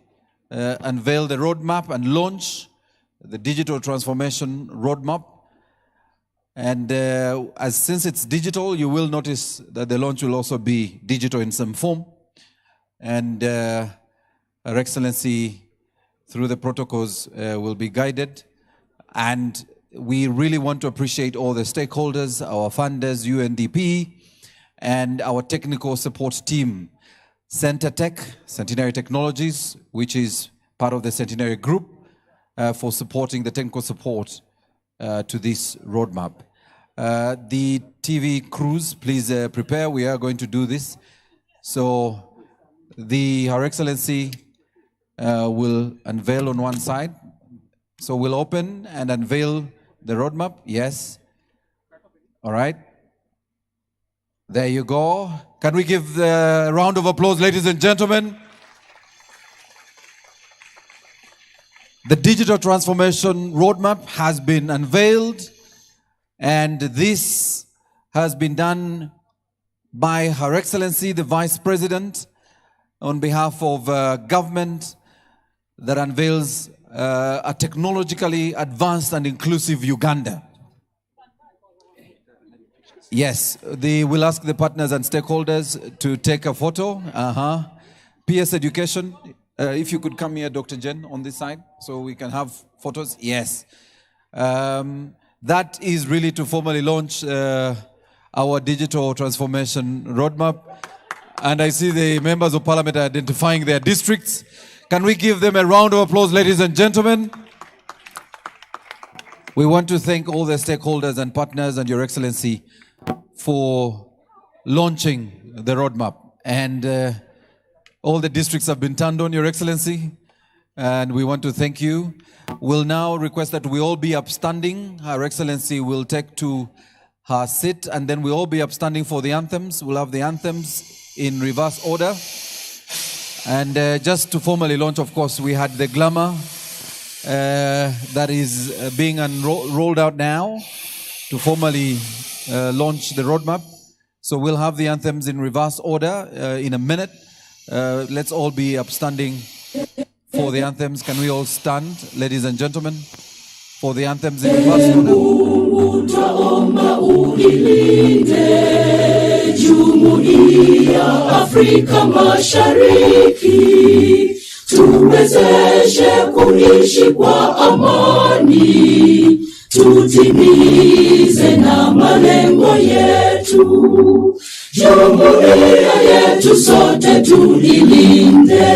unveil the roadmap and launch the digital transformation roadmap. And since it's digital, you will notice that the launch will also be digital in some form. And Her Excellency, through the protocols, will be guided. And we really want to appreciate all the stakeholders, our funders, UNDP, and our technical support team, Center Tech, Centenary Technologies, which is part of the Centenary Group, for supporting the technical support to this roadmap. The TV crews, please prepare. We are going to do this. So Her Excellency will unveil on one side. So we'll open and unveil the roadmap. Yes. All right. There you go. Can we give a round of applause, ladies and gentlemen? The digital transformation roadmap has been unveiled, and this has been done by Her Excellency, the Vice President, on behalf of government that unveils a technologically advanced and inclusive Uganda. Yes, we'll ask the partners and stakeholders to take a photo. PS Education, if you could come here, Dr. Jen, on this side, so we can have photos. Yes. That is really to formally launch our digital transformation roadmap. And I see the members of Parliament are identifying their districts. Can we give them a round of applause, ladies and gentlemen? We want to thank all the stakeholders and partners and Your Excellency for launching the roadmap. And all the districts have been turned on, Your Excellency, and we want to thank you. We'll now request that we all be upstanding. Her Excellency will take to her seat, and then we'll all be upstanding for the anthems. We'll have the anthems in reverse order. And just to formally launch, of course, we had the glamour that is being rolled out now to formally launch the roadmap. So we'll have the anthems in reverse order in a minute. Let's all be upstanding for the anthems. Can we all stand, ladies and gentlemen, for the anthems in reverse order? Twaomba uilinde Jumuiya Afrika Mashariki, tuwezeshe kuishi kwa amani, tutimize na malengo yetu. Jumuiya yetu sote tuilinde,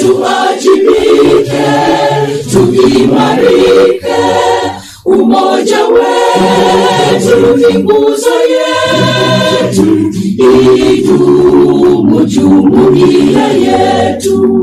tuajibike, tuimarike. Umoja wetu ni nguzo yetu, idumu jumuiya yetu.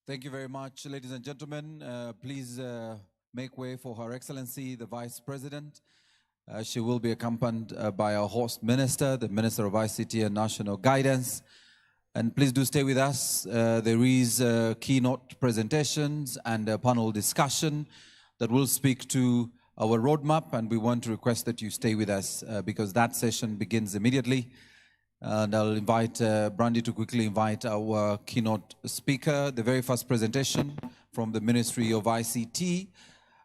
Thank you very much, ladies and gentlemen. Please make way for Her Excellency, the Vice President. She will be accompanied by our host minister, the Minister of ICT and National Guidance. And please do stay with us. There is keynote presentations and a panel discussion that will speak to our roadmap, and we want to request that you stay with us because that session begins immediately. And I'll invite Brandy to quickly invite our keynote speaker, the very first presentation from the Ministry of ICT.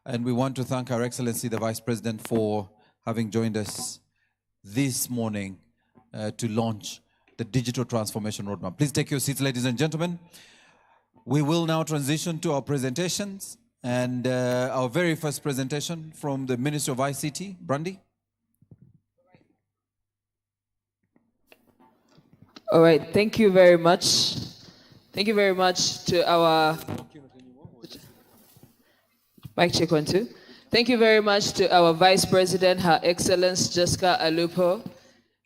And we want to thank Her Excellency, the Vice President, for having joined us this morning to launch the Digital Transformation Roadmap. Please take your seats, ladies and gentlemen. We will now transition to our presentations. And our very first presentation from the Ministry of ICT, Brandy. All right, thank you very much. Thank you very much to our mic check 1 2. Thank you very much to our Vice President, Her Excellency Jessica Alupo,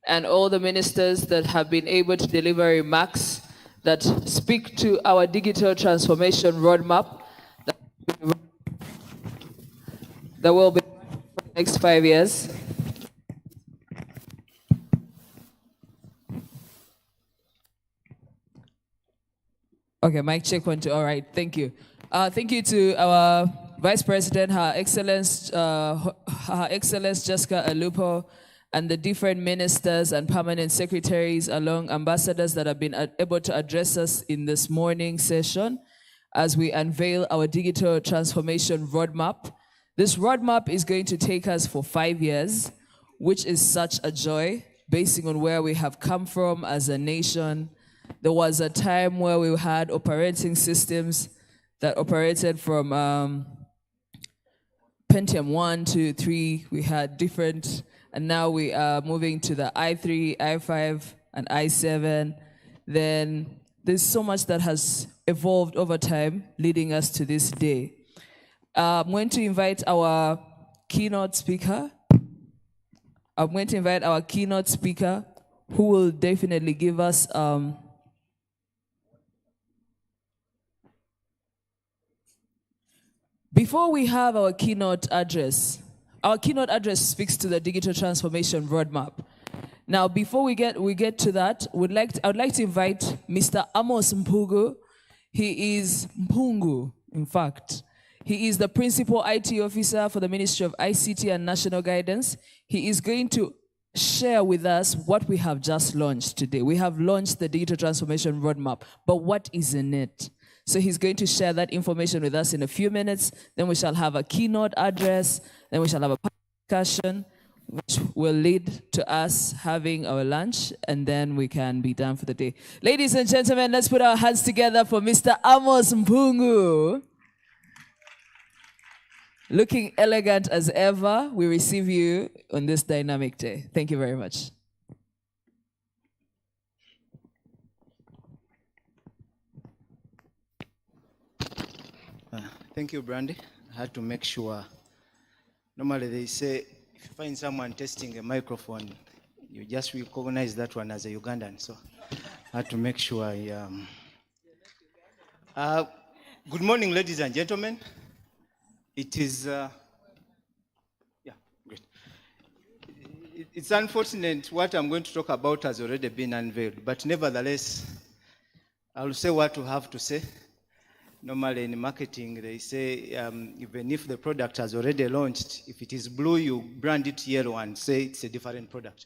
and all the ministers that have been able to deliver remarks that speak to our digital transformation roadmap that will be for the next 5 years. Okay, mic check 1 2. All right, thank you. Thank you to our Vice President, Her Excellency Jessica Alupo, and the different ministers and permanent secretaries, along ambassadors that have been able to address us in this morning session as we unveil our digital transformation roadmap. This roadmap is going to take us for 5 years, which is such a joy, basing on where we have come from as a nation. There was a time where we had operating systems that operated from Pentium 1 to 3. We had different, and now we are moving to the i3, i5, and i7. Then there's so much that has evolved over time, leading us to this day. I'm going to invite our keynote speaker. Who will definitely give us before we have our keynote address speaks to the digital transformation roadmap. Now, before we get to that, I would like to invite Mr. Amos Mpungu. He is Mpungu, in fact. He is the Principal IT Officer for the Ministry of ICT and National Guidance. He is going to share with us what we have just launched today. We have launched the Digital Transformation Roadmap, but what is in it? So he's going to share that information with us in a few minutes. Then we shall have a keynote address. Then we shall have a discussion, which will lead to us having our lunch, and then we can be done for the day. Ladies and gentlemen, let's put our hands together for Mr. Amos Mpungu. Looking elegant as ever, we receive you on this dynamic day. Thank you very much. Thank you, Brandy. I had to make sure. Normally they say if you find someone testing a microphone, you just recognize that one as a Ugandan. So I had to make sure good morning, ladies and gentlemen. It is, great. It's unfortunate what I'm going to talk about has already been unveiled, but nevertheless, I'll say what we have to say. Normally in marketing, they say even if the product has already launched, if it is blue, you brand it yellow and say it's a different product.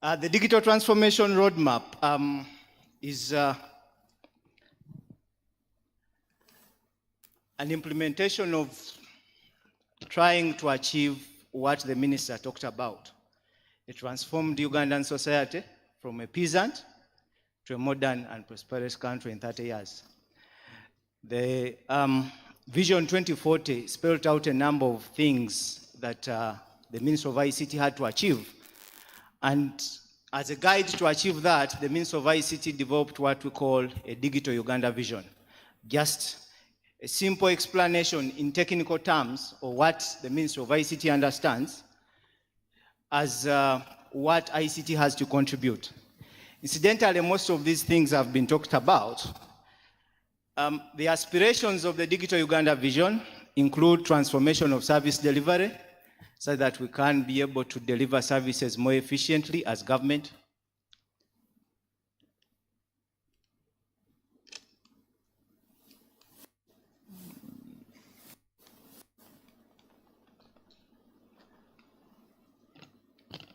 The digital transformation roadmap is an implementation of trying to achieve what the minister talked about. A transformed Ugandan society from a peasant to a modern and prosperous country in 30 years. The Vision 2040 spelled out a number of things that the Minister of ICT had to achieve. And as a guide to achieve that, the Minister of ICT developed what we call a Digital Uganda Vision. Just a simple explanation in technical terms of what the Minister of ICT understands as what ICT has to contribute. Incidentally, most of these things have been talked about. The aspirations of the Digital Uganda Vision include transformation of service delivery so that we can be able to deliver services more efficiently as government.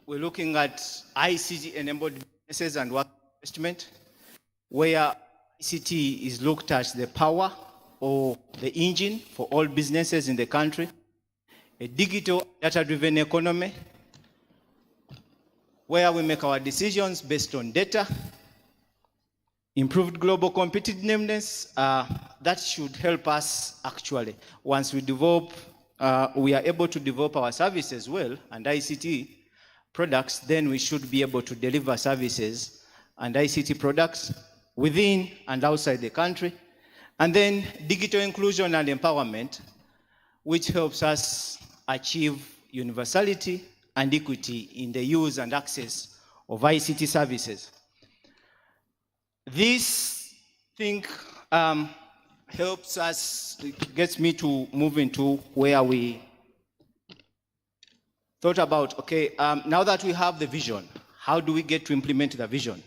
We're looking at ICT-enabled businesses and work investment, where ICT is looked at the power or the engine for all businesses in the country, a digital data-driven economy, where we make our decisions based on data, improved global competitiveness, that should help us actually. Once we develop, we are able to develop our services well and ICT products, then we should be able to deliver services and ICT products within and outside the country. And then digital inclusion and empowerment, which helps us achieve universality and equity in the use and access of ICT services. This thing helps us, it gets me to move into where we thought about, okay, now that we have the vision, how do we get to implement the vision?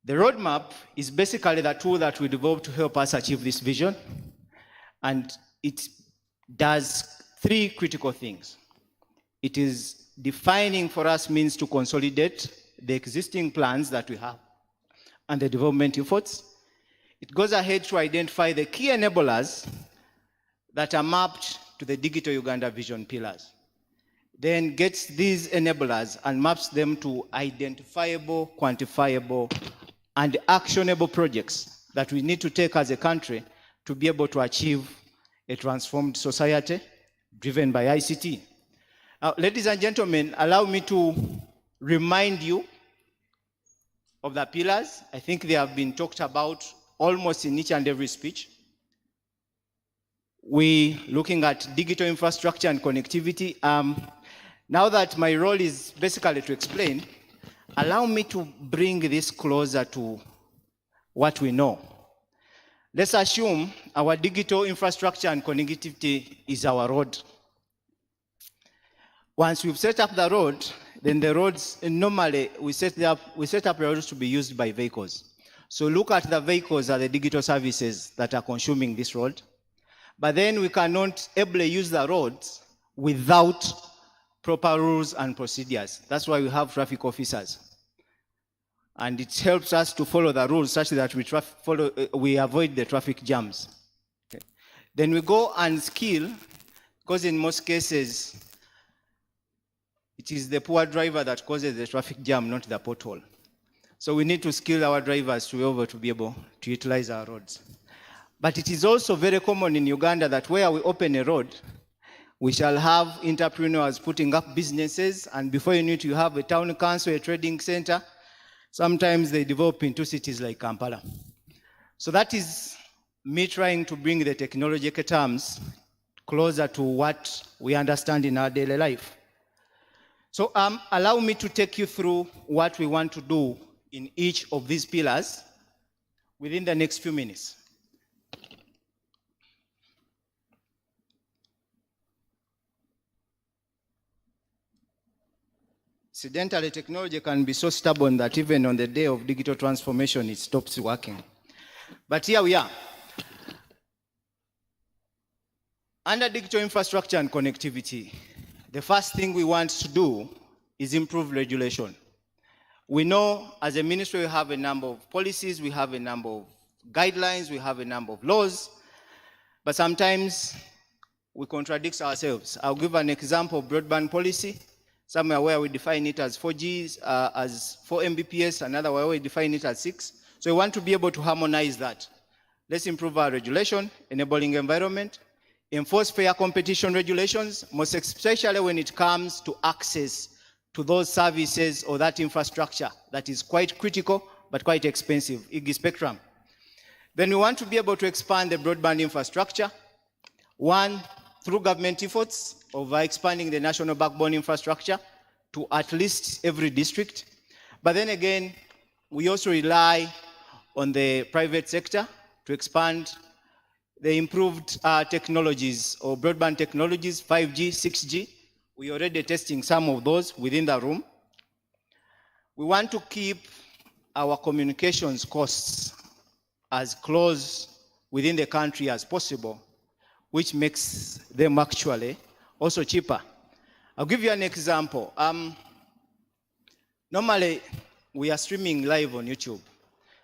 The roadmap is basically the tool that we developed to help us achieve this vision, and it does three critical things. It is defining for us means to consolidate the existing plans that we have and the development efforts. It goes ahead to identify the key enablers that are mapped to the Digital Uganda Vision pillars. Then gets these enablers and maps them to identifiable, quantifiable, and actionable projects that we need to take as a country to be able to achieve a transformed society driven by ICT. Now, ladies and gentlemen, allow me to remind you of the pillars. I think they have been talked about almost in each and every speech. We're looking at digital infrastructure and connectivity. Now that my role is basically to explain, allow me to bring this closer to what we know. Let's assume our digital infrastructure and connectivity is our road. Once we've set up the road, then the roads, normally we set up roads to be used by vehicles. So look at the vehicles as the digital services that are consuming this road. But then we cannot ably use the roads without proper rules and procedures. That's why we have traffic officers. And it helps us to follow the rules such that we avoid the traffic jams. Okay. Then we go and skill, because in most cases, it is the poor driver that causes the traffic jam, not the pothole. So we need to skill our drivers to be able to utilize our roads. But it is also very common in Uganda that where we open a road, we shall have entrepreneurs putting up businesses, and before you know it, you have a town council, a trading center. Sometimes they develop into cities like Kampala. So that is me trying to bring the technological terms closer to what we understand in our daily life. So allow me to take you through what we want to do in each of these pillars within the next few minutes. Incidentally, technology can be so stubborn that even on the day of digital transformation, it stops working. But here we are. Under digital infrastructure and connectivity, the first thing we want to do is improve regulation. We know as a ministry we have a number of policies, we have a number of guidelines, we have a number of laws, but sometimes we contradict ourselves. I'll give an example of broadband policy. Somewhere where we define it as 4G, as 4 Mbps, another where we define it as 6. So we want to be able to harmonize that. Let's improve our regulation, enabling environment, enforce fair competition regulations, most especially when it comes to access to those services or that infrastructure that is quite critical but quite expensive, e.g. spectrum. Then we want to be able to expand the broadband infrastructure, one, through government efforts of expanding the national backbone infrastructure to at least every district. But then again, we also rely on the private sector to expand the improved technologies or broadband technologies, 5G, 6G. We're already testing some of those within the room. We want to keep our communications costs as close within the country as possible, which makes them actually also cheaper. I'll give you an example. Normally, we are streaming live on YouTube,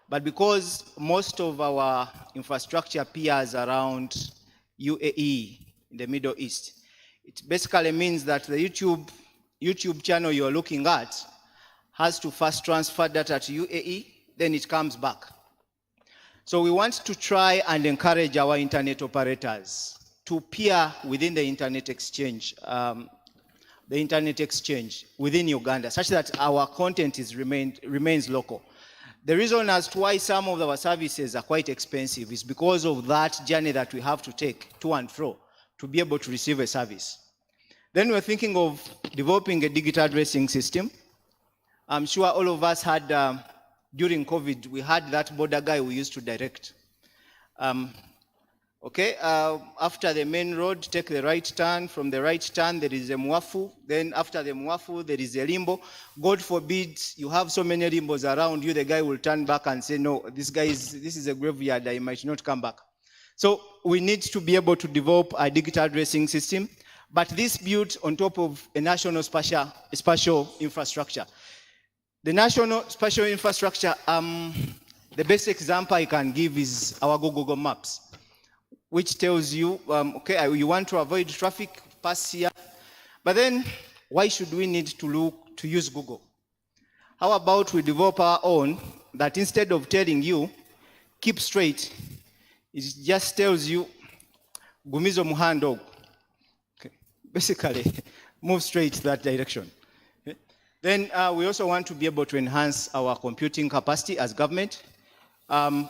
but because most of our infrastructure appears around UAE, in the Middle East, it basically means that the YouTube channel you're looking at has to first transfer data to UAE, then it comes back. So we want to try and encourage our internet operators to peer within the internet exchange within Uganda, such that our content remains local. The reason as to why some of our services are quite expensive is because of that journey that we have to take to and fro to be able to receive a service. Then we're thinking of developing a digital addressing system. I'm sure all of us had, during COVID, we had that border guy we used to direct. After the main road, take the right turn. From the right turn, there is a Mwafu. Then after the Mwafu, there is a limbo. God forbid you have so many limbos around you, the guy will turn back and say, no, this is a graveyard, I might not come back. So we need to be able to develop a digital addressing system, but this built on top of a national spatial infrastructure. The national spatial infrastructure, the best example I can give is our Google Maps, which tells you, you want to avoid traffic, pass here. But then, why should we need to use Google? How about we develop our own that instead of telling you, keep straight, it just tells you, gumizo muhando. Basically, move straight that direction. Then we also want to be able to enhance our computing capacity as government. As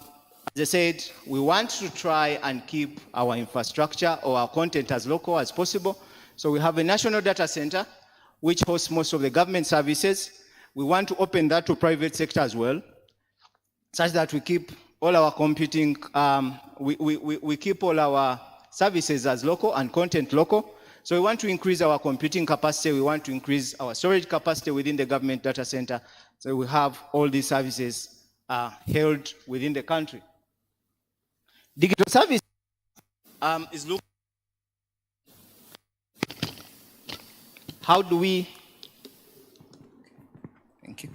I said, we want to try and keep our infrastructure or our content as local as possible. So we have a national data center, which hosts most of the government services. We want to open that to private sector as well, such that we keep all our computing, we keep all our services as local and content local. So we want to increase our computing capacity. We want to increase our storage capacity within the government data center. So we have all these services held within the country. Digital service is looking. How do we? Thank you.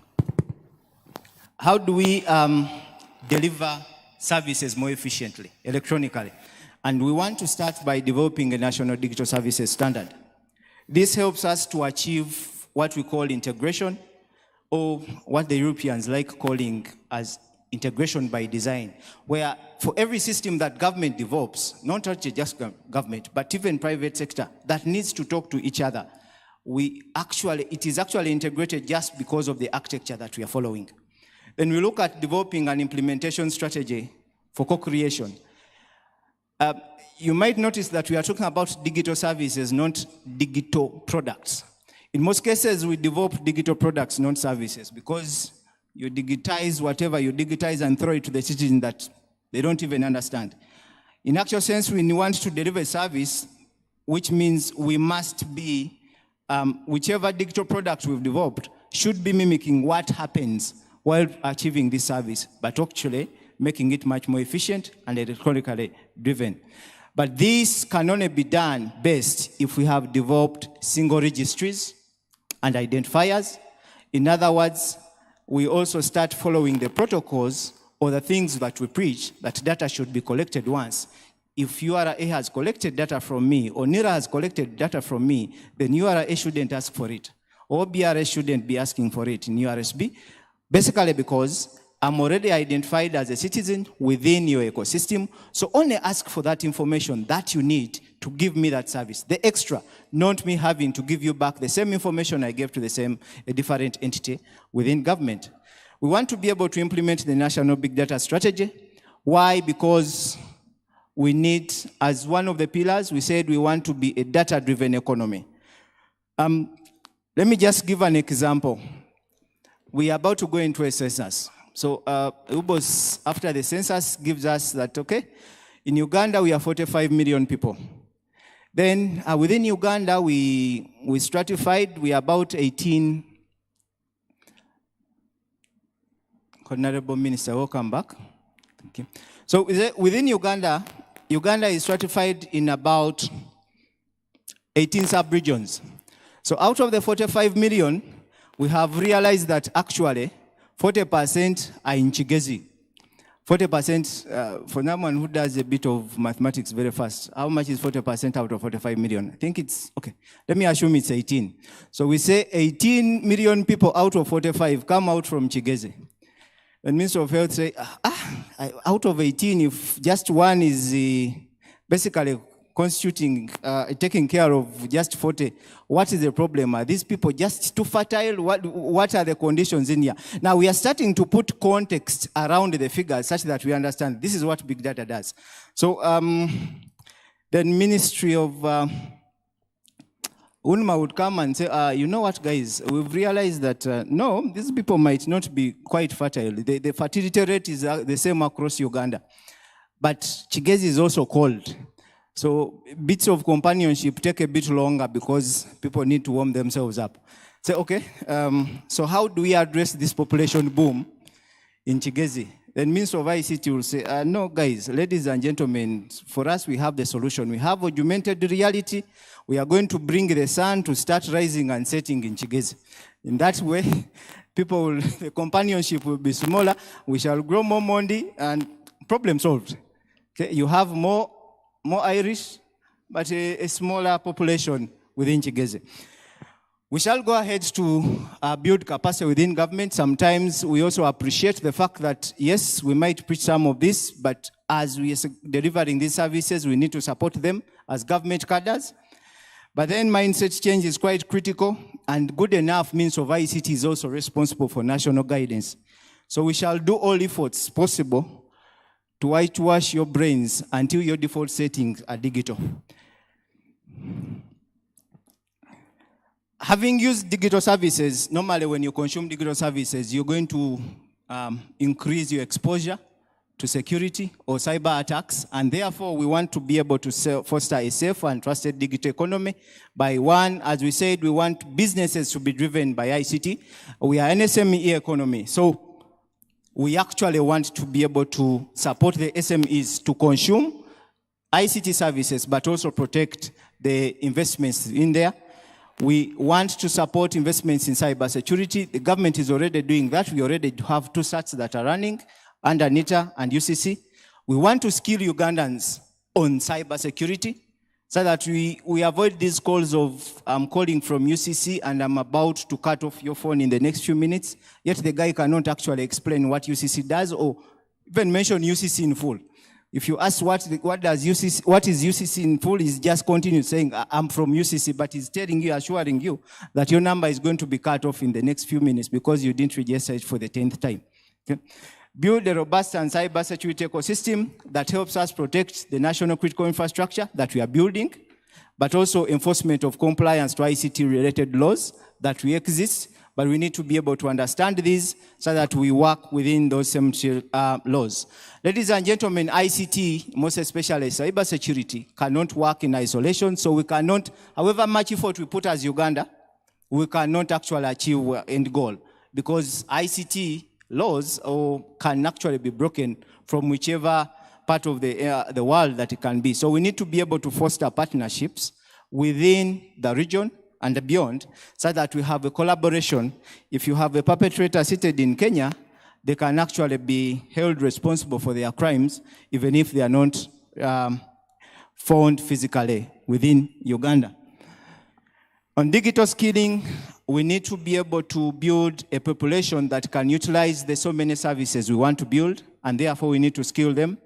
How do we deliver services more efficiently, electronically? And we want to start by developing a national digital services standard. This helps us to achieve what we call integration, or what the Europeans like calling as integration by design, where for every system that government develops, not just government, but even private sector, that needs to talk to each other, it is actually integrated just because of the architecture that we are following. Then we look at developing an implementation strategy for co-creation. You might notice that we are talking about digital services, not digital products. In most cases, we develop digital products, not services, because you digitize whatever you digitize and throw it to the citizen that they don't even understand. In actual sense, we want to deliver a service, which means we must be, whichever digital product we've developed should be mimicking what happens while achieving this service, but actually making it much more efficient and electronically driven. But this can only be done best if we have developed single registries and identifiers. In other words, we also start following the protocols or the things that we preach, that data should be collected once. If URA has collected data from me, or NIRA has collected data from me, then URA shouldn't ask for it, or BRS shouldn't be asking for it in URSB, basically because I'm already identified as a citizen within your ecosystem, so only ask for that information that you need to give me that service. The extra, not me having to give you back the same information I gave to a different entity within government. We want to be able to implement the National Big Data Strategy. Why? Because we need, as one of the pillars, we said we want to be a data-driven economy. Let me just give an example. We are about to go into a census. So UBOS, after the census, gives us that, okay, in Uganda we are 45 million people. Then within Uganda we stratified, we are about 18. Honorable Minister, welcome back. Thank you. So within Uganda, Uganda is stratified in about 18 sub-regions. So out of the 45 million, we have realized that actually 40% are in Chigezi. 40%, for someone who does a bit of mathematics very fast, how much is 40% out of 45 million? I think it's, okay, let me assume it's 18. So we say 18 million people out of 45 come out from Chigezi. The Minister of Health say, out of 18, if just one is basically constituting, taking care of just 40, what is the problem? Are these people just too fertile? What are the conditions in here? Now we are starting to put context around the figures such that we understand this is what big data does. So the Ministry of UNMA would come and say, you know what, guys, we've realized that, no, these people might not be quite fertile. The fertility rate is the same across Uganda. But Chigezi is also cold. So bits of companionship take a bit longer because people need to warm themselves up. Say, okay, so how do we address this population boom in Chigezi? Then Minister of ICT will say, no, guys, ladies and gentlemen, for us, we have the solution. We have augmented reality. We are going to bring the sun to start rising and setting in Chigezi. In that way, the companionship will be smaller. We shall grow more Mondi and problem solved. Okay? You have more Irish, but a smaller population within Chigezi. We shall go ahead to build capacity within government. Sometimes we also appreciate the fact that, yes, we might preach some of this, but as we are delivering these services, we need to support them as government cadres. But then mindset change is quite critical, and good enough means of ICT is also responsible for national guidance. So we shall do all efforts possible to whitewash your brains until your default settings are digital. Having used digital services, normally when you consume digital services, you're going to increase your exposure to security or cyber attacks, and therefore we want to be able to foster a safe and trusted digital economy by one, as we said, we want businesses to be driven by ICT. We are an SME economy, so we actually want to be able to support the SMEs to consume ICT services, but also protect the investments in there. We want to support investments in cybersecurity. The government is already doing that. We already have 2 certs that are running under NITA and UCC. We want to skill Ugandans on cybersecurity so that we avoid these calls of, I'm calling from UCC and I'm about to cut off your phone in the next few minutes, yet the guy cannot actually explain what UCC does or even mention UCC in full. If you ask what is UCC in full, he's just continue saying, I'm from UCC, but he's telling you, assuring you that your number is going to be cut off in the next few minutes because you didn't register it for the 10th time. Okay? build a robust and cybersecurity ecosystem that helps us protect the national critical infrastructure that we are building, but also enforcement of compliance to ICT-related laws that we exist, but we need to be able to understand these so that we work within those same laws. Ladies and gentlemen, ICT, most especially cybersecurity, cannot work in isolation, so we cannot, however much effort we put as Uganda, we cannot actually achieve end goal, because ICT laws can actually be broken from whichever part of the world that it can be. So we need to be able to foster partnerships within the region and beyond, so that we have a collaboration. If you have a perpetrator seated in Kenya, they can actually be held responsible for their crimes, even if they are not found physically within Uganda. On digital skilling, we need to be able to build a population that can utilize the so many services we want to build, and therefore we need to skill them.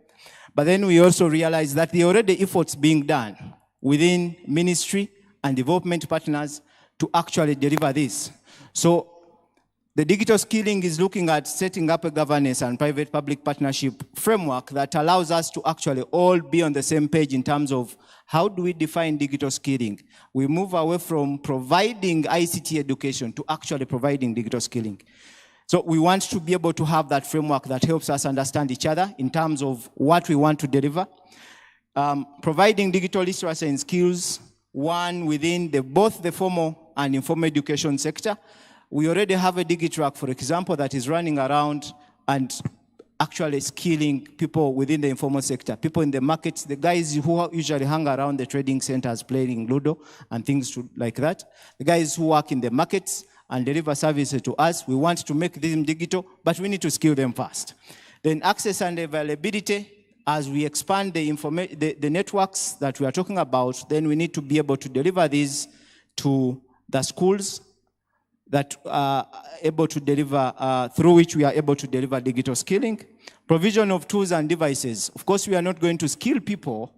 But then we also realize that there are already efforts being done within ministry and development partners to actually deliver this. So the digital skilling is looking at setting up a governance and private-public partnership framework that allows us to actually all be on the same page in terms of how do we define digital skilling. We move away from providing ICT education to actually providing digital skilling. So we want to be able to have that framework that helps us understand each other in terms of what we want to deliver. Providing digital literacy and skills, one within both the formal and informal education sector. We already have a DigiTrack, for example, that is running around and actually skilling people within the informal sector, people in the markets, the guys who usually hang around the trading centers playing Ludo and things like that, the guys who work in the markets and deliver services to us. We want to make them digital, but we need to skill them first. Then access and availability. As we expand the networks that we are talking about, then we need to be able to deliver these to the schools that are able to deliver, through which we are able to deliver digital skilling. Provision of tools and devices. Of course, we are not going to skill people,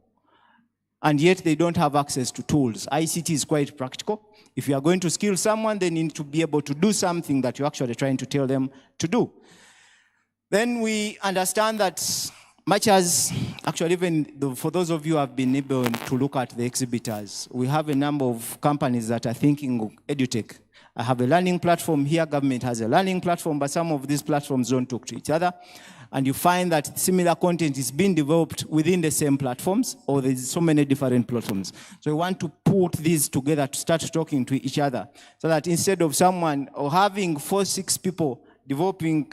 and yet they don't have access to tools. ICT is quite practical. If you are going to skill someone, they need to be able to do something that you're actually trying to tell them to do. Then we understand that much as, actually even for those of you who have been able to look at the exhibitors, we have a number of companies that are thinking of edutech. I have a learning platform here, government has a learning platform, but some of these platforms don't talk to each other. And you find that similar content is being developed within the same platforms, or there's so many different platforms. So we want to put these together to start talking to each other, so that instead of someone or having 4 or 6 people developing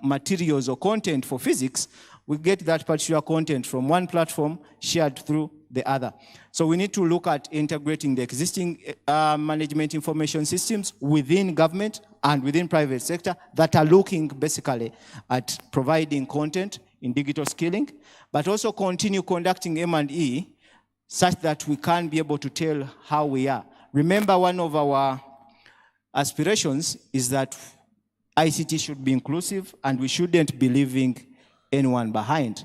materials or content for physics, we get that particular content from one platform shared through the other. So we need to look at integrating the existing management information systems within government and within private sector that are looking basically at providing content in digital skilling, but also continue conducting M&E such that we can be able to tell how we are. Remember, one of our aspirations is that ICT should be inclusive, and we shouldn't be leaving anyone behind.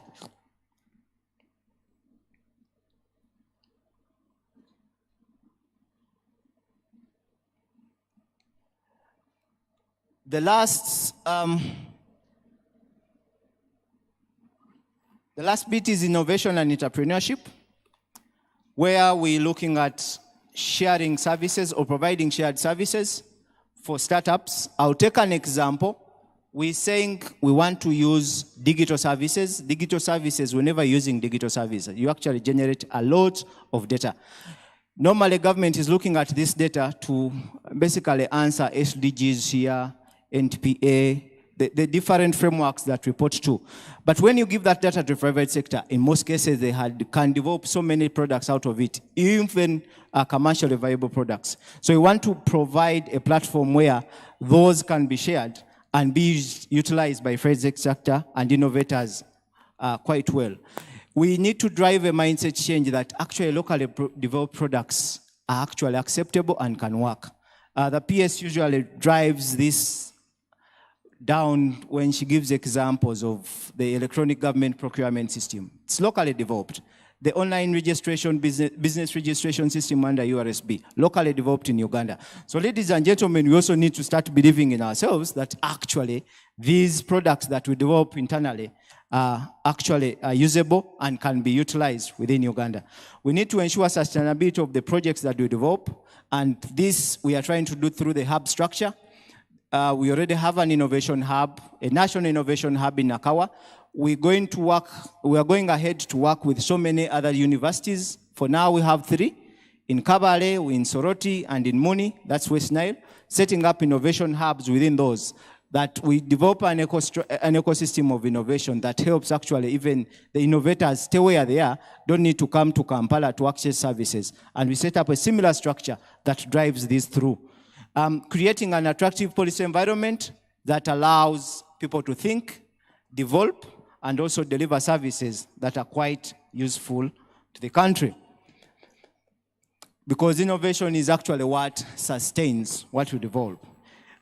The last bit is innovation and entrepreneurship, where we're looking at sharing services or providing shared services for startups. I'll take an example. We're saying we want to use digital services. Digital services, whenever you're using digital services, you actually generate a lot of data. Normally, government is looking at this data to basically answer SDGs here, NPA, the different frameworks that report to. But when you give that data to the private sector, in most cases, they can develop so many products out of it, even commercially viable products. So we want to provide a platform where those can be shared and be utilized by private sector and innovators quite well. We need to drive a mindset change that actually locally developed products are actually acceptable and can work. The PS usually drives this down when she gives examples of the electronic government procurement system. It's locally developed. the online registration, business registration system under URSB, locally developed in Uganda. So ladies and gentlemen, we also need to start believing in ourselves that actually these products that we develop internally are actually usable and can be utilized within Uganda. We need to ensure sustainability of the projects that we develop, and this we are trying to do through the hub structure. We already have an innovation hub, a national innovation hub in Nakawa. We are going ahead to work with so many other universities. For now, we have 3, in Kabale, in Soroti, and in Muni, that's West Nile, setting up innovation hubs within those, that we develop an ecosystem of innovation that helps actually even the innovators stay where they are, don't need to come to Kampala to access services. And we set up a similar structure that drives this through. Creating an attractive policy environment that allows people to think, develop, and also deliver services that are quite useful to the country. Because innovation is actually what sustains what we develop.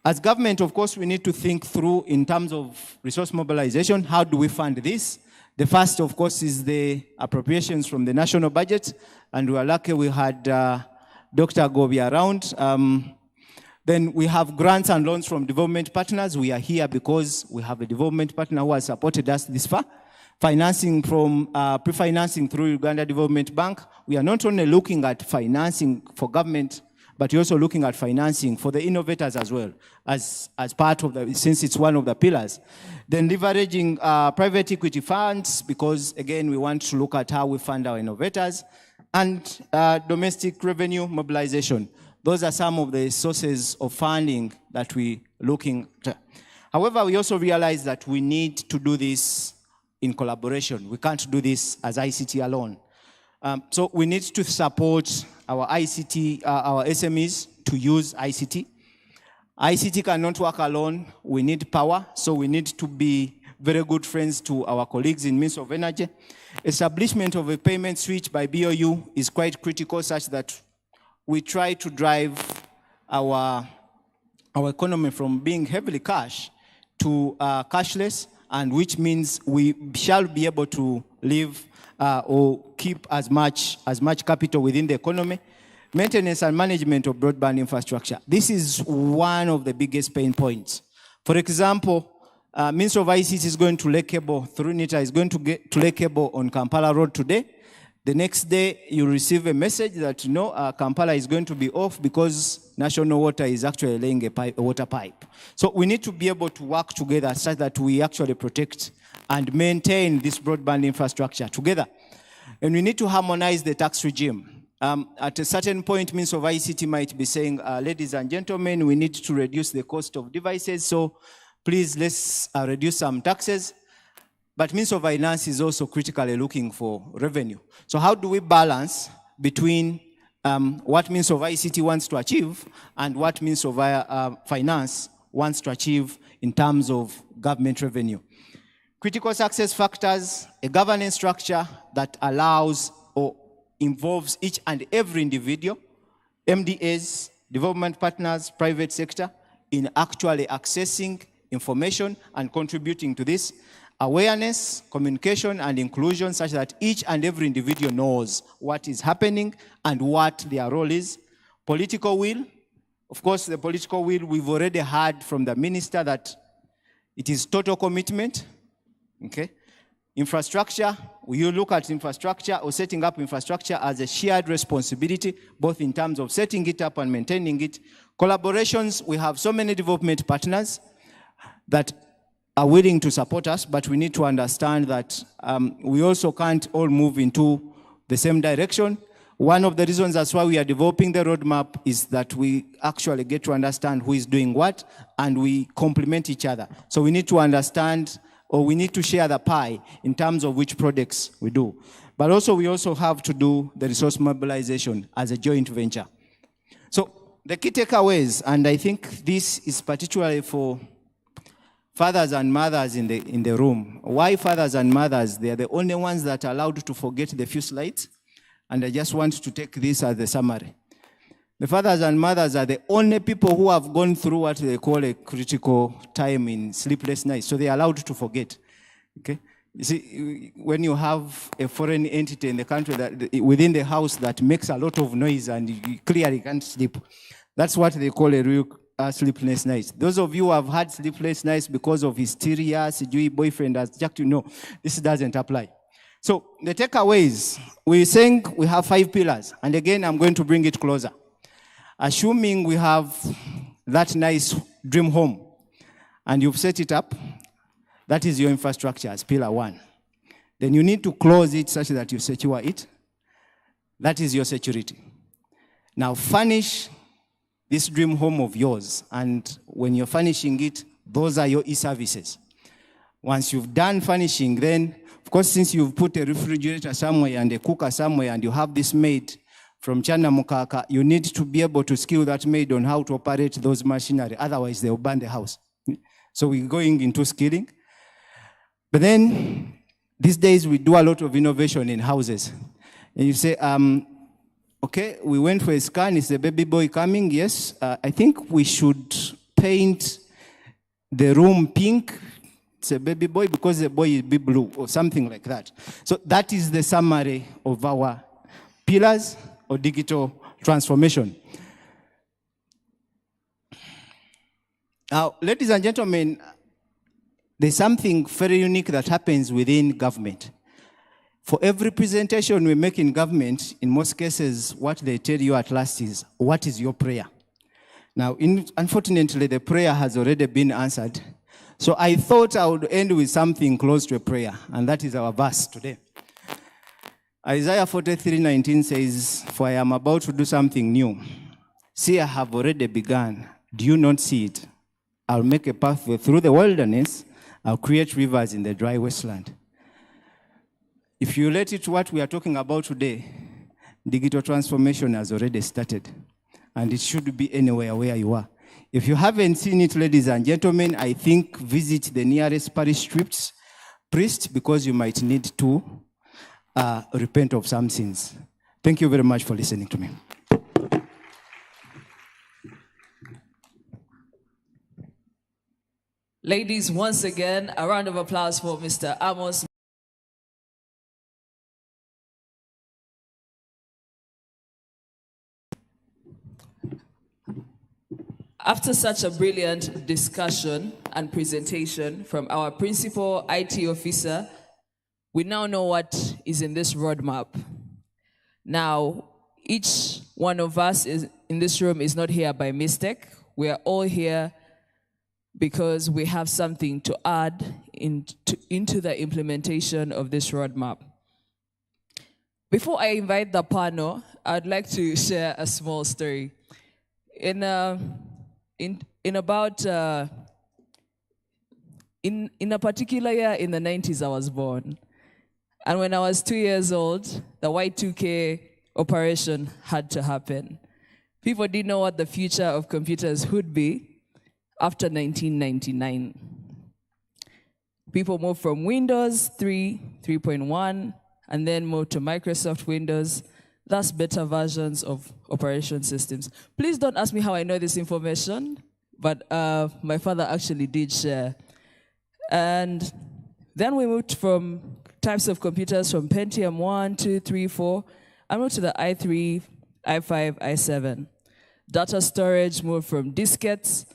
As government, of course, we need to think through in terms of resource mobilization, how do we fund this? The first, of course, is the appropriations from the national budget, and we are lucky we had Dr. Gobi around. Then we have grants and loans from development partners. We are here because we have a development partner who has supported us this far. Financing from pre-financing through Uganda Development Bank. We are not only looking at financing for government, but we're also looking at financing for the innovators as well, as part of the, since it's one of the pillars. Then leveraging private equity funds, because again, we want to look at how we fund our innovators, and domestic revenue mobilization. Those are some of the sources of funding that we're looking at. However, we also realize that we need to do this in collaboration. We can't do this as ICT alone. So we need to support our ICT, our SMEs to use ICT. ICT cannot work alone. We need power, so we need to be very good friends to our colleagues in Ministry of Energy. Establishment of a payment switch by BOU is quite critical, such that we try to drive our economy from being heavily cash to cashless, and which means we shall be able to live or keep as much capital within the economy. Maintenance and management of broadband infrastructure. This is one of the biggest pain points. For example, Ministry of ICT is going to lay cable through NITA, is going to get to lay cable on Kampala Road today. The next day, you receive a message that, you know, Kampala is going to be off because National Water is actually laying a water pipe. So we need to be able to work together such that we actually protect and maintain this broadband infrastructure together. And we need to harmonize the tax regime. At a certain point, Ministry of ICT might be saying, ladies and gentlemen, we need to reduce the cost of devices, so please let's reduce some taxes. But Ministry of Finance is also critically looking for revenue. So how do we balance between what Ministry of ICT wants to achieve and what Ministry of Finance wants to achieve in terms of government revenue? Critical success factors, a governance structure that allows or involves each and every individual, MDAs, development partners, private sector, in actually accessing information and contributing to this. Awareness, communication, and inclusion, such that each and every individual knows what is happening and what their role is. Political will. Of course, the political will, we've already heard from the minister that it is total commitment. Okay. Infrastructure, you look at infrastructure or setting up infrastructure as a shared responsibility, both in terms of setting it up and maintaining it. Collaborations, we have so many development partners that are willing to support us, but we need to understand that we also can't all move into the same direction. One of the reasons that's why we are developing the roadmap is that we actually get to understand who is doing what, and we complement each other. So we need to understand, or we need to share the pie in terms of which projects we do. But also, we also have to do the resource mobilization as a joint venture. So the key takeaways, and I think this is particularly for fathers and mothers in the room. Why fathers and mothers? They are the only ones that are allowed to forget the few slides. And I just want to take this as the summary. The fathers and mothers are the only people who have gone through what they call a critical time in sleepless nights. So they are allowed to forget. Okay? You see, when you have a foreign entity in the country that within the house that makes a lot of noise and you clearly can't sleep, that's what they call a real sleepless night. Those of you who have had sleepless nights because of hysteria, sijui boyfriend has jacked you, no, this doesn't apply. So the takeaways, we're saying we have 5 pillars. And again, I'm going to bring it closer. Assuming we have that nice dream home and you've set it up, that is your infrastructure as pillar 1. Then you need to close it such that you secure it. That is your security. Now furnish this dream home of yours. And when you're furnishing it, those are your e-services. Once you've done furnishing, then, of course, since you've put a refrigerator somewhere and a cooker somewhere and you have this maid from Chana Mukaka, you need to be able to skill that maid on how to operate those machinery. Otherwise, they'll burn the house. So we're going into skilling. But then, these days, we do a lot of innovation in houses. And you say, okay, we went for a scan. Is the baby boy coming? Yes. I think we should paint the room pink. It's a baby boy because the boy is blue or something like that. So that is the summary of our pillars of digital transformation. Now, ladies and gentlemen, there's something very unique that happens within government. For every presentation we make in government, in most cases, what they tell you at last is, what is your prayer? Now, unfortunately, the prayer has already been answered. So I thought I would end with something close to a prayer, and that is our verse today. Isaiah 43:19 says, for I am about to do something new. See, I have already begun. Do you not see it? I'll make a pathway through the wilderness. I'll create rivers in the dry wasteland. If you relate it to what we are talking about today, digital transformation has already started, and it should be anywhere where you are. If you haven't seen it, ladies and gentlemen, I think visit the nearest parish priest because you might need to repent of some sins. Thank you very much for listening to me. Ladies, once again, a round of applause for Mr. Amos. After such a brilliant discussion and presentation from our principal IT officer, we now know what is in this roadmap. Now, each one of us in this room is not here by mistake. We are all here because we have something to add into the implementation of this roadmap. Before I invite the panel, I'd like to share a small story. In a particular year in the 90s, I was born. And when I was 2 years old, the Y2K operation had to happen. People didn't know what the future of computers would be after 1999. People moved from Windows 3, 3.1, and then moved to Microsoft Windows, thus better versions of operation systems. Please don't ask me how I know this information, but my father actually did share. And then we moved from types of computers from Pentium 1, 2, 3, 4, and moved to the i3, i5, i7. Data storage moved from diskettes,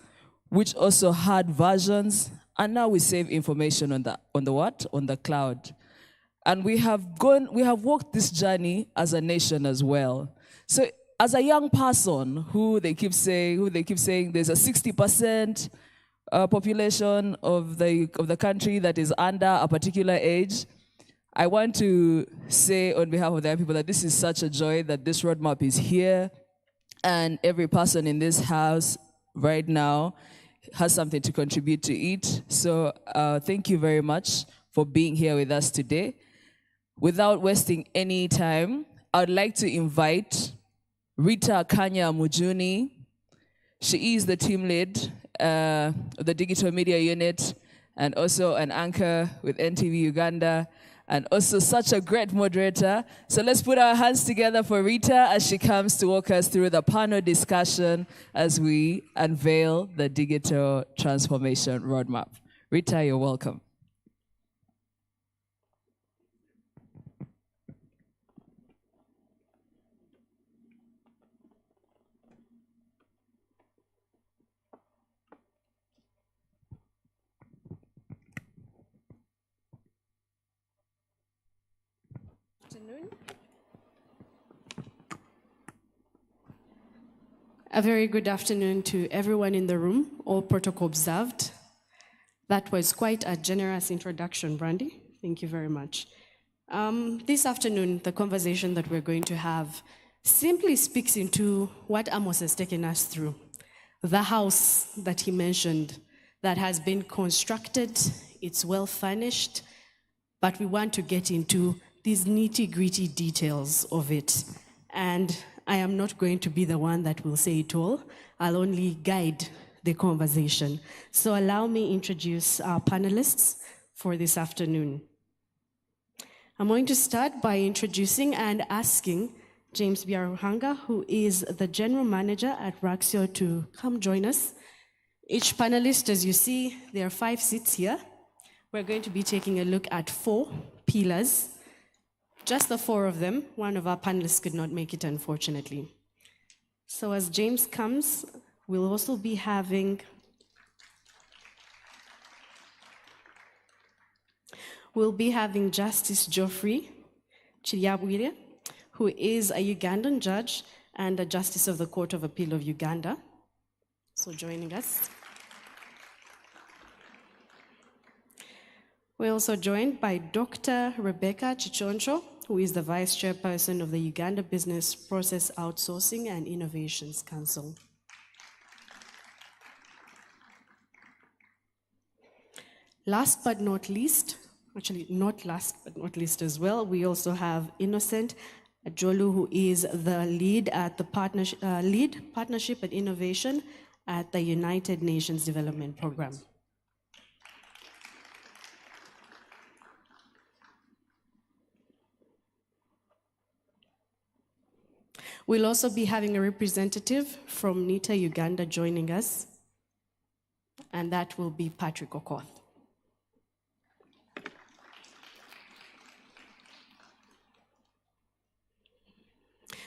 which also had versions, and now we save information on the what? On the cloud. And we have walked this journey as a nation as well. So as a young person who they keep saying there's a 60% population of the country that is under a particular age, I want to say on behalf of the people that this is such a joy that this roadmap is here, and every person in this house right now has something to contribute to it. So thank you very much for being here with us today. Without wasting any time, I'd like to invite Rita Kanya Mujuni. She is the team lead of the Digital Media Unit and also an anchor with NTV Uganda and also such a great moderator. So let's put our hands together for Rita as she comes to walk us through the panel discussion as we unveil the digital transformation roadmap. Rita, you're welcome. afternoon. A very good afternoon to everyone in the room, all protocol observed. That was quite a generous introduction, Brandy. Thank you very much. This afternoon, the conversation that we're going to have simply speaks into what Amos has taken us through. The house that he mentioned that has been constructed, it's well furnished, but we want to get into these nitty-gritty details of it. And I am not going to be the one that will say it all. I'll only guide the conversation. So allow me introduce our panelists for this afternoon. I'm going to start by introducing and asking James Biaruhanga, who is the General Manager at Raxio, to come join us. Each panelist, as you see, there are 5 seats here. We're going to be taking a look at 4 pillars. Just the 4 of them. One of our panelists could not make it, unfortunately. So as James comes, we'll also be having Justice Geoffrey Chiryabwire, who is a Ugandan judge and a Justice of the Court of Appeal of Uganda. So joining us. We're also joined by Dr. Rebecca Chichoncho, who is the Vice Chairperson of the Uganda Business Process Outsourcing and Innovations Council. Last but not least, actually not last but not least as well, we also have Innocent Ajolu, who is the lead at the Partnership and Innovation at the United Nations Development Programme. We'll also be having a representative from NITA Uganda joining us, and that will be Patrick Okoth.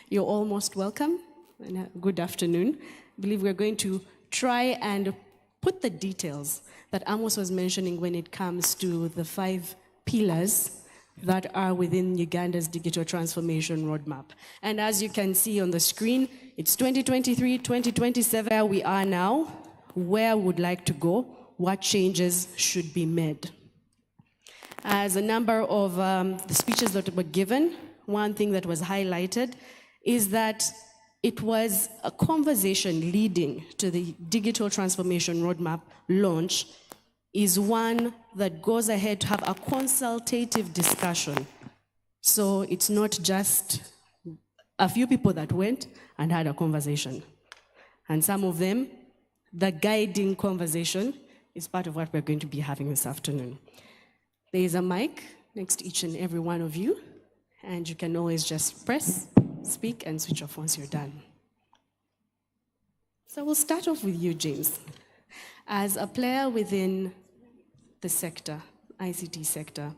You're all most welcome, and good afternoon. I believe we're going to try and put the details that Amos was mentioning when it comes to the 5 pillars that are within Uganda's digital transformation roadmap. And as you can see on the screen, it's 2023, 2027, where we are now, where we would like to go, what changes should be made. As a number of the speeches that were given, one thing that was highlighted is that it was a conversation leading to the digital transformation roadmap launch is one that goes ahead to have a consultative discussion. So it's not just a few people that went and had a conversation. And some of them, the guiding conversation is part of what we're going to be having this afternoon. There is a mic next to each and every one of you, and you can always just press, speak, and switch off once you're done. So we'll start off with you, James. As a player within the sector, ICT sector,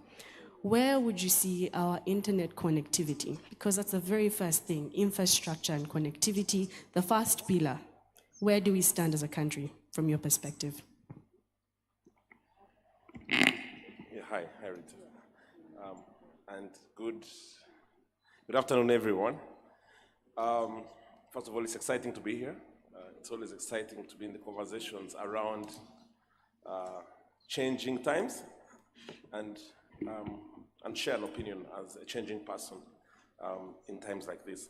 where would you see our internet connectivity? Because that's the very first thing, infrastructure and connectivity, the first pillar. Where do we stand as a country from your perspective? Yeah, hi, Rita. And good afternoon, everyone. First of all, it's exciting to be here. It's always exciting to be in the conversations around changing times and share an opinion as a changing person in times like this.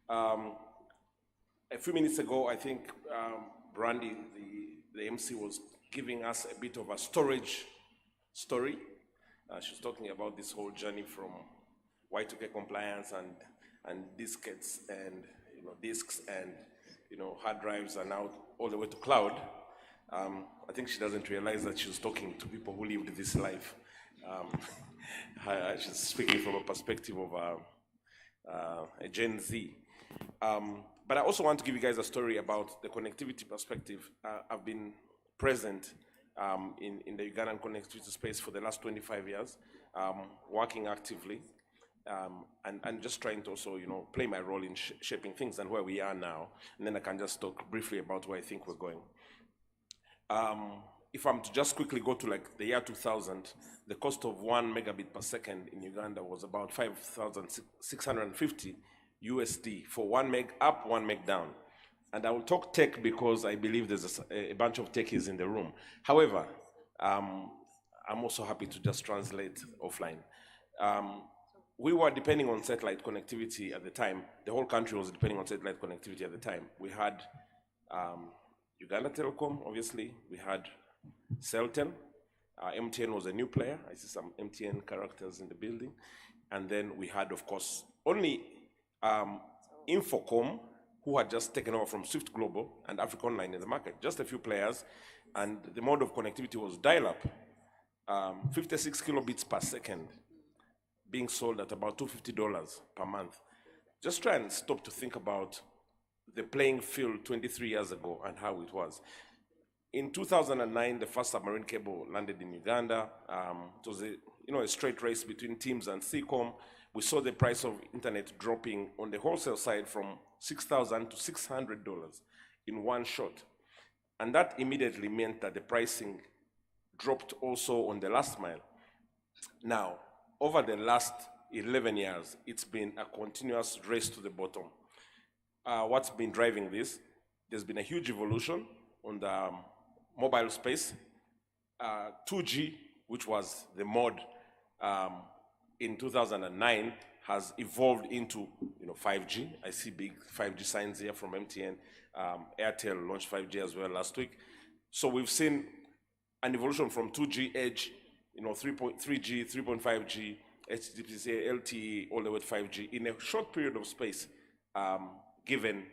A few minutes ago, I think Brandy, the MC, was giving us a bit of a storage story. She's talking about this whole journey from Y2K compliance and diskettes and disks and hard drives are now all the way to cloud. I think she doesn't realize that she's talking to people who lived this life. She's speaking from a perspective of a Gen Z. But I also want to give you guys a story about the connectivity perspective. I've been present in the Ugandan connectivity space for the last 25 years, working actively, and just trying to also, play my role in shaping things and where we are now. And then I can just talk briefly about where I think we're going. if I'm to just quickly go to like the year 2000, the cost of 1 megabit per second in Uganda was about 5,650 USD for 1 meg up, 1 meg down. And I will talk tech because I believe there's a bunch of techies in the room. However, I'm also happy to just translate offline. We were depending on satellite connectivity at the time. The whole country was depending on satellite connectivity at the time. We had Uganda Telecom, obviously. We had Celtel. MTN was a new player. I see some MTN characters in the building. And then we had, of course, only Infocom, who had just taken over from Swift Global and Africa Online in the market. Just a few players. And the mode of connectivity was dial-up, 56 kilobits per second, being sold at about $250 per month. Just try and stop to think about the playing field 23 years ago and how it was. In 2009, the first submarine cable landed in Uganda. It was a straight race between Teams and CCOM. We saw the price of internet dropping on the wholesale side from $6,000 to $600 in one shot. And that immediately meant that the pricing dropped also on the last mile. Now, over the last 11 years, it's been a continuous race to the bottom. What's been driving this? There's been a huge evolution on the mobile space. 2G, which was the mode in 2009, has evolved into 5G. I see big 5G signs here from MTN. Airtel launched 5G as well last week. So we've seen an evolution from 2G Edge, 3.3G, 3.5G, HTTP, LTE, all the way to 5G in a short period of space, given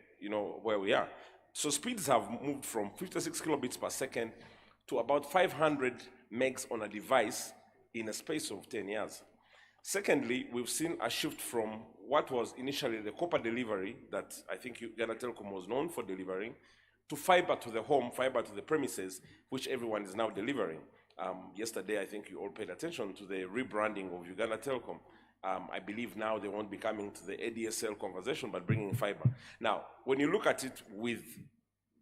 where we are. So speeds have moved from 56 kilobits per second to about 500 megs on a device in a space of 10 years. Secondly, we've seen a shift from what was initially the copper delivery that I think Uganda Telecom was known for delivering, to fiber to the home, fiber to the premises, which everyone is now delivering. Yesterday, I think you all paid attention to the rebranding of Uganda Telecom. I believe now they won't be coming to the ADSL conversation, but bringing fiber. Now, when you look at it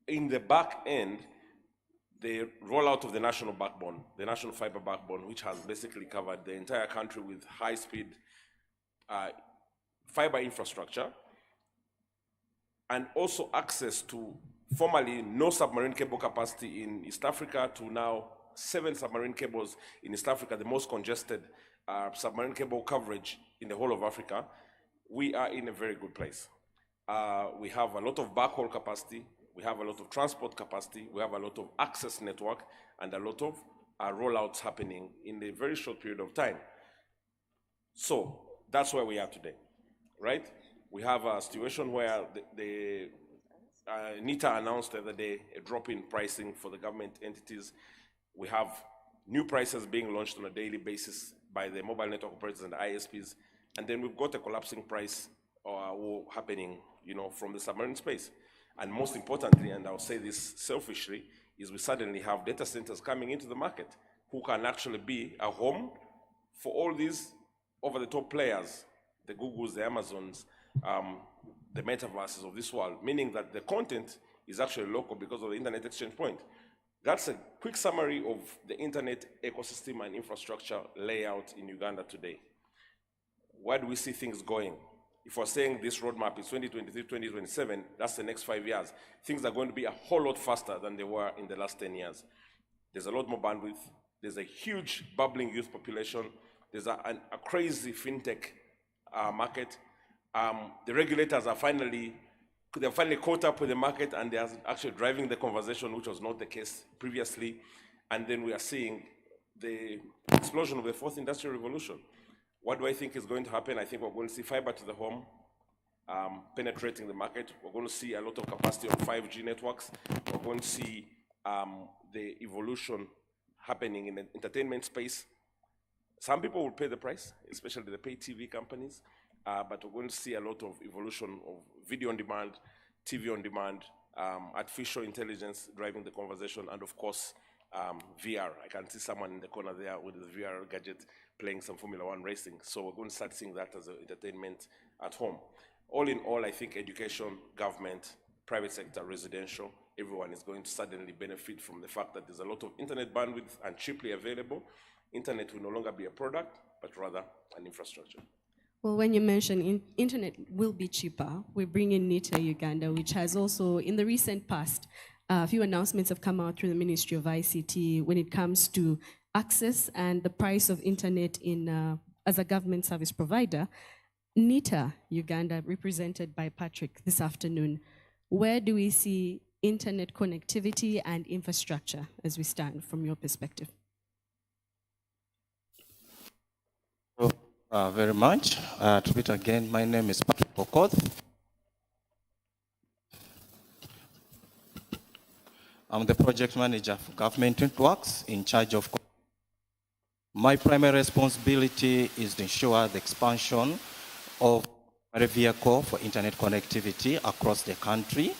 in the back end, the rollout of the national backbone, the national fiber backbone, which has basically covered the entire country with high-speed fiber infrastructure, and also access to formerly no submarine cable capacity in East Africa to now 7 submarine cables in East Africa, the most congested submarine cable coverage in the whole of Africa. We are in a very good place. We have a lot of backhaul capacity, we have a lot of transport capacity, we have a lot of access network, and a lot of rollouts happening in a very short period of time. So that's where we are today, right? We have a situation where the NITA announced the other day a drop in pricing for the government entities. We have new prices being launched on a daily basis by the mobile network operators and the ISPs, and then we've got a collapsing price war happening, from the submarine space. And most importantly, and I'll say this selfishly, is we suddenly have data centers coming into the market who can actually be a home for all these over-the-top players, the Googles, the Amazons, the metaverses of this world, meaning that the content is actually local because of the internet exchange point. That's a quick summary of the internet ecosystem and infrastructure layout in Uganda today. Where do we see things going? If we're saying this roadmap is 2023, 2027, that's the next 5 years. Things are going to be a whole lot faster than they were in the last 10 years. There's a lot more bandwidth. There's a huge bubbling youth population. There's a crazy fintech market. The regulators are finally caught up with the market, and they are actually driving the conversation, which was not the case previously. And then we are seeing the explosion of the fourth industrial revolution. What do I think is going to happen? I think we're going to see fiber to the home penetrating the market. We're going to see a lot of capacity on 5G networks. We're going to see the evolution happening in the entertainment space. Some people will pay the price, especially the pay TV companies, but we're going to see a lot of evolution of video on demand, TV on demand, artificial intelligence driving the conversation, and of course, VR. I can see someone in the corner there with the VR gadget playing some Formula One racing. So we're going to start seeing that as an entertainment at home. All in all, I think education, government, private sector, residential, everyone is going to suddenly benefit from the fact that there's a lot of internet bandwidth and cheaply available. Internet will no longer be a product, but rather an infrastructure. Well, when you mention internet will be cheaper, we bring in NITA Uganda, which has also, in the recent past, a few announcements have come out through the Ministry of ICT when it comes to access and the price of internet as a government service provider. NITA Uganda, represented by Patrick this afternoon, where do we see internet connectivity and infrastructure as we stand from your perspective? Very much. To repeat again, my name is Patrick Okoth. I'm the project manager for Government Networks in charge of. My primary responsibility is to ensure the expansion of a vehicle for internet connectivity across the country,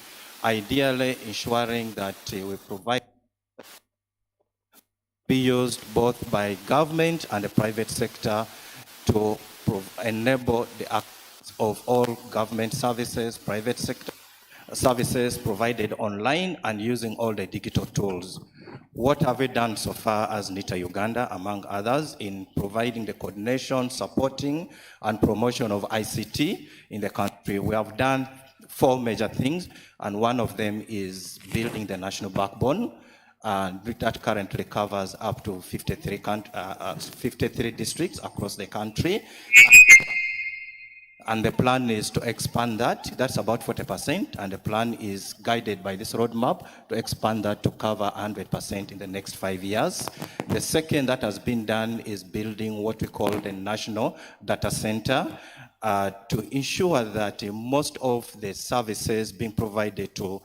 ideally ensuring that we provide be used both by government and the private sector to enable the access of all government services, private sector services provided online and using all the digital tools. What have we done so far as NITA Uganda, among others, in providing the coordination, supporting, and promotion of ICT in the country? We have done 4 major things, and one of them is building the national backbone, and that currently covers up to 53 districts across the country. And the plan is to expand that. That's about 40%, and the plan is guided by this roadmap to expand that to cover 100% in the next 5 years. The second that has been done is building what we call the National Data Center to ensure that most of the services being provided to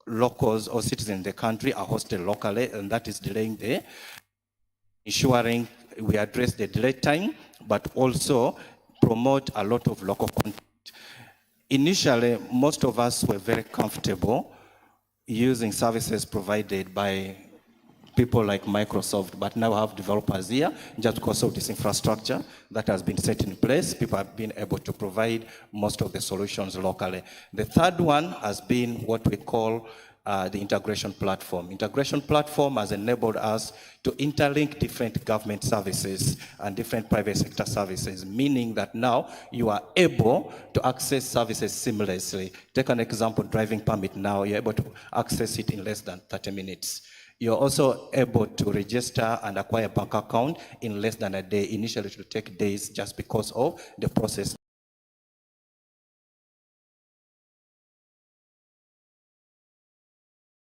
locals or citizens in the country are hosted locally, and that is delaying ensuring we address the delay time, but also promote a lot of local content. Initially, most of us were very comfortable using services provided by people like Microsoft, but now have developers here just because of this infrastructure that has been set in place. People have been able to provide most of the solutions locally. The third one has been what we call the integration platform. Integration platform has enabled us to interlink different government services and different private sector services, meaning that now you are able to access services seamlessly. Take an example, driving permit now, you're able to access it in less than 30 minutes. You're also able to register and acquire a bank account in less than a day. Initially, it will take days just because of the process.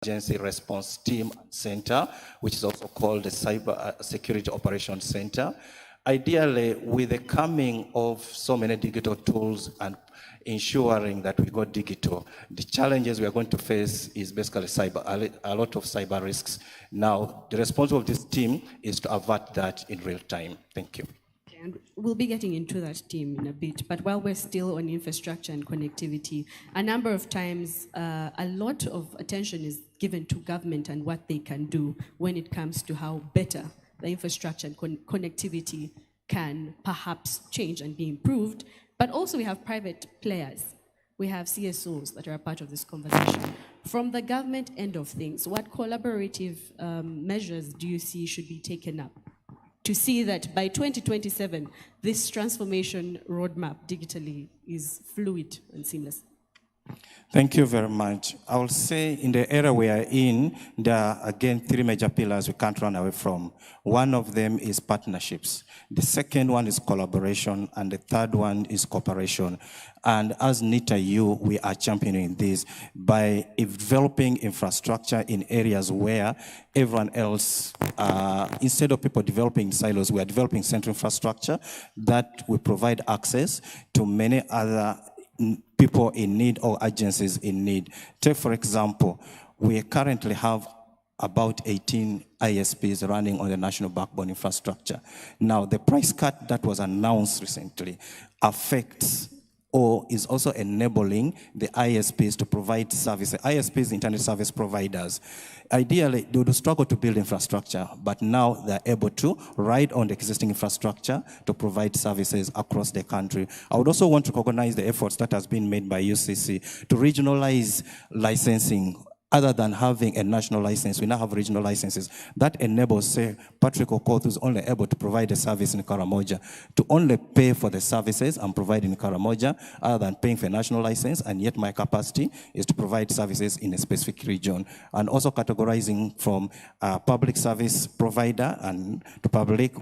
Emergency Response Team Center, which is also called the Cyber Security Operations Center. Ideally, with the coming of so many digital tools and ensuring that we go digital, the challenges we are going to face is basically a lot of cyber risks. Now, the responsibility of this team is to avert that in real time. Thank you. And we'll be getting into that team in a bit, but while we're still on infrastructure and connectivity, a number of times a lot of attention is given to government and what they can do when it comes to how better the infrastructure and connectivity can perhaps change and be improved. But also we have private players. We have CSOs that are a part of this conversation. From the government end of things, what collaborative measures do you see should be taken up to see that by 2027, this transformation roadmap digitally is fluid and seamless? Thank you very much. I will say in the era we are in, there are again 3 major pillars we can't run away from. One of them is partnerships. The second one is collaboration, and the third one is cooperation. And as NITA-U, we are championing this by developing infrastructure in areas where everyone else, instead of people developing in silos, we are developing central infrastructure that will provide access to many other people in need or agencies in need. Take, for example, we currently have about 18 ISPs running on the national backbone infrastructure. Now, the price cut that was announced recently affects or is also enabling the ISPs to provide services. ISPs, internet service providers, ideally, they would struggle to build infrastructure, but now they're able to ride on the existing infrastructure to provide services across the country. I would also want to recognize the efforts that has been made by UCC to regionalize licensing other than having a national license, we now have regional licenses. That enables, say, Patrick Okoth, who's only able to provide a service in Karamoja, to only pay for the services I'm providing in Karamoja, other than paying for a national license, and yet my capacity is to provide services in a specific region. And also categorizing from public service provider and to public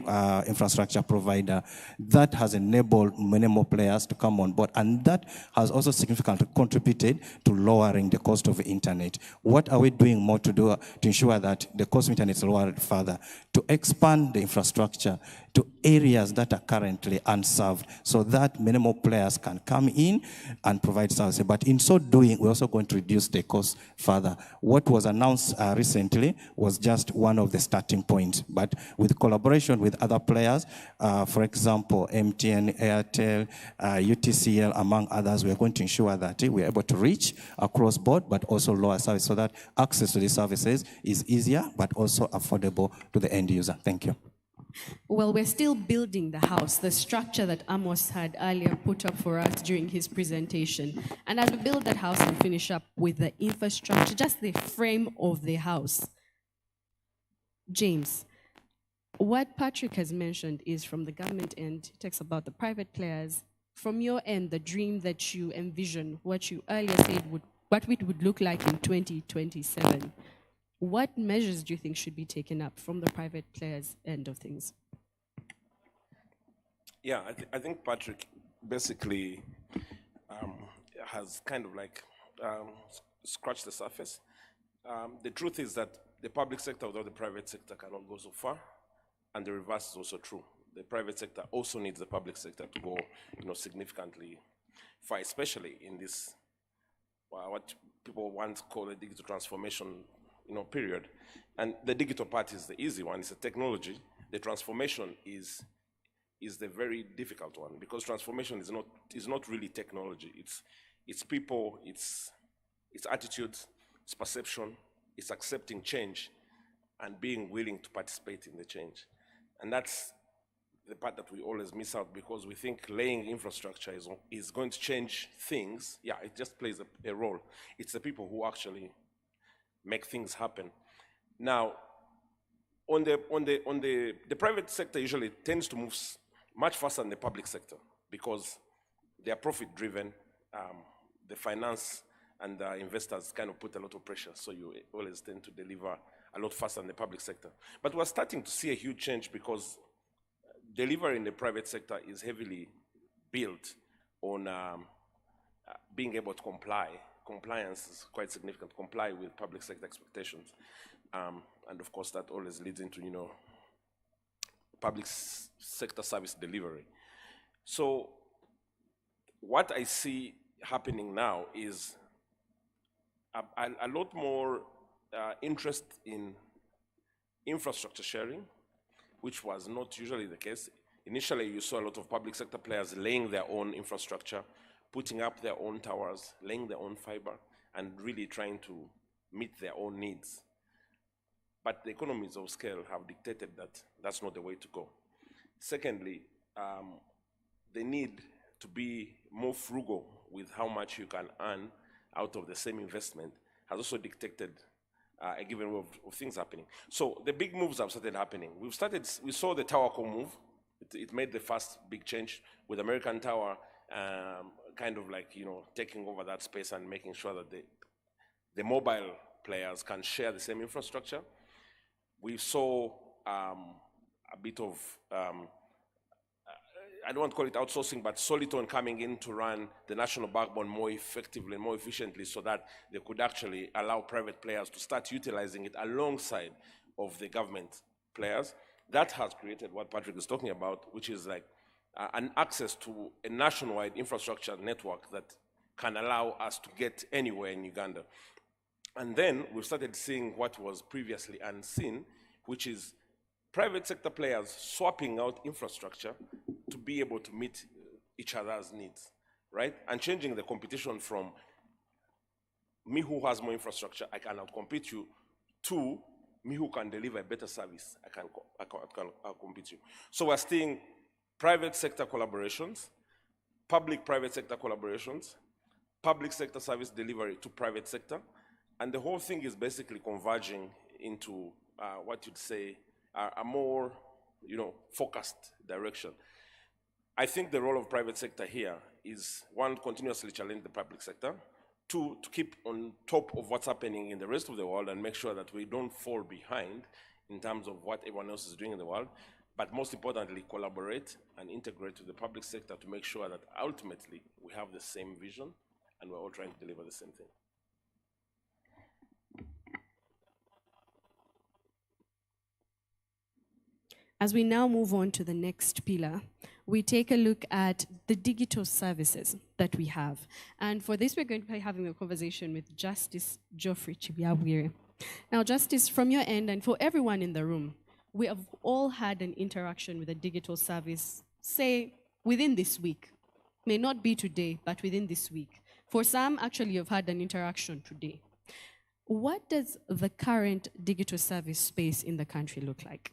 infrastructure provider. That has enabled many more players to come on board, and that has also significantly contributed to lowering the cost of the internet. What are we doing more to do to ensure that the cost of internet is lowered further? To expand the infrastructure to areas that are currently unserved so that many more players can come in and provide services. But in so doing, we're also going to reduce the cost further. What was announced recently was just one of the starting points. But with collaboration with other players, for example, MTN, Airtel, UTCL, among others, we're going to ensure that we're able to reach across board, but also lower service so that access to these services is easier, but also affordable to the end user. Thank you. Well, we're still building the house, the structure that Amos had earlier put up for us during his presentation. And as we build that house and finish up with the infrastructure, just the frame of the house. James, what Patrick has mentioned is from the government end, it talks about the private players. From your end, the dream that you envision, what you earlier said, what it would look like in 2027. What measures do you think should be taken up from the private players' end of things? Yeah, I think Patrick basically has kind of like scratched the surface. The truth is that the public sector without the private sector cannot go so far, and the reverse is also true. The private sector also needs the public sector to go, significantly far, especially in this what people once call a digital transformation period. And the digital part is the easy one, it's a technology. The transformation is the very difficult one, because transformation is not really technology. It's people, it's attitudes, it's perception, it's accepting change and being willing to participate in the change. And that's the part that we always miss out, because we think laying infrastructure is going to change things. Yeah, it just plays a role. It's the people who actually make things happen. Now, on the private sector usually tends to move much faster than the public sector because they are profit-driven. The finance and the investors kind of put a lot of pressure, so you always tend to deliver a lot faster than the public sector. But we're starting to see a huge change because delivery in the private sector is heavily built on being able to comply. Compliance is quite significant, comply with public sector expectations. And of course, that always leads into, public sector service delivery. So what I see happening now is a lot more interest in infrastructure sharing, which was not usually the case. Initially, you saw a lot of public sector players laying their own infrastructure, putting up their own towers, laying their own fiber, and really trying to meet their own needs. But the economies of scale have dictated that that's not the way to go. Secondly, the need to be more frugal with how much you can earn out of the same investment has also dictated a given way of things happening. So the big moves have started happening. We saw the TowerCo move. It made the first big change with American Tower kind of like, taking over that space and making sure that the mobile players can share the same infrastructure. We saw a bit of, I don't want to call it outsourcing, but Soliton coming in to run the national backbone more effectively and more efficiently so that they could actually allow private players to start utilizing it alongside of the government players. That has created what Patrick is talking about, which is like an access to a nationwide infrastructure network that can allow us to get anywhere in Uganda. And then we've started seeing what was previously unseen, which is private sector players swapping out infrastructure to be able to meet each other's needs, right? And changing the competition from me who has more infrastructure, I can outcompete you, to me who can deliver a better service, I can outcompete you. So we're seeing private sector collaborations, public-private sector collaborations, public sector service delivery to private sector, And the whole thing is basically converging into what you'd say a more, focused direction. I think the role of private sector here is, one, continuously challenge the public sector, two, to keep on top of what's happening in the rest of the world and make sure that we don't fall behind in terms of what everyone else is doing in the world, but most importantly, collaborate and integrate with the public sector to make sure that ultimately we have the same vision and we're all trying to deliver the same thing. As we now move on to the next pillar, we take a look at the digital services that we have. And for this, we're going to be having a conversation with Justice Geoffrey Chibiabwire. Now, Justice, from your end and for everyone in the room, we have all had an interaction with a digital service, say, within this week. May not be today, but within this week. For some, actually, you've had an interaction today. What does the current digital service space in the country look like?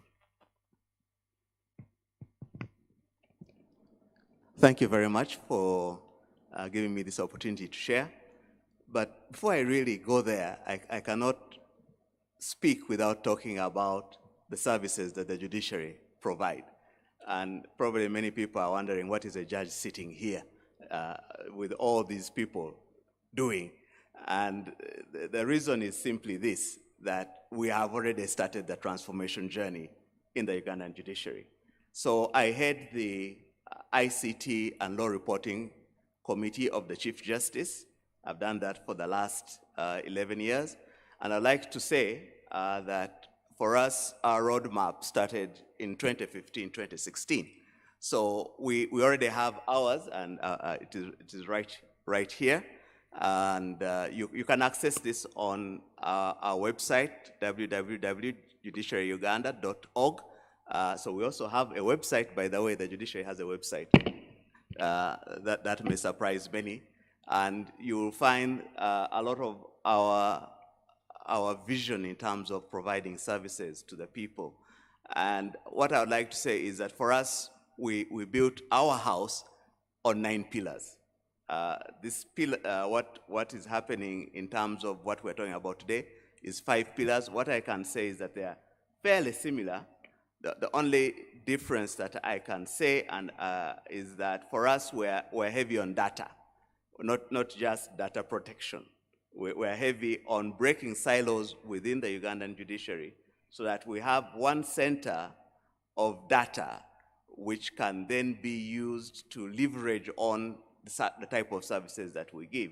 Thank you very much for giving me this opportunity to share. But before I really go there, I cannot speak without talking about the services that the judiciary provide. And probably many people are wondering, what is a judge sitting here with all these people doing? And the reason is simply this, that we have already started the transformation journey in the Ugandan judiciary. So I head the ICT and Law Reporting Committee of the Chief Justice. I've done that for the last 11 years. And I'd like to say that for us, our roadmap started in 2015, 2016. So we already have ours, and it is right here. And you can access this on our website, www.judiciaryuganda.org. So we also have a website, by the way. The judiciary has a website that may surprise many. And you will find a lot of our vision in terms of providing services to the people. And what I would like to say is that for us, we built our house on 9 pillars. This pillar, what is happening in terms of what we're talking about today is 5 pillars. What I can say is that they are fairly similar. The only difference that I can say is that for us, we're heavy on data, not just data protection. We're heavy on breaking silos within the Ugandan judiciary so that we have one center of data which can then be used to leverage on the type of services that we give.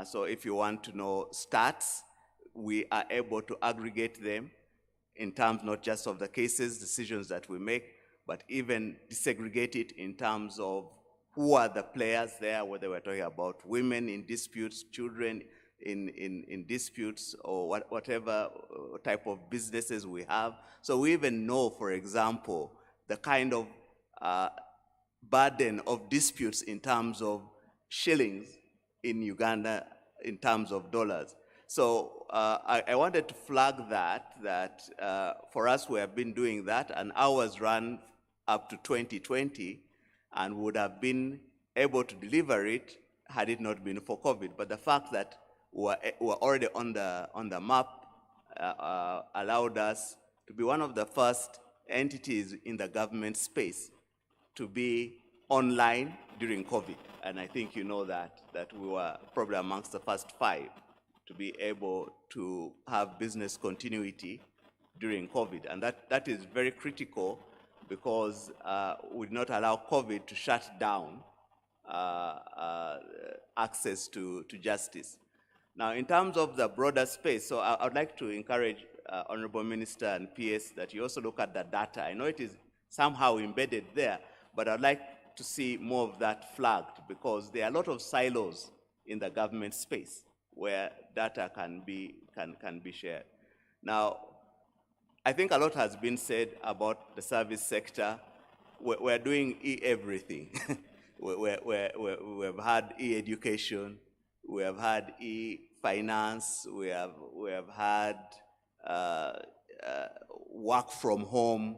So if you want to know stats, we are able to aggregate them in terms not just of the cases, decisions that we make, but even desegregate it in terms of who are the players there, whether we're talking about women in disputes, children in disputes, or whatever type of businesses we have. So we even know, for example, the kind of burden of disputes in terms of shillings in Uganda in terms of dollars. So I wanted to flag that for us, we have been doing that, and ours ran up to 2020 and would have been able to deliver it had it not been for COVID. But the fact that we're already on the map allowed us to be one of the first entities in the government space to be online during COVID. And I think you know that we were probably amongst the first 5 to be able to have business continuity during COVID. And that is very critical because we did not allow COVID to shut down access to justice. Now, in terms of the broader space, so I would like to encourage Honorable Minister and PS that you also look at the data. I know it is somehow embedded there, but I'd like to see more of that flagged because there are a lot of silos in the government space where data can be shared. Now, I think a lot has been said about the service sector. We're doing e-everything. We've had e-education, we have had e-finance, we have had work from home.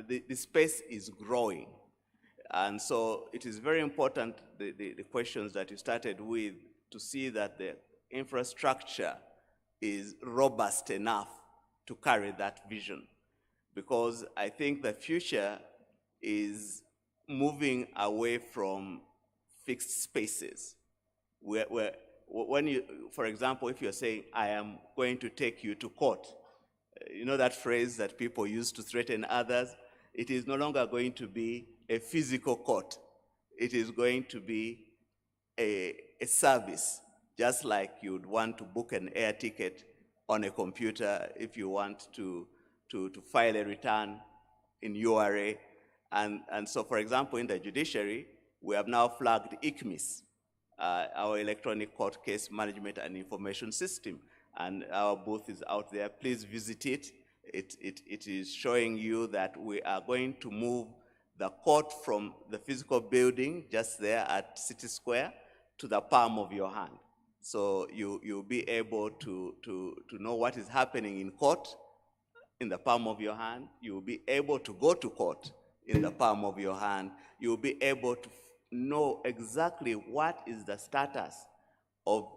The space is growing. And so it is very important, the questions that you started with, to see that the infrastructure is robust enough to carry that vision. Because I think the future is moving away from fixed spaces. When you, for example, if you're saying, I am going to take you to court, you know that phrase that people use to threaten others? It is no longer going to be a physical court. It is going to be a service, just like you'd want to book an air ticket on a computer if you want to file a return in URA. And so, for example, in the judiciary, we have now flagged ICMIS, our Electronic Court Case Management and Information System. And our booth is out there. Please visit it. It is showing you that we are going to move the court from the physical building just there at City Square to the palm of your hand. So you'll be able to know what is happening in court in the palm of your hand. You'll be able to go to court in the palm of your hand. You'll be able to know exactly what is the status of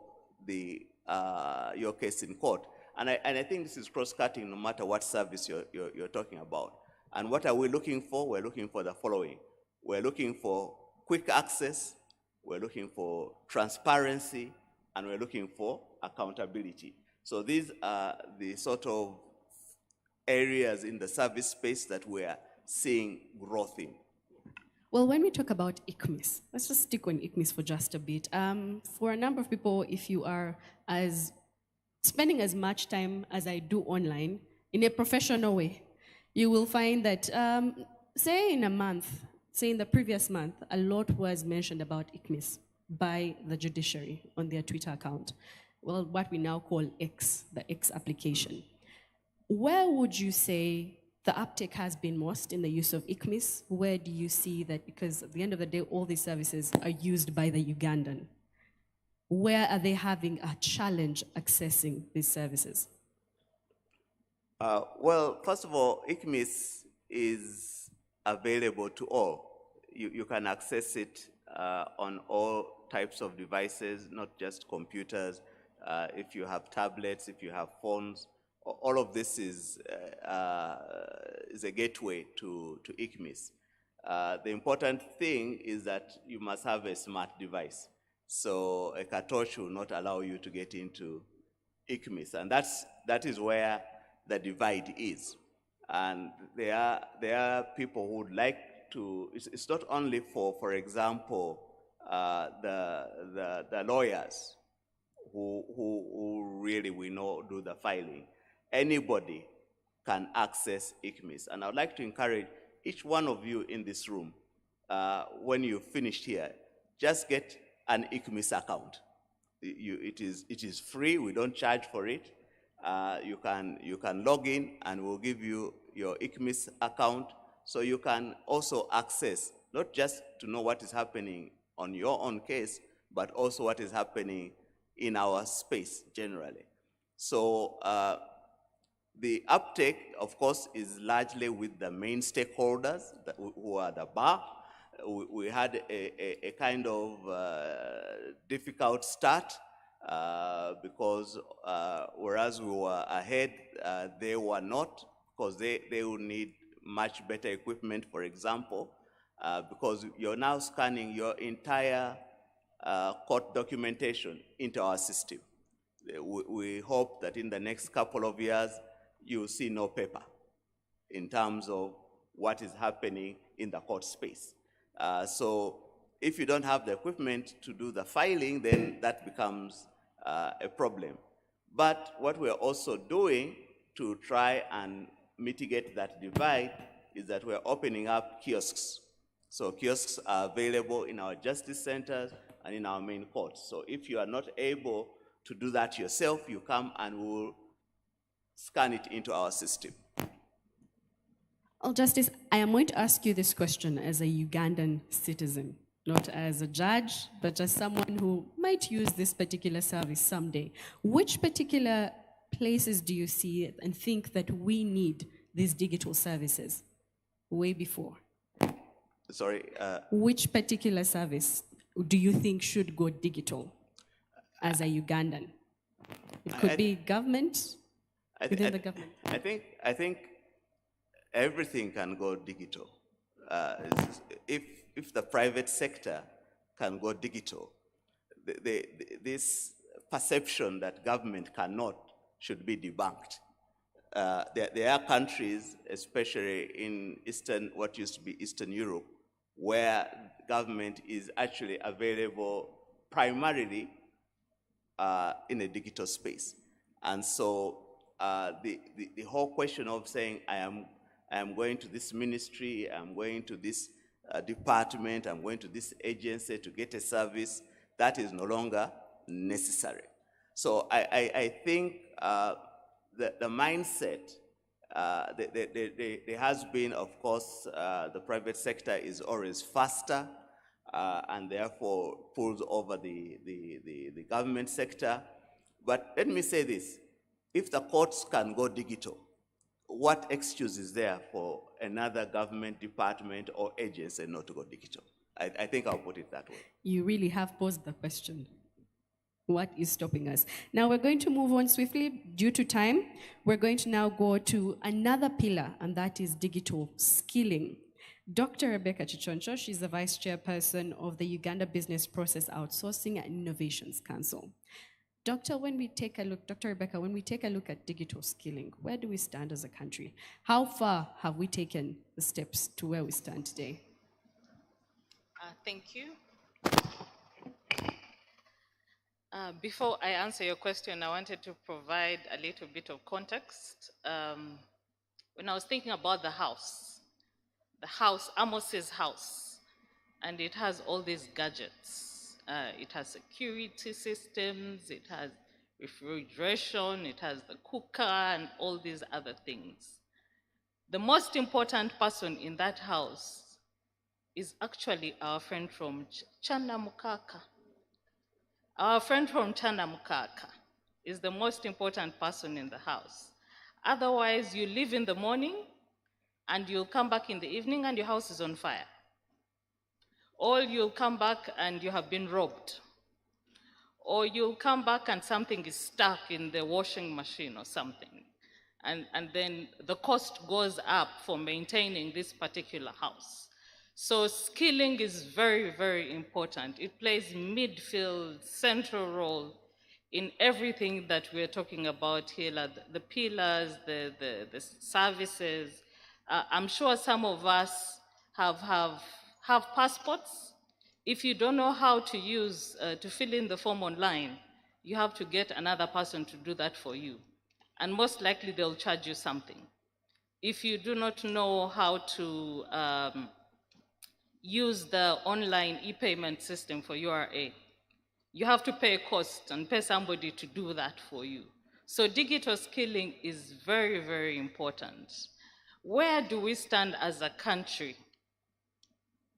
your case in court. And I think this is cross-cutting no matter what service you're talking about. And what are we looking for? We're looking for the following. We're looking for quick access, we're looking for transparency, and we're looking for accountability. So these are the sort of areas in the service space that we're seeing growth in. Well, when we talk about ICMIS, let's just stick on ICMIS for just a bit. For a number of people, if you are spending as much time as I do online in a professional way, you will find that, say in a month, say in the previous month, a lot was mentioned about ICMIS by the judiciary on their Twitter account. Well, what we now call X, the X application. Where would you say the uptake has been most in the use of ICMIS? Where do you see that? Because at the end of the day, all these services are used by the Ugandan. Where are they having a challenge accessing these services? Well, first of all, ICMIS is available to all. You can access it on all types of devices, not just computers. If you have tablets, if you have phones, all of this is a gateway to ICMIS. The important thing is that you must have a smart device. So a cartouche will not allow you to get into ICMIS, and that is where the divide is. And there are people who would like to. It's not only for example, the lawyers who really we know do the filing. Anybody can access ICMIS, and I would like to encourage each one of you in this room, when you've finished here, just get an ICMIS account. It is free. We don't charge for it. You can log in, and we'll give you your ICMIS account, so you can also access, not just to know what is happening on your own case, but also what is happening in our space generally. So the uptake, of course, is largely with the main stakeholders who are the bar. We had a kind of difficult start because whereas we were ahead, they were not, because they will need much better equipment, for example, because you're now scanning your entire court documentation into our system. We hope that in the next couple of years, you'll see no paper in terms of what is happening in the court space. So if you don't have the equipment to do the filing, then that becomes a problem. But what we're also doing to try and mitigate that divide is that we're opening up kiosks. So kiosks are available in our justice centers and in our main courts. So if you are not able to do that yourself, you come and we'll scan it into our system. Well, Justice, I am going to ask you this question as a Ugandan citizen, not as a judge, but as someone who might use this particular service someday. Which particular places do you see and think that we need these digital services way before? Sorry? Which particular service do you think should go digital as a Ugandan? It could be government, within the government. I think everything can go digital. If the private sector can go digital, this perception that government cannot should be debunked. There are countries, especially in what used to be Eastern Europe, where government is actually available primarily in a digital space. And so the whole question of saying, I am going to this ministry, I'm going to this department, I'm going to this agency to get a service, that is no longer necessary. So I think the mindset, there has been, of course, the private sector is always faster and therefore pulls over the government sector. But let me say this, if the courts can go digital, what excuse is there for another government department or agency not to go digital? I think I'll put it that way. You really have posed the question. What is stopping us? Now we're going to move on swiftly due to time. We're going to now go to another pillar, and that is digital skilling. Dr. Rebecca Chichoncho, she's the Vice Chairperson of the Uganda Business Process Outsourcing and Innovations Council. Dr. Rebecca, when we take a look at digital skilling, where do we stand as a country? How far have we taken the steps to where we stand today? Thank you. Before I answer your question, I wanted to provide a little bit of context. When I was thinking about the house, Amos's house, and it has all these gadgets. It has security systems, it has refrigeration, it has the cooker, and all these other things. The most important person in that house is actually our friend from Chanamukaka. Our friend from Chanamukaka is the most important person in the house. Otherwise, you leave in the morning and you'll come back in the evening and your house is on fire. Or you'll come back and you have been robbed. Or you'll come back and something is stuck in the washing machine or something. And then the cost goes up for maintaining this particular house. So skilling is very, very important. It plays midfield, central role in everything that we're talking about here, like the pillars, the services. I'm sure some of us have passports. If you don't know how to use, to fill in the form online, you have to get another person to do that for you. And most likely they'll charge you something. If you do not know how to use the online e-payment system for URA, you have to pay a cost and pay somebody to do that for you. So digital skilling is very, very important. Where do we stand as a country?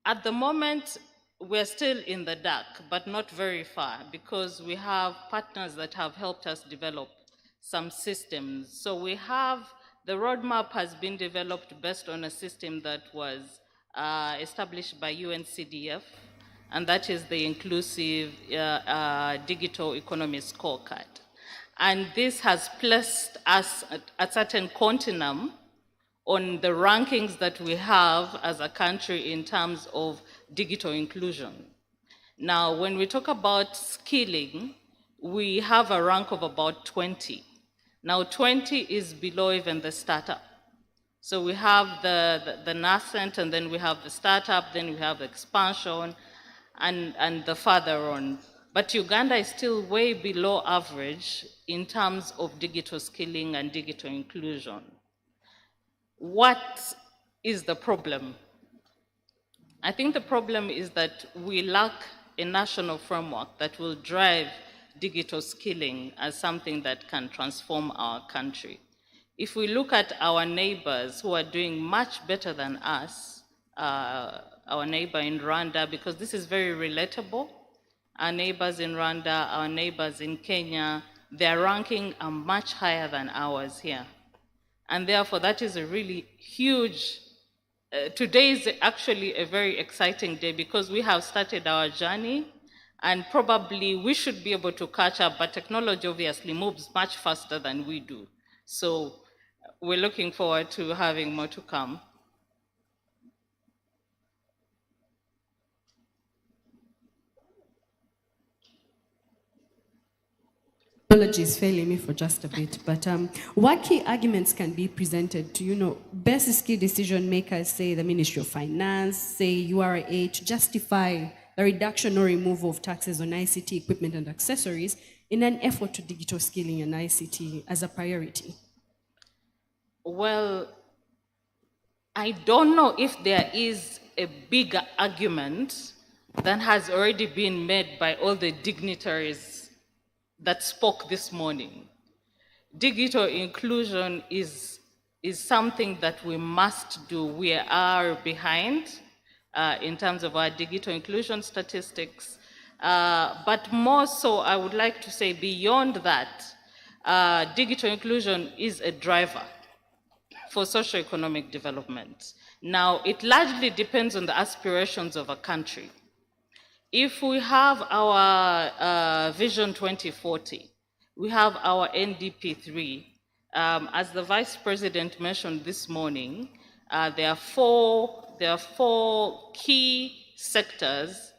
At the moment, we're still in the dark, but not very far, because we have partners that have helped us develop some systems. So we have, the roadmap has been developed based on a system that was established by UNCDF, and that is the Inclusive Digital Economy Scorecard. And this has placed us at a certain continuum on the rankings that we have as a country in terms of digital inclusion. Now, when we talk about skilling, we have a rank of about 20. Now, 20 is below even the startup. So we have the nascent, and then we have the startup, then we have the expansion, and the further on. But Uganda is still way below average in terms of digital skilling and digital inclusion. What is the problem? I think the problem is that we lack a national framework that will drive digital skilling as something that can transform our country. If we look at our neighbors who are doing much better than us, our neighbor in Rwanda, because this is very relatable, our neighbors in Rwanda, our neighbors in Kenya, their ranking are much higher than ours here. And therefore, that is a really huge, today is actually a very exciting day because we have started our journey And probably we should be able to catch up, but technology obviously moves much faster than we do. So we're looking forward to having more to come. Apologies failing me for just a bit, but what key arguments can be presented to, best key decision makers, say the Ministry of Finance, say URA, to justify the reduction or removal of taxes on ICT equipment and accessories in an effort to digital skilling and ICT as a priority? Well, I don't know if there is a bigger argument than has already been made by all the dignitaries that spoke this morning. Digital inclusion is something that we must do. We are behind in terms of our digital inclusion statistics, but more so, I would like to say beyond that, digital inclusion is a driver for socio-economic development. Now, it largely depends on the aspirations of a country. If we have our Vision 2040, we have our NDP 3. As the Vice President mentioned this morning, there are four key sectors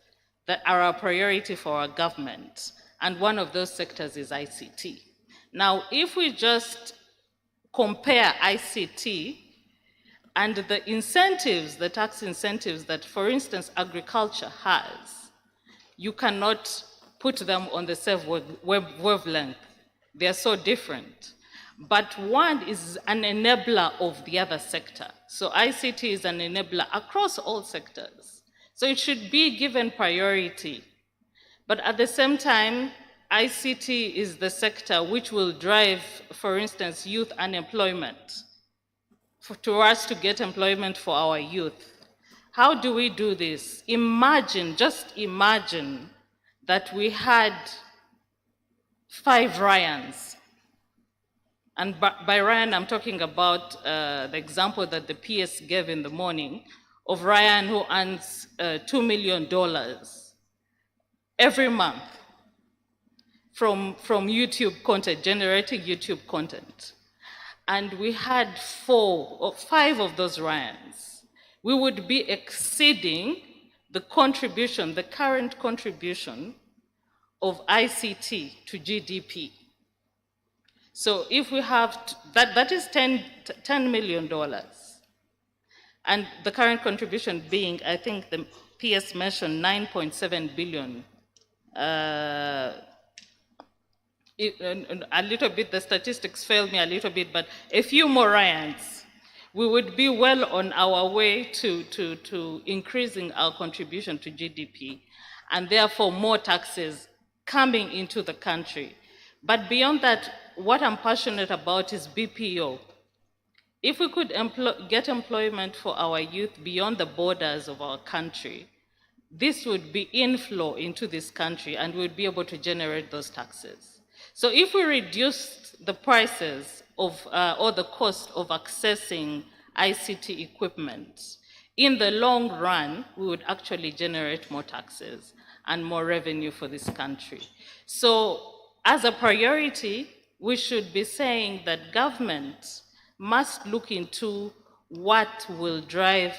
that are a priority for our government, and one of those sectors is ICT. Now, if we just compare ICT and the incentives, the tax incentives that, for instance, agriculture has, you cannot put them on the same wavelength. They are so different. But one is an enabler of the other sector. So ICT is an enabler across all sectors. So it should be given priority. But at the same time, ICT is the sector which will drive, for instance, youth unemployment, to us to get employment for our youth. How do we do this? Just imagine that we had 5 Ryans. And by Ryan, I'm talking about the example that the PS gave in the morning of Ryan who earns $2 million every month from YouTube content, generating YouTube content. And we had 4 or 5 of those Ryans. We would be exceeding the contribution, the current contribution of ICT to GDP. So if we have, that is $10 million. And the current contribution being, I think the PS mentioned 9.7 billion. A little bit, the statistics failed me a little bit, but a few more Ryans, we would be well on our way to increasing our contribution to GDP, and therefore more taxes coming into the country. But beyond that, what I'm passionate about is BPO. If we could get employment for our youth beyond the borders of our country, this would be inflow into this country and we would be able to generate those taxes. So if we reduce the prices of, or the cost of accessing ICT equipment, in the long run, we would actually generate more taxes and more revenue for this country. So as a priority, we should be saying that government must look into what will drive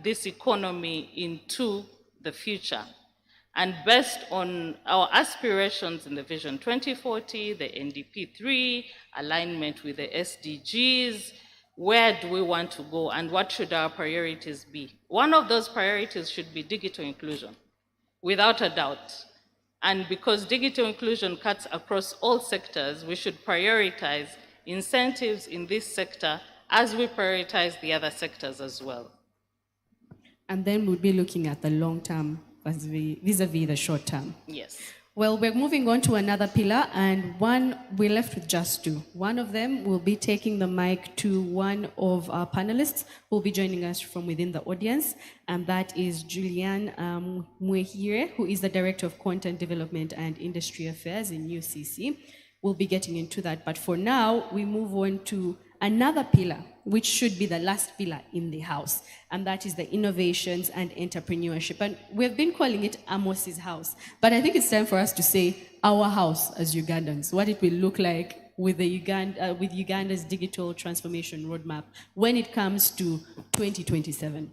this economy into the future. And based on our aspirations in the Vision 2040, the NDP 3, alignment with the SDGs, where do we want to go and what should our priorities be? One of those priorities should be digital inclusion, without a doubt. And because digital inclusion cuts across all sectors, we should prioritize incentives in this sector as we prioritize the other sectors as well. And then we'll be looking at the long term vis-a-vis the short term. Yes. Well, we're moving on to another pillar, and we're left with just 2. One of them will be taking the mic to one of our panelists who will be joining us from within the audience, and that is Julianne Mwehire, who is the Director of Content Development and Industry Affairs in UCC. We'll be getting into that, but for now, we move on to another pillar which should be the last pillar in the house, and that is the innovations and entrepreneurship. And we've been calling it Amos's house, but I think it's time for us to say our house as Ugandans, what it will look like with Uganda's digital transformation roadmap when it comes to 2027.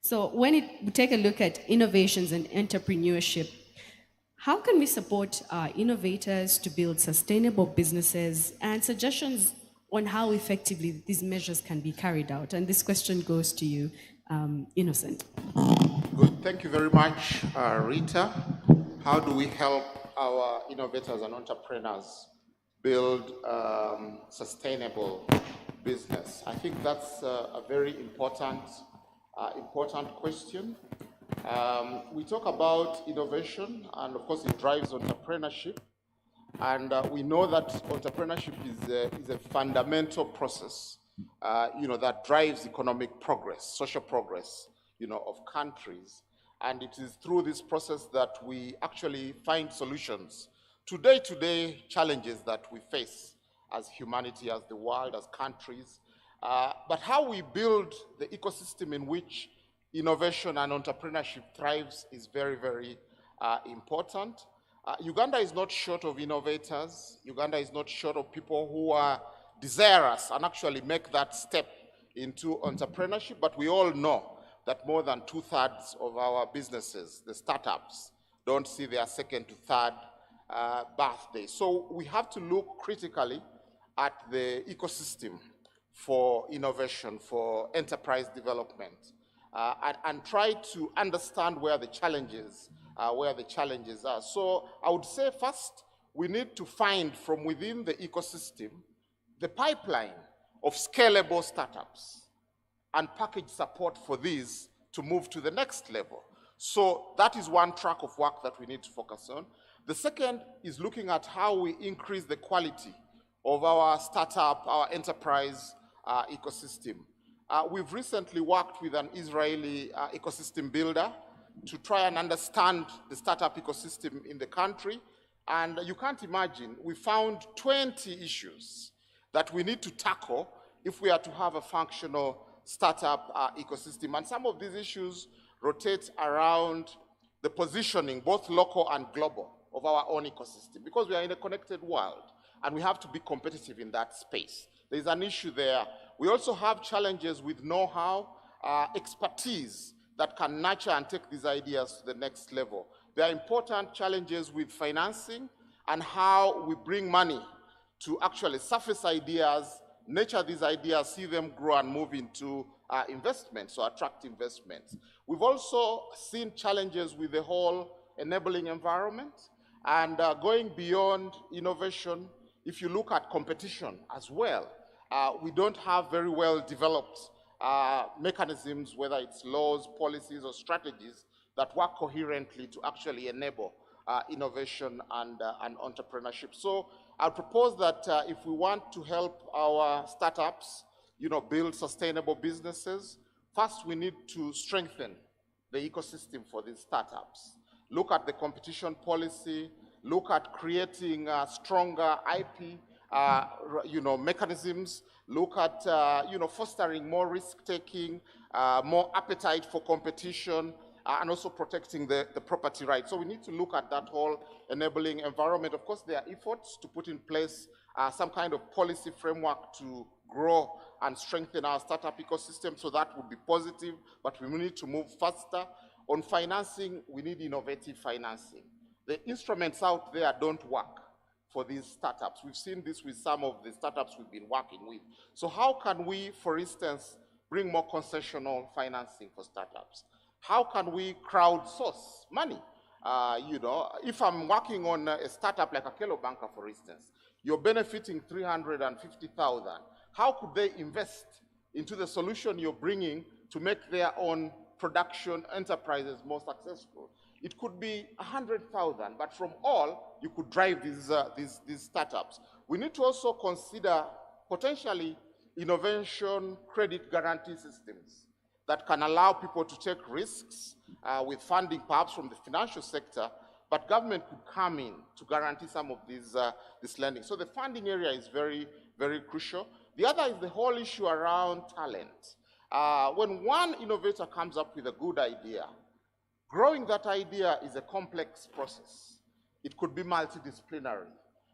So when we take a look at innovations and entrepreneurship, how can we support our innovators to build sustainable businesses, and suggestions on how effectively these measures can be carried out? And this question goes to you, Innocent. Good. Thank you very much, Rita. How do we help our innovators and entrepreneurs build sustainable business? I think that's a very important question. We talk about innovation, and of course it drives entrepreneurship. And we know that entrepreneurship is a fundamental process, that drives economic progress, social progress, of countries. And it is through this process that we actually find solutions to day-to-day challenges that we face as humanity, as the world, as countries. But how we build the ecosystem in which innovation and entrepreneurship thrives is very, very important. Uganda is not short of innovators. Uganda is not short of people who are desirous and actually make that step into entrepreneurship. But we all know that more than 2/3 of our businesses, the startups, don't see their second to third birthday. So we have to look critically at the ecosystem for innovation, for enterprise development, and try to understand where the challenges are. So I would say first, we need to find from within the ecosystem the pipeline of scalable startups and package support for these to move to the next level. So that is one track of work that we need to focus on. The second is looking at how we increase the quality of our startup, our enterprise ecosystem. We've recently worked with an Israeli ecosystem builder to try and understand the startup ecosystem in the country. And you can't imagine, we found 20 issues that we need to tackle if we are to have a functional startup ecosystem. And some of these issues rotate around the positioning, both local and global, of our own ecosystem, because we are in a connected world and we have to be competitive in that space. There's an issue there. We also have challenges with know-how, expertise that can nurture and take these ideas to the next level. There are important challenges with financing and how we bring money to actually surface ideas, nurture these ideas, see them grow and move into investments, or attract investments. We've also seen challenges with the whole enabling environment, and going beyond innovation, if you look at competition as well, we don't have very well developed mechanisms, whether it's laws, policies, or strategies that work coherently to actually enable innovation and entrepreneurship. So I propose that if we want to help our startups, build sustainable businesses, first we need to strengthen the ecosystem for these startups. Look at the competition policy, look at creating stronger IP mechanisms, look at fostering more risk-taking, more appetite for competition, and also protecting the property rights. So we need to look at that whole enabling environment. Of course, there are efforts to put in place some kind of policy framework to grow and strengthen our startup ecosystem, so that would be positive, but we need to move faster. On financing, we need innovative financing. The instruments out there don't work for these startups. We've seen this with some of the startups we've been working with. So how can we, for instance, bring more concessional financing for startups? How can we crowdsource money? If I'm working on a startup like Akelo Banker, for instance, you're benefiting 350,000. How could they invest into the solution you're bringing to make their own production enterprises more successful? It could be 100,000, but from all, you could drive these startups. We need to also consider potentially innovation credit guarantee systems that can allow people to take risks with funding perhaps from the financial sector, but government could come in to guarantee some of this lending. So the funding area is very, very crucial. The other is the whole issue around talent. When one innovator comes up with a good idea, growing that idea is a complex process. It could be multidisciplinary.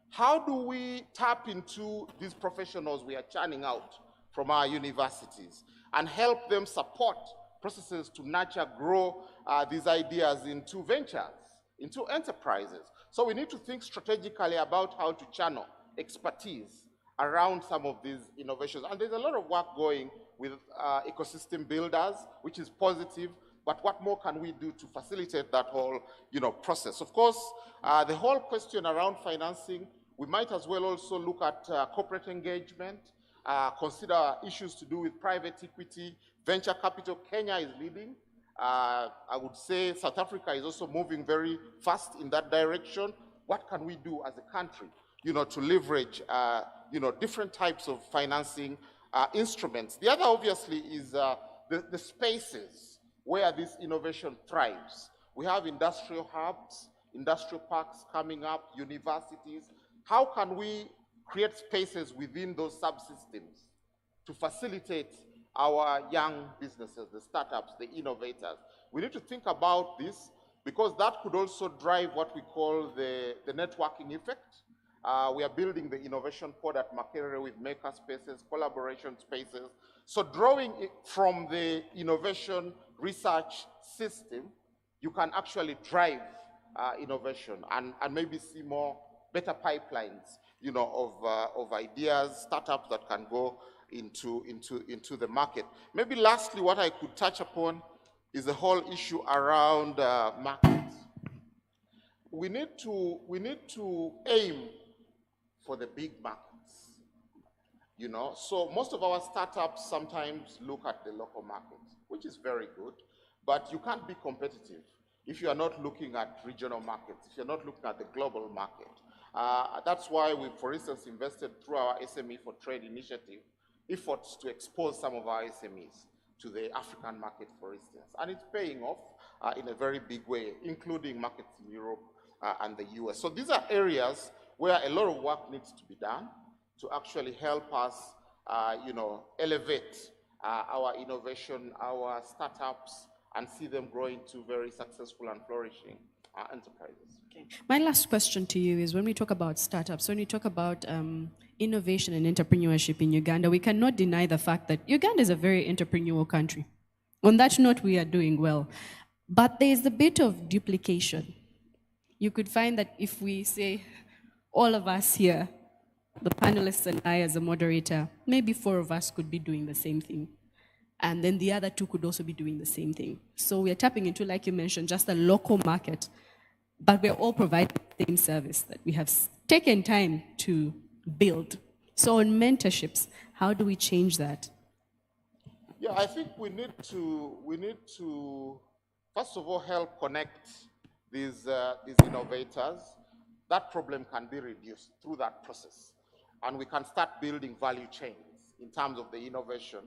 How do we tap into these professionals we are churning out from our universities and help them support processes to nurture, grow these ideas into ventures, into enterprises? So we need to think strategically about how to channel expertise around some of these innovations. And there's a lot of work going with ecosystem builders, which is positive, but what more can we do to facilitate that whole process? Of course, the whole question around financing, we might as well also look at corporate engagement, consider issues to do with private equity, venture capital. Kenya is leading. I would say South Africa is also moving very fast in that direction. What can we do as a country, to leverage, different types of financing instruments? The other, obviously, is the spaces where this innovation thrives. We have industrial hubs, industrial parks coming up, universities. How can we create spaces within those subsystems to facilitate our young businesses, the startups, the innovators? We need to think about this because that could also drive what we call the networking effect. We are building the innovation pod at Makerere with maker spaces, collaboration spaces. So drawing it from the innovation research system, you can actually drive innovation and maybe see better pipelines, of ideas, startups that can go into the market. Maybe lastly, what I could touch upon is the whole issue around markets. We need to aim for the big markets. So most of our startups sometimes look at the local market, which is very good, but you can't be competitive if you are not looking at regional markets, if you're not looking at the global market. That's why we, for instance, invested through our SME for Trade initiative efforts to expose some of our SMEs to the African market, for instance. And it's paying off in a very big way, including markets in Europe and the US. So these are areas where a lot of work needs to be done to actually help us, elevate our innovation, our startups, and see them growing to very successful and flourishing enterprises. Okay. My last question to you is when we talk about startups, when we talk about innovation and entrepreneurship in Uganda, we cannot deny the fact that Uganda is a very entrepreneurial country. On that note, we are doing well. But there is a bit of duplication. You could find that if we say all of us here, the panelists and I as a moderator, maybe 4 of us could be doing the same thing. And then the other 2 could also be doing the same thing. So we are tapping into, like you mentioned, just a local market, but we're all providing the same service that we have taken time to build. So on mentorships, how do we change that? Yeah, I think we need to first of all help connect these innovators. That problem can be reduced through that process. And we can start building value chains in terms of the innovation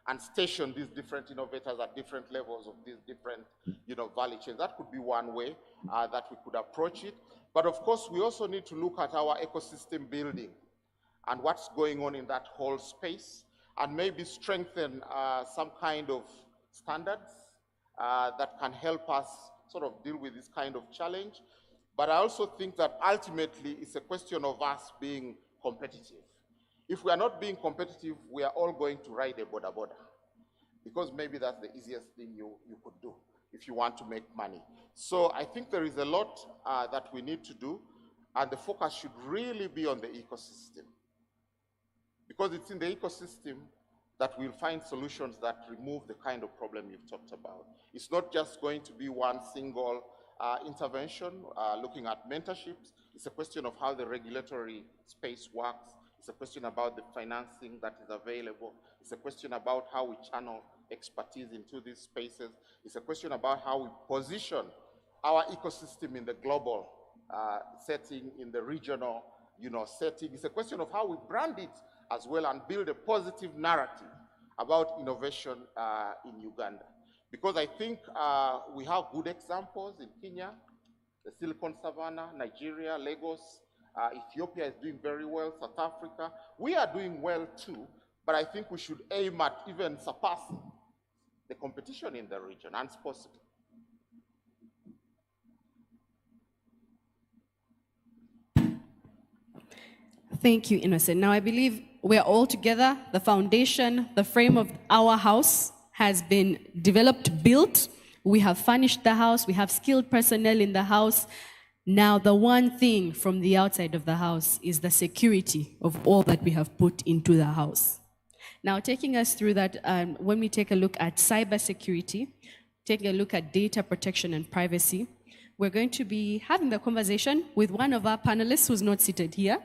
and station these different innovators at different levels of these different value chains. That could be one way that we could approach it. But of course, we also need to look at our ecosystem building and what's going on in that whole space, and maybe strengthen some kind of standards that can help us sort of deal with this kind of challenge. But I also think that ultimately it's a question of us being competitive. If we are not being competitive, we are all going to ride a border, because maybe that's the easiest thing you could do if you want to make money. So I think there is a lot that we need to do, and the focus should really be on the ecosystem, because it's in the ecosystem that we'll find solutions that remove the kind of problem you've talked about. It's not just going to be one single intervention, looking at mentorships. It's a question of how the regulatory space works. It's a question about the financing that is available. It's a question about how we channel expertise into these spaces. It's a question about how we position our ecosystem in the global setting, in the regional setting. It's a question of how we brand it as well and build a positive narrative about innovation in Uganda. Because I think we have good examples in Kenya, the Silicon Savannah, Nigeria, Lagos, Ethiopia is doing very well, South Africa. We are doing well too, but I think we should aim at even surpassing the competition in the region, and it's possible. Thank you, Innocent. Now, I believe we're all together. The foundation, the frame of our house has been developed, built. We have furnished the house. We have skilled personnel in the house. Now, the one thing from the outside of the house is the security of all that we have put into the house. Now, taking us through that, when we take a look at cybersecurity, taking a look at data protection and privacy, we're going to be having the conversation with one of our panelists who's not seated here.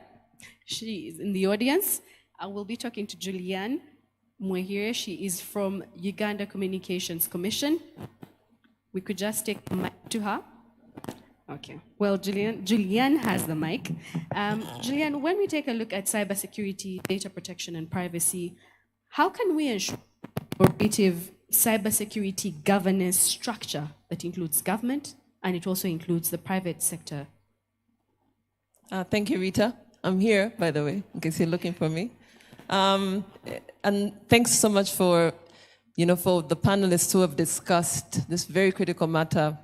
She is in the audience. I will be talking to Julianne Mwehire. She is from Uganda Communications Commission. We could just take the mic to her. Okay. Well, Julianne has the mic. Julianne, when we take a look at cybersecurity, data protection, and privacy, how can we ensure cooperative cybersecurity governance structure that includes government and it also includes the private sector? Thank you, Rita. I'm here, by the way, in case you're looking for me. And thanks so much for the panelists who have discussed this very critical matter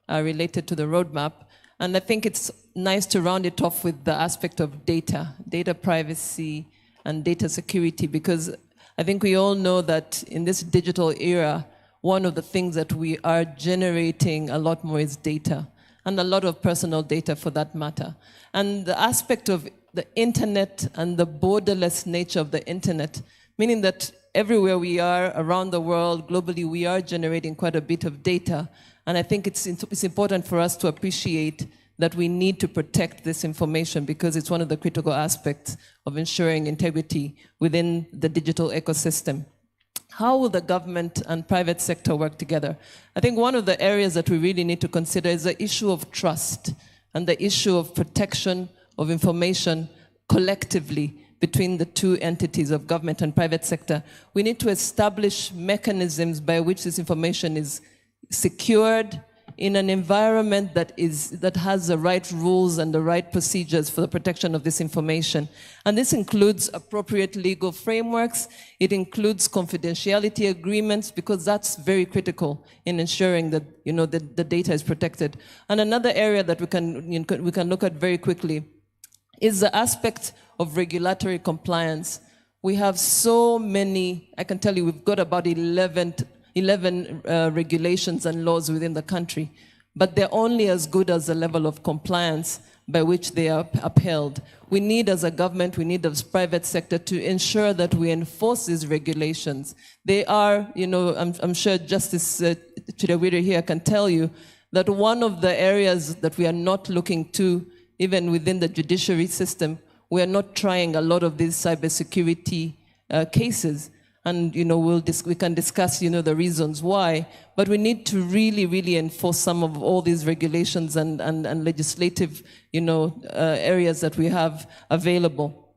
related to the roadmap. And I think it's nice to round it off with the aspect of data privacy and data security, because I think we all know that in this digital era, one of the things that we are generating a lot more is data, and a lot of personal data for that matter. And the aspect of the internet and the borderless nature of the internet, meaning that everywhere we are around the world, globally, we are generating quite a bit of data. And I think it's important for us to appreciate that we need to protect this information because it's one of the critical aspects of ensuring integrity within the digital ecosystem. How will the government and private sector work together? I think one of the areas that we really need to consider is the issue of trust and the issue of protection of information collectively between the two entities of government and private sector. We need to establish mechanisms by which this information is secured in an environment that has the right rules and the right procedures for the protection of this information. And this includes appropriate legal frameworks. It includes confidentiality agreements, because that's very critical in ensuring that the data is protected. And another area that we can look at very quickly is the aspect of regulatory compliance. We have so many, I can tell you, we've got about 11 regulations and laws within the country, but they're only as good as the level of compliance by which they are upheld. We need, as a government, we need as private sector to ensure that we enforce these regulations. They are, I'm sure Justice Chidawira here can tell you that one of the areas that we are not looking to, even within the judiciary system, we are not trying a lot of these cybersecurity cases. And we can discuss the reasons why, but we need to really, really enforce some of all these regulations and legislative areas that we have available.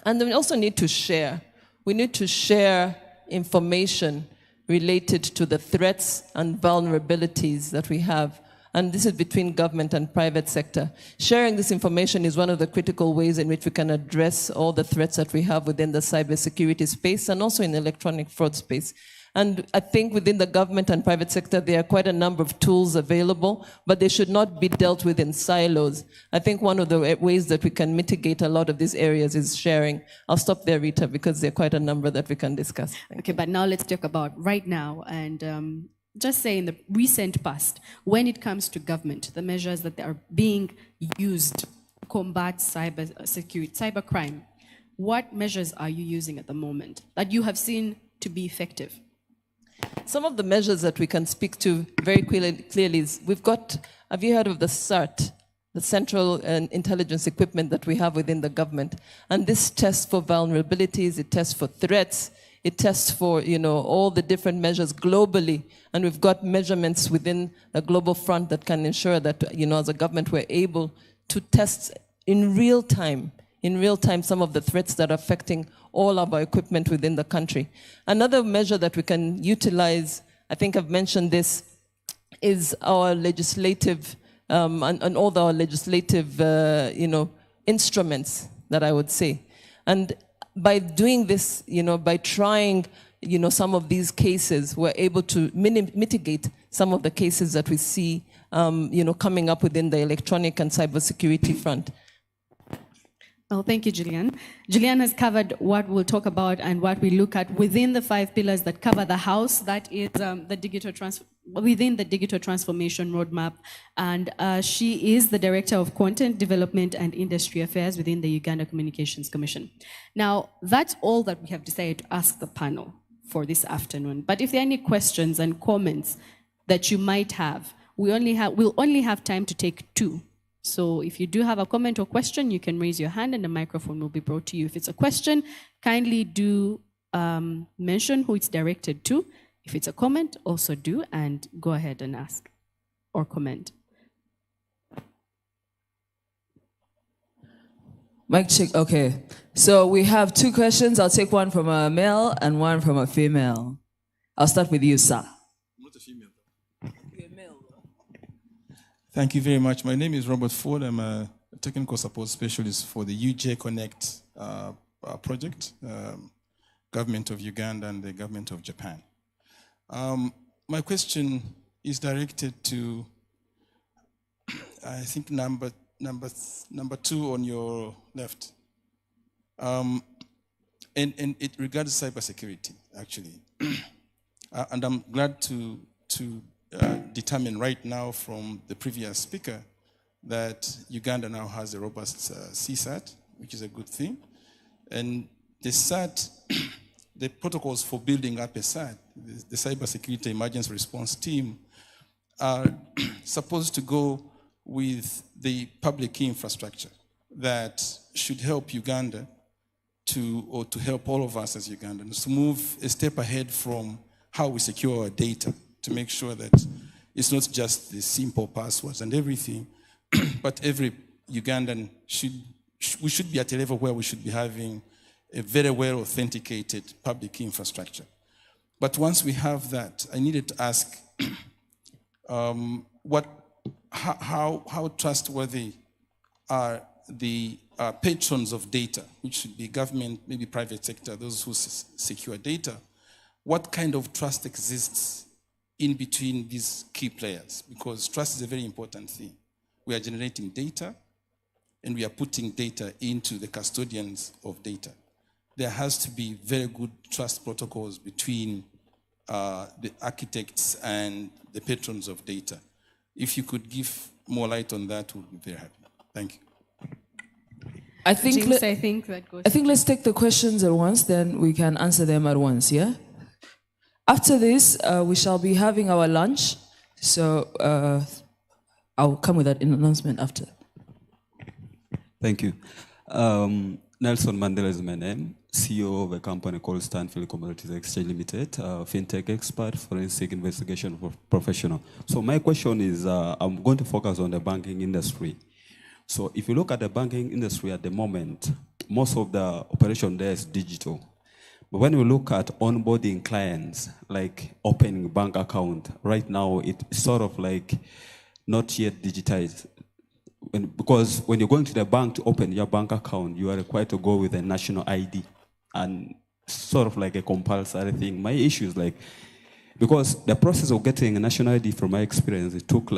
And then we also need to share. We need to share information related to the threats and vulnerabilities that we have. And this is between government and private sector. Sharing this information is one of the critical ways in which we can address all the threats that we have within the cybersecurity space and also in the electronic fraud space. And I think within the government and private sector, there are quite a number of tools available, but they should not be dealt with in silos. I think one of the ways that we can mitigate a lot of these areas is sharing. I'll stop there, Rita, because there are quite a number that we can discuss. Okay, but now let's talk about right now and just say in the recent past, when it comes to government, the measures that are being used to combat cybercrime, what measures are you using at the moment that you have seen to be effective? Some of the measures that we can speak to very clearly is we've got, have you heard of the CERT, the Central Intelligence Equipment that we have within the government? And this tests for vulnerabilities, it tests for threats, it tests for, all the different measures globally. And we've got measurements within the global front that can ensure that, as a government, we're able to test in real time some of the threats that are affecting all of our equipment within the country. Another measure that we can utilize, I think I've mentioned this, is our legislative, and all our legislative, instruments that I would say. And by doing this, by trying, some of these cases, we're able to mitigate some of the cases that we see, coming up within the electronic and cybersecurity front. Well, thank you, Julian. Julian has covered what we'll talk about and what we look at within the 5 pillars that cover the house. That is within the digital transformation roadmap. And she is the Director of Content Development and Industry Affairs within the Uganda Communications Commission. Now, that's all that we have decided to ask the panel for this afternoon. But if there are any questions and comments that you might have, we'll only have time to take 2. So if you do have a comment or question, you can raise your hand and the microphone will be brought to you. If it's a question, kindly do mention who it's directed to. If it's a comment, also do, and go ahead and ask or comment. Mic check, okay. So we have 2 questions. I'll take one from a male and one from a female. I'll start with you, sir. Thank you very much. My name is Robert Ford. I'm a technical support specialist for the UJ Connect project, Government of Uganda and the Government of Japan. My question is directed to, I think, number 2 on your left. And it regards cybersecurity, actually. And I'm glad to determine right now from the previous speaker that Uganda now has a robust CSAT, which is a good thing. And the SAT, the protocols for building up a SAT, the Cybersecurity Emergency Response Team, are supposed to go with the public key infrastructure that should help Uganda to help all of us as Ugandans to move a step ahead from how we secure our data, to make sure that it's not just the simple passwords and everything, but every Ugandan we should be at a level where we should be having a very well authenticated public key infrastructure. But once we have that, I needed to ask how trustworthy are the patrons of data, which should be government, maybe private sector, those who secure data. What kind of trust exists in between these key players? Because trust is a very important thing. We are generating data and we are putting data into the custodians of data. There has to be very good trust protocols between the architects and the patrons of data. If you could give more light on that, we'll be very happy. Thank you. I think that goes. I think let's take the questions at once, then we can answer them at once, yeah? After this, we shall be having our lunch. So I'll come with that announcement after. Thank you. Nelson Mandela is my name, CEO of a company called Stanfield Commodities Exchange Limited, fintech expert, forensic investigation professional. So my question is, I'm going to focus on the banking industry. So if you look at the banking industry at the moment, most of the operation there is digital. But when we look at onboarding clients, like opening bank account, right now it's sort of like not yet digitized. Because when you're going to the bank to open your bank account, you are required to go with a national ID, and sort of like a compulsory thing. My issue is like, because the process of getting a national ID, from my experience, it took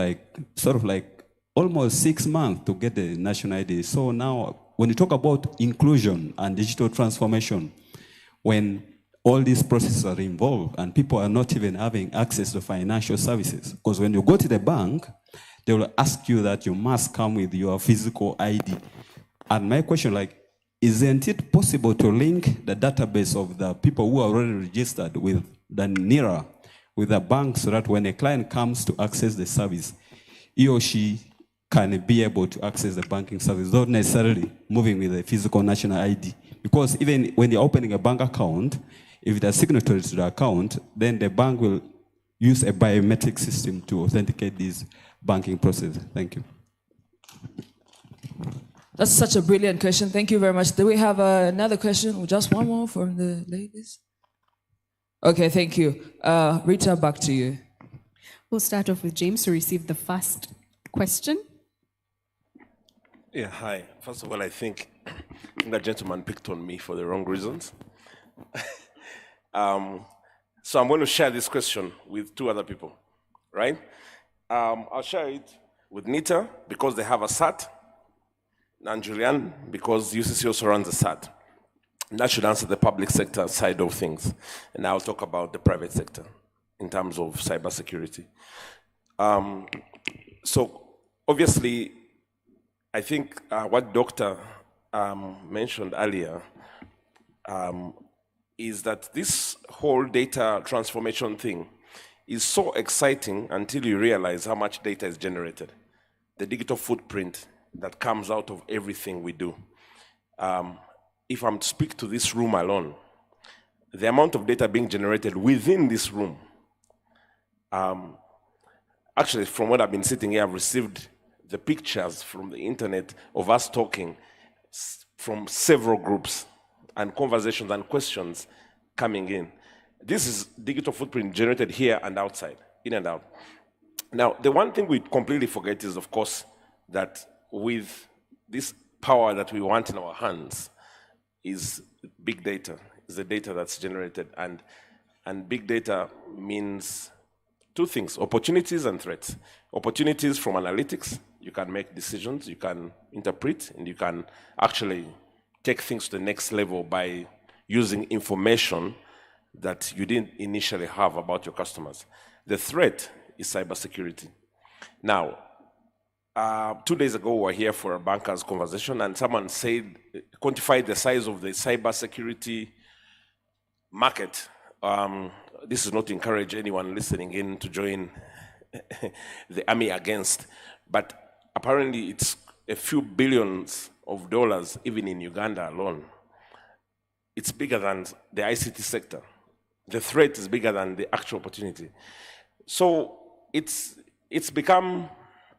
sort of like almost 6 months to get the national ID. So now, when you talk about inclusion and digital transformation, when all these processes are involved and people are not even having access to financial services, because when you go to the bank, they will ask you that you must come with your physical ID. And my question, isn't it possible to link the database of the people who are already registered with the NIRA, with the bank, so that when a client comes to access the service, he or she can be able to access the banking service, not necessarily moving with a physical national ID? Because even when you're opening a bank account, if they're signatories to the account, then the bank will use a biometric system to authenticate these banking process. Thank you. That's such a brilliant question. Thank you very much. Do we have another question? Just one more from the ladies? Okay, thank you. Rita, back to you. We'll start off with James to receive the first question. Yeah, hi. First of all, I think I think that gentleman picked on me for the wrong reasons. So I'm going to share this question with two other people, right? I'll share it with Nita because they have a SAT, and Julian because UCC also runs a SAT. And that should answer the public sector side of things. And I'll talk about the private sector in terms of cybersecurity. So obviously, I think what Dr. Mentioned earlier is that this whole data transformation thing is so exciting until you realize how much data is generated. The digital footprint that comes out of everything we do. If I'm to speak to this room alone, the amount of data being generated within this room, actually from what I've been sitting here, I've received the pictures from the internet of us talking from several groups and conversations and questions coming in. This is digital footprint generated here and outside, in and out. Now, the one thing we completely forget is, of course, that with this power that we want in our hands is big data, is the data that's generated. And big data means two things, opportunities and threats. Opportunities from analytics, you can make decisions, you can interpret, and you can actually take things to the next level by using information that you didn't initially have about your customers. The threat is cybersecurity. Now, 2 days ago, we were here for a bankers conversation, and someone said, quantified the size of the cybersecurity market. This is not to encourage anyone listening in to join the army against, but apparently it's a few billions of dollars, even in Uganda alone. It's bigger than the ICT sector. The threat is bigger than the actual opportunity. So it's become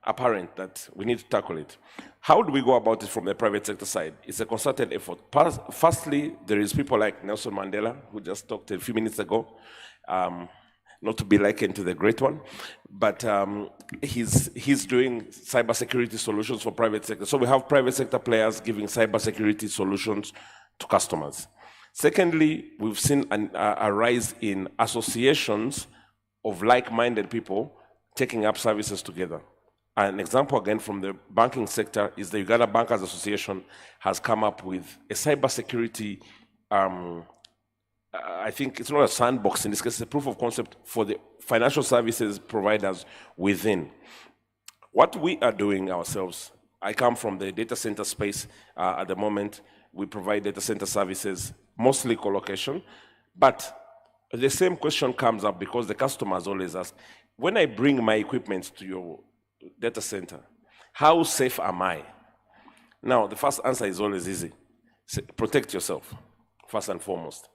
apparent that we need to tackle it. How do we go about it from the private sector side? It's a concerted effort. Firstly, there is people like Nelson Mandela, who just talked a few minutes ago, not to be likened to the great one, but he's doing cybersecurity solutions for private sector. So we have private sector players giving cybersecurity solutions to customers. Secondly, we've seen a rise in associations of like-minded people taking up services together. An example, again, from the banking sector is the Uganda Bankers Association has come up with a cybersecurity, I think it's not a sandbox in this case, it's a proof of concept for the financial services providers within. What we are doing ourselves, I come from the data center space at the moment. We provide data center services, mostly co-location, but the same question comes up because the customers always ask, when I bring my equipment to your data center, how safe am I? Now, the first answer is always easy. Protect yourself, first and foremost.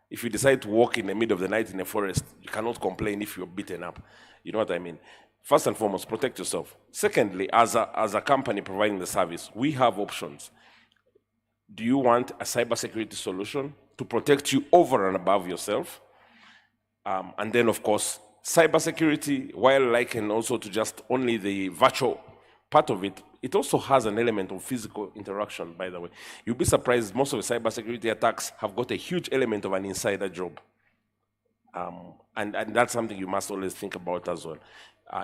If you decide to walk in the middle of the night in a forest, you cannot complain if you're beaten up. You know what I mean? First and foremost, protect yourself. Secondly, as a company providing the service, we have options. Do you want a cybersecurity solution to protect you over and above yourself? And then, of course, cybersecurity, while likened also to just only the virtual part of it, it also has an element of physical interaction, by the way. You'll be surprised, most of the cybersecurity attacks have got a huge element of an insider job. And that's something you must always think about as well,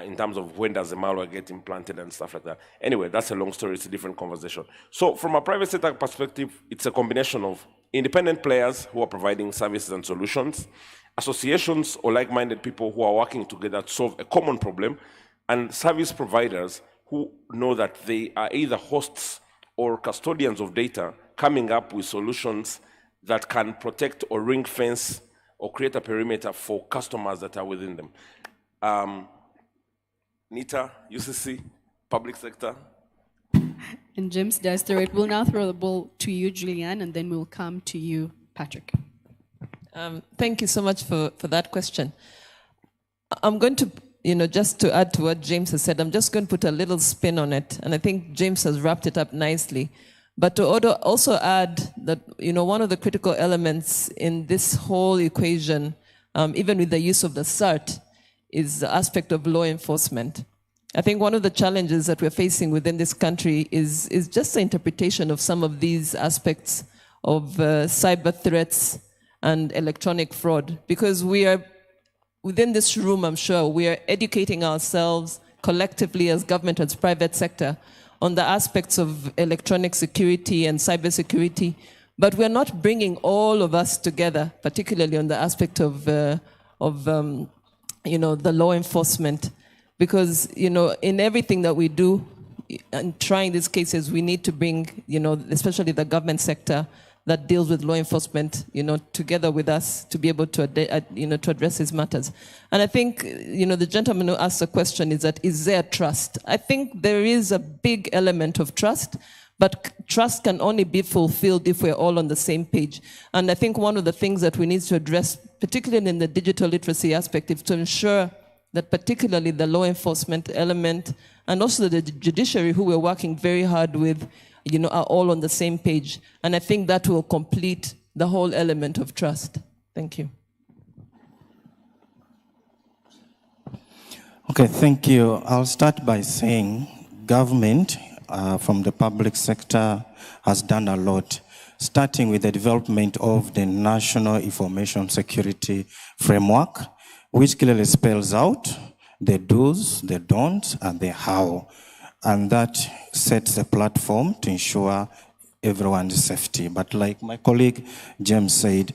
in terms of when does the malware get implanted and stuff like that. Anyway, that's a long story, it's a different conversation. So from a private sector perspective, it's a combination of independent players who are providing services and solutions, associations or like-minded people who are working together to solve a common problem, and service providers who know that they are either hosts or custodians of data coming up with solutions that can protect or ring fence or create a perimeter for customers that are within them. Nita, UCC, public sector. And James Dester, we'll now throw the ball to you, Julianne, and then we'll come to you, Patrick. Thank you so much for that question. I'm going to, just to add to what James has said, I'm just going to put a little spin on it. And I think James has wrapped it up nicely. But to also add that, one of the critical elements in this whole equation, even with the use of the CERT, is the aspect of law enforcement. I think one of the challenges that we're facing within this country is just the interpretation of some of these aspects of cyber threats and electronic fraud. Because we are, within this room, I'm sure, we are educating ourselves collectively as government, as private sector, on the aspects of electronic security and cyber security. But we're not bringing all of us together, particularly on the aspect of the law enforcement. Because, in everything that we do, and trying these cases, we need to bring, especially the government sector that deals with law enforcement, together with us to be able to, to address these matters. And I think, the gentleman who asked the question is there trust? I think there is a big element of trust, but trust can only be fulfilled if we're all on the same page. And I think one of the things that we need to address, particularly in the digital literacy aspect, is to ensure that particularly the law enforcement element and also the judiciary, who we're working very hard with, are all on the same page. And I think that will complete the whole element of trust. Thank you. Okay, thank you. I'll start by saying government from the public sector has done a lot, starting with the development of the National Information Security Framework, which clearly spells out the do's, the don'ts, and the how. And that sets a platform to ensure everyone's safety. But like my colleague James said,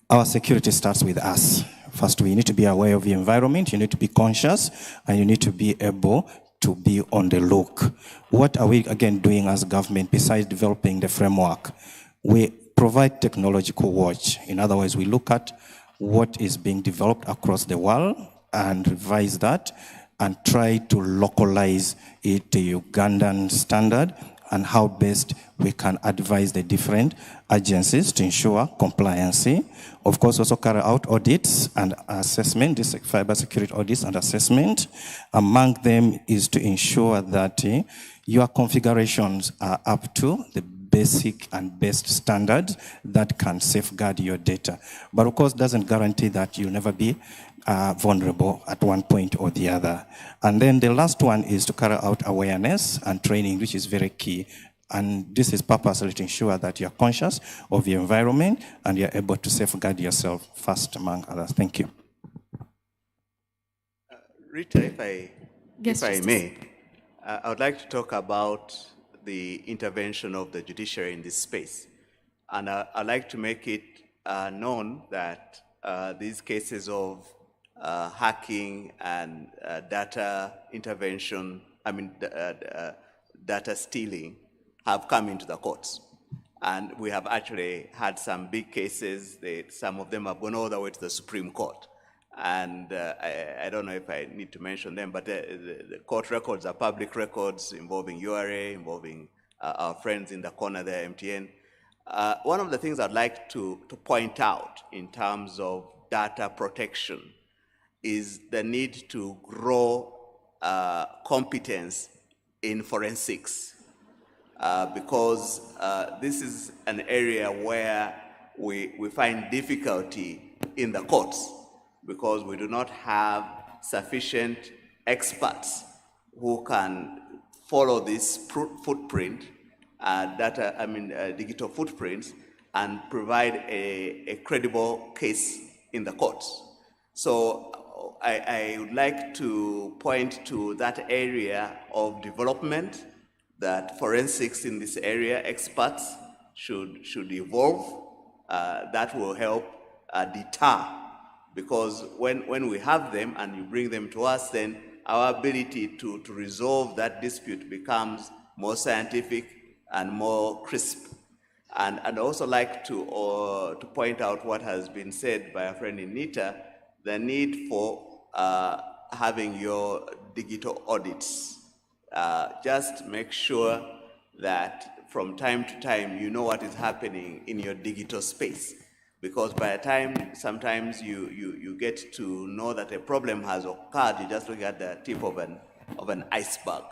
our security starts with us. First, we need to be aware of the environment, you need to be conscious, and you need to be able to be on the look. What are we, again, doing as government besides developing the framework? We provide technological watch. In other words, we look at what is being developed across the world and revise that and try to localize it to Ugandan standard and how best we can advise the different agencies to ensure compliancy. Of course, also carry out audits and assessment, this cyber security audits and assessment. Among them is to ensure that your configurations are up to the basic and best standards that can safeguard your data. But of course, doesn't guarantee that you'll never be vulnerable at one point or the other. And then the last one is to carry out awareness and training, which is very key. And this is purposely to ensure that you're conscious of your environment and you're able to safeguard yourself first among others. Thank you. Rita, if I may, I would like to talk about the intervention of the judiciary in this space. And I'd like to make it known that these cases of hacking and data intervention, data stealing, have come into the courts. And we have actually had some big cases. Some of them have gone all the way to the Supreme Court. And I don't know if I need to mention them, but the court records are public records involving URA, involving our friends in the corner there, MTN. One of the things I'd like to point out in terms of data protection is the need to grow competence in forensics. Because this is an area where we find difficulty in the courts because we do not have sufficient experts who can follow this footprint, digital footprints, and provide a credible case in the courts. So I would like to point to that area of development, that forensics in this area, experts should evolve. That will help deter, because when we have them and you bring them to us, then our ability to resolve that dispute becomes more scientific and more crisp. And I'd also like to point out what has been said by a friend in NITA, the need for having your digital audits. Just make sure that from time to time you know what is happening in your digital space, because by the time sometimes you get to know that a problem has occurred, you just look at the tip of an iceberg.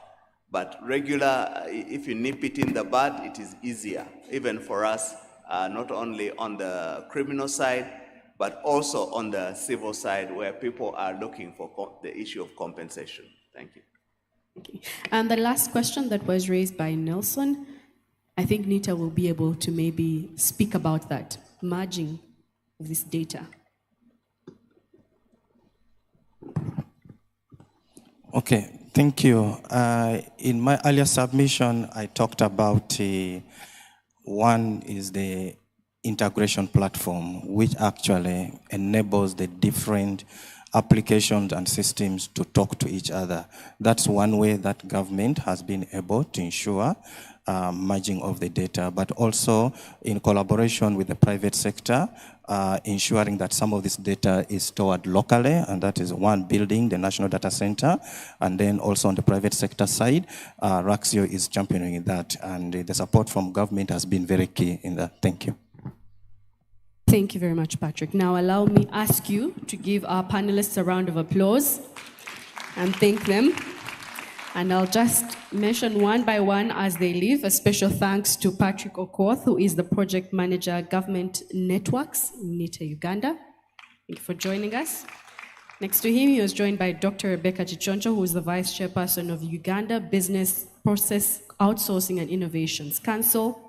But regular, if you nip it in the bud, it is easier, even for us, not only on the criminal side, but also on the civil side, where people are looking for the issue of compensation. Thank you. And the last question that was raised by Nelson, I think Nita will be able to maybe speak about that, merging of this data. Okay, thank you. In my earlier submission, I talked about one is the integration platform, which actually enables the different applications and systems to talk to each other. That's one way that government has been able to ensure merging of the data, but also in collaboration with the private sector, ensuring that some of this data is stored locally, and that is one building, the National Data Center, and then also on the private sector side, Raxio is championing that, and the support from government has been very key in that. Thank you. Thank you very much, Patrick. Now allow me ask you to give our panelists a round of applause and thank them. And I'll just mention one by one as they leave. A special thanks to Patrick Okoth, who is the Project Manager, Government Networks in NITA, Uganda. Thank you for joining us. Next to him, he was joined by Dr. Rebecca Chichoncho, who is the Vice Chairperson of Uganda Business Process Outsourcing and Innovations Council.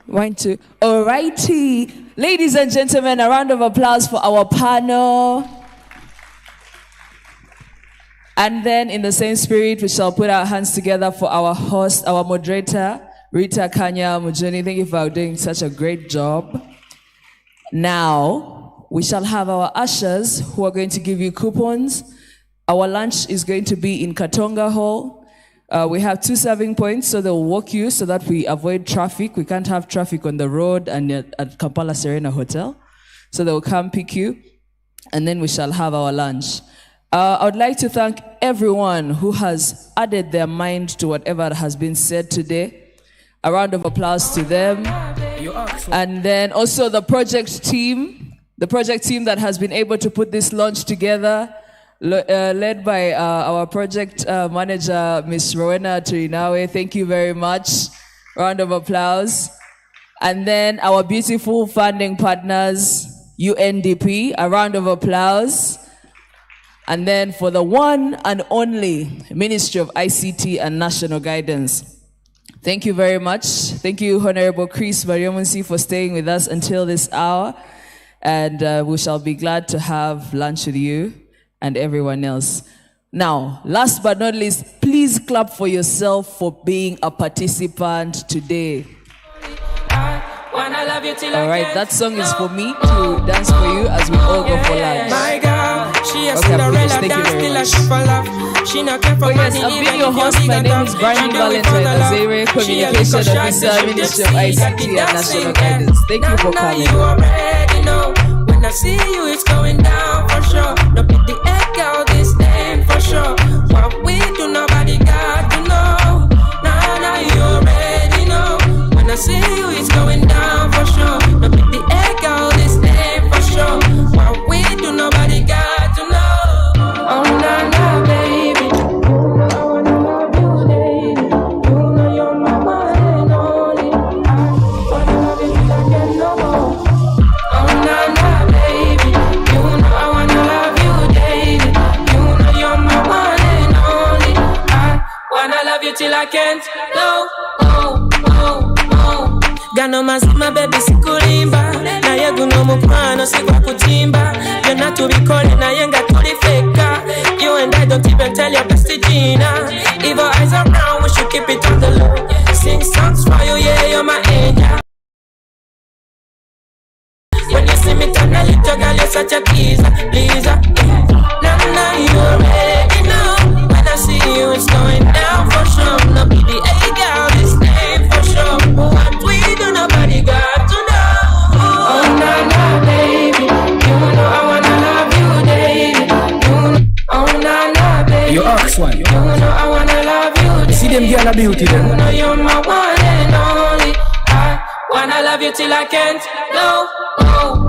One, two. All righty. Ladies and gentlemen, a round of applause for our panel. And then in the same spirit, we shall put our hands together for our host, our moderator, Rita Kanya Mujuni. Thank you for doing such a great job. Now, we shall have our ushers who are going to give you coupons. Our lunch is going to be in Katonga Hall. We have 2 serving points, so they'll walk you so that we avoid traffic. We can't have traffic on the road and at Kampala Serena Hotel. So they'll come pick you, and then we shall have our lunch. I would like to thank everyone who has added their mind to whatever has been said today. A round of applause to them. And then also the project team that has been able to put this launch together, led by our project manager, Ms. Rowena Turinawe. Thank you very much. Round of applause. And then our beautiful funding partners, UNDP, a round of applause. And then for the one and only Ministry of ICT and National Guidance. Thank you very much. Thank you, Honorable Chris Bariomunsi, for staying with us until this hour. And we shall be glad to have lunch with you and everyone else. Now, last but not least, please clap for yourself for being a participant today. All right, that song is for me to dance for you as we all go for lunch. My girl, she a Okay, Cinderella, thank you dance very till a much. she fall off. She not care for Yes, money, I've been even your if you're host. big My and name tough. is Brandy She do it Valentine for the love. Azere, She a Communication little shy, Officer, say she Ministry of tipsy, got ICT the and dancing, National Guidance. Thank you for Now coming. you already know. When I see you, it's going down for sure. No put the egg out, this name for sure. What we do, nobody got to know. Now you already know. When I see you, it's going down for sure. No put the egg out, this name for sure. What we do, nobody got to know. Oh, na, baby. I wanna love you, lady. You know you're my one and only. I wanna love you till I get no more. Oh, na, baby. You know I wanna love you daily. You know you're my one and only. I wanna love you till I can't. No, oh, oh, oh. Gano mazima baby sikulimba. Na yegu no mukwano sigwa kutimba. You're not to be calling na yenga tulifeka. You and I don't even tell your bestie Gina. Evil eyes around, we should keep it on the low. Sing songs for you, yeah, you're my angel. When you see me turn a little girl, you're such a teaser, pleaser. Now you already know. When I see you, it's going down for sure. No be the A girl, this name for sure. What we do, nobody got to know. Oh, na, baby. You know I wanna love you daily. You know, oh, na, baby. You ask one. You know I wanna love you daily. See them girl a beauty them. You know you're my one and only. I wanna love you till I can't. No, oh.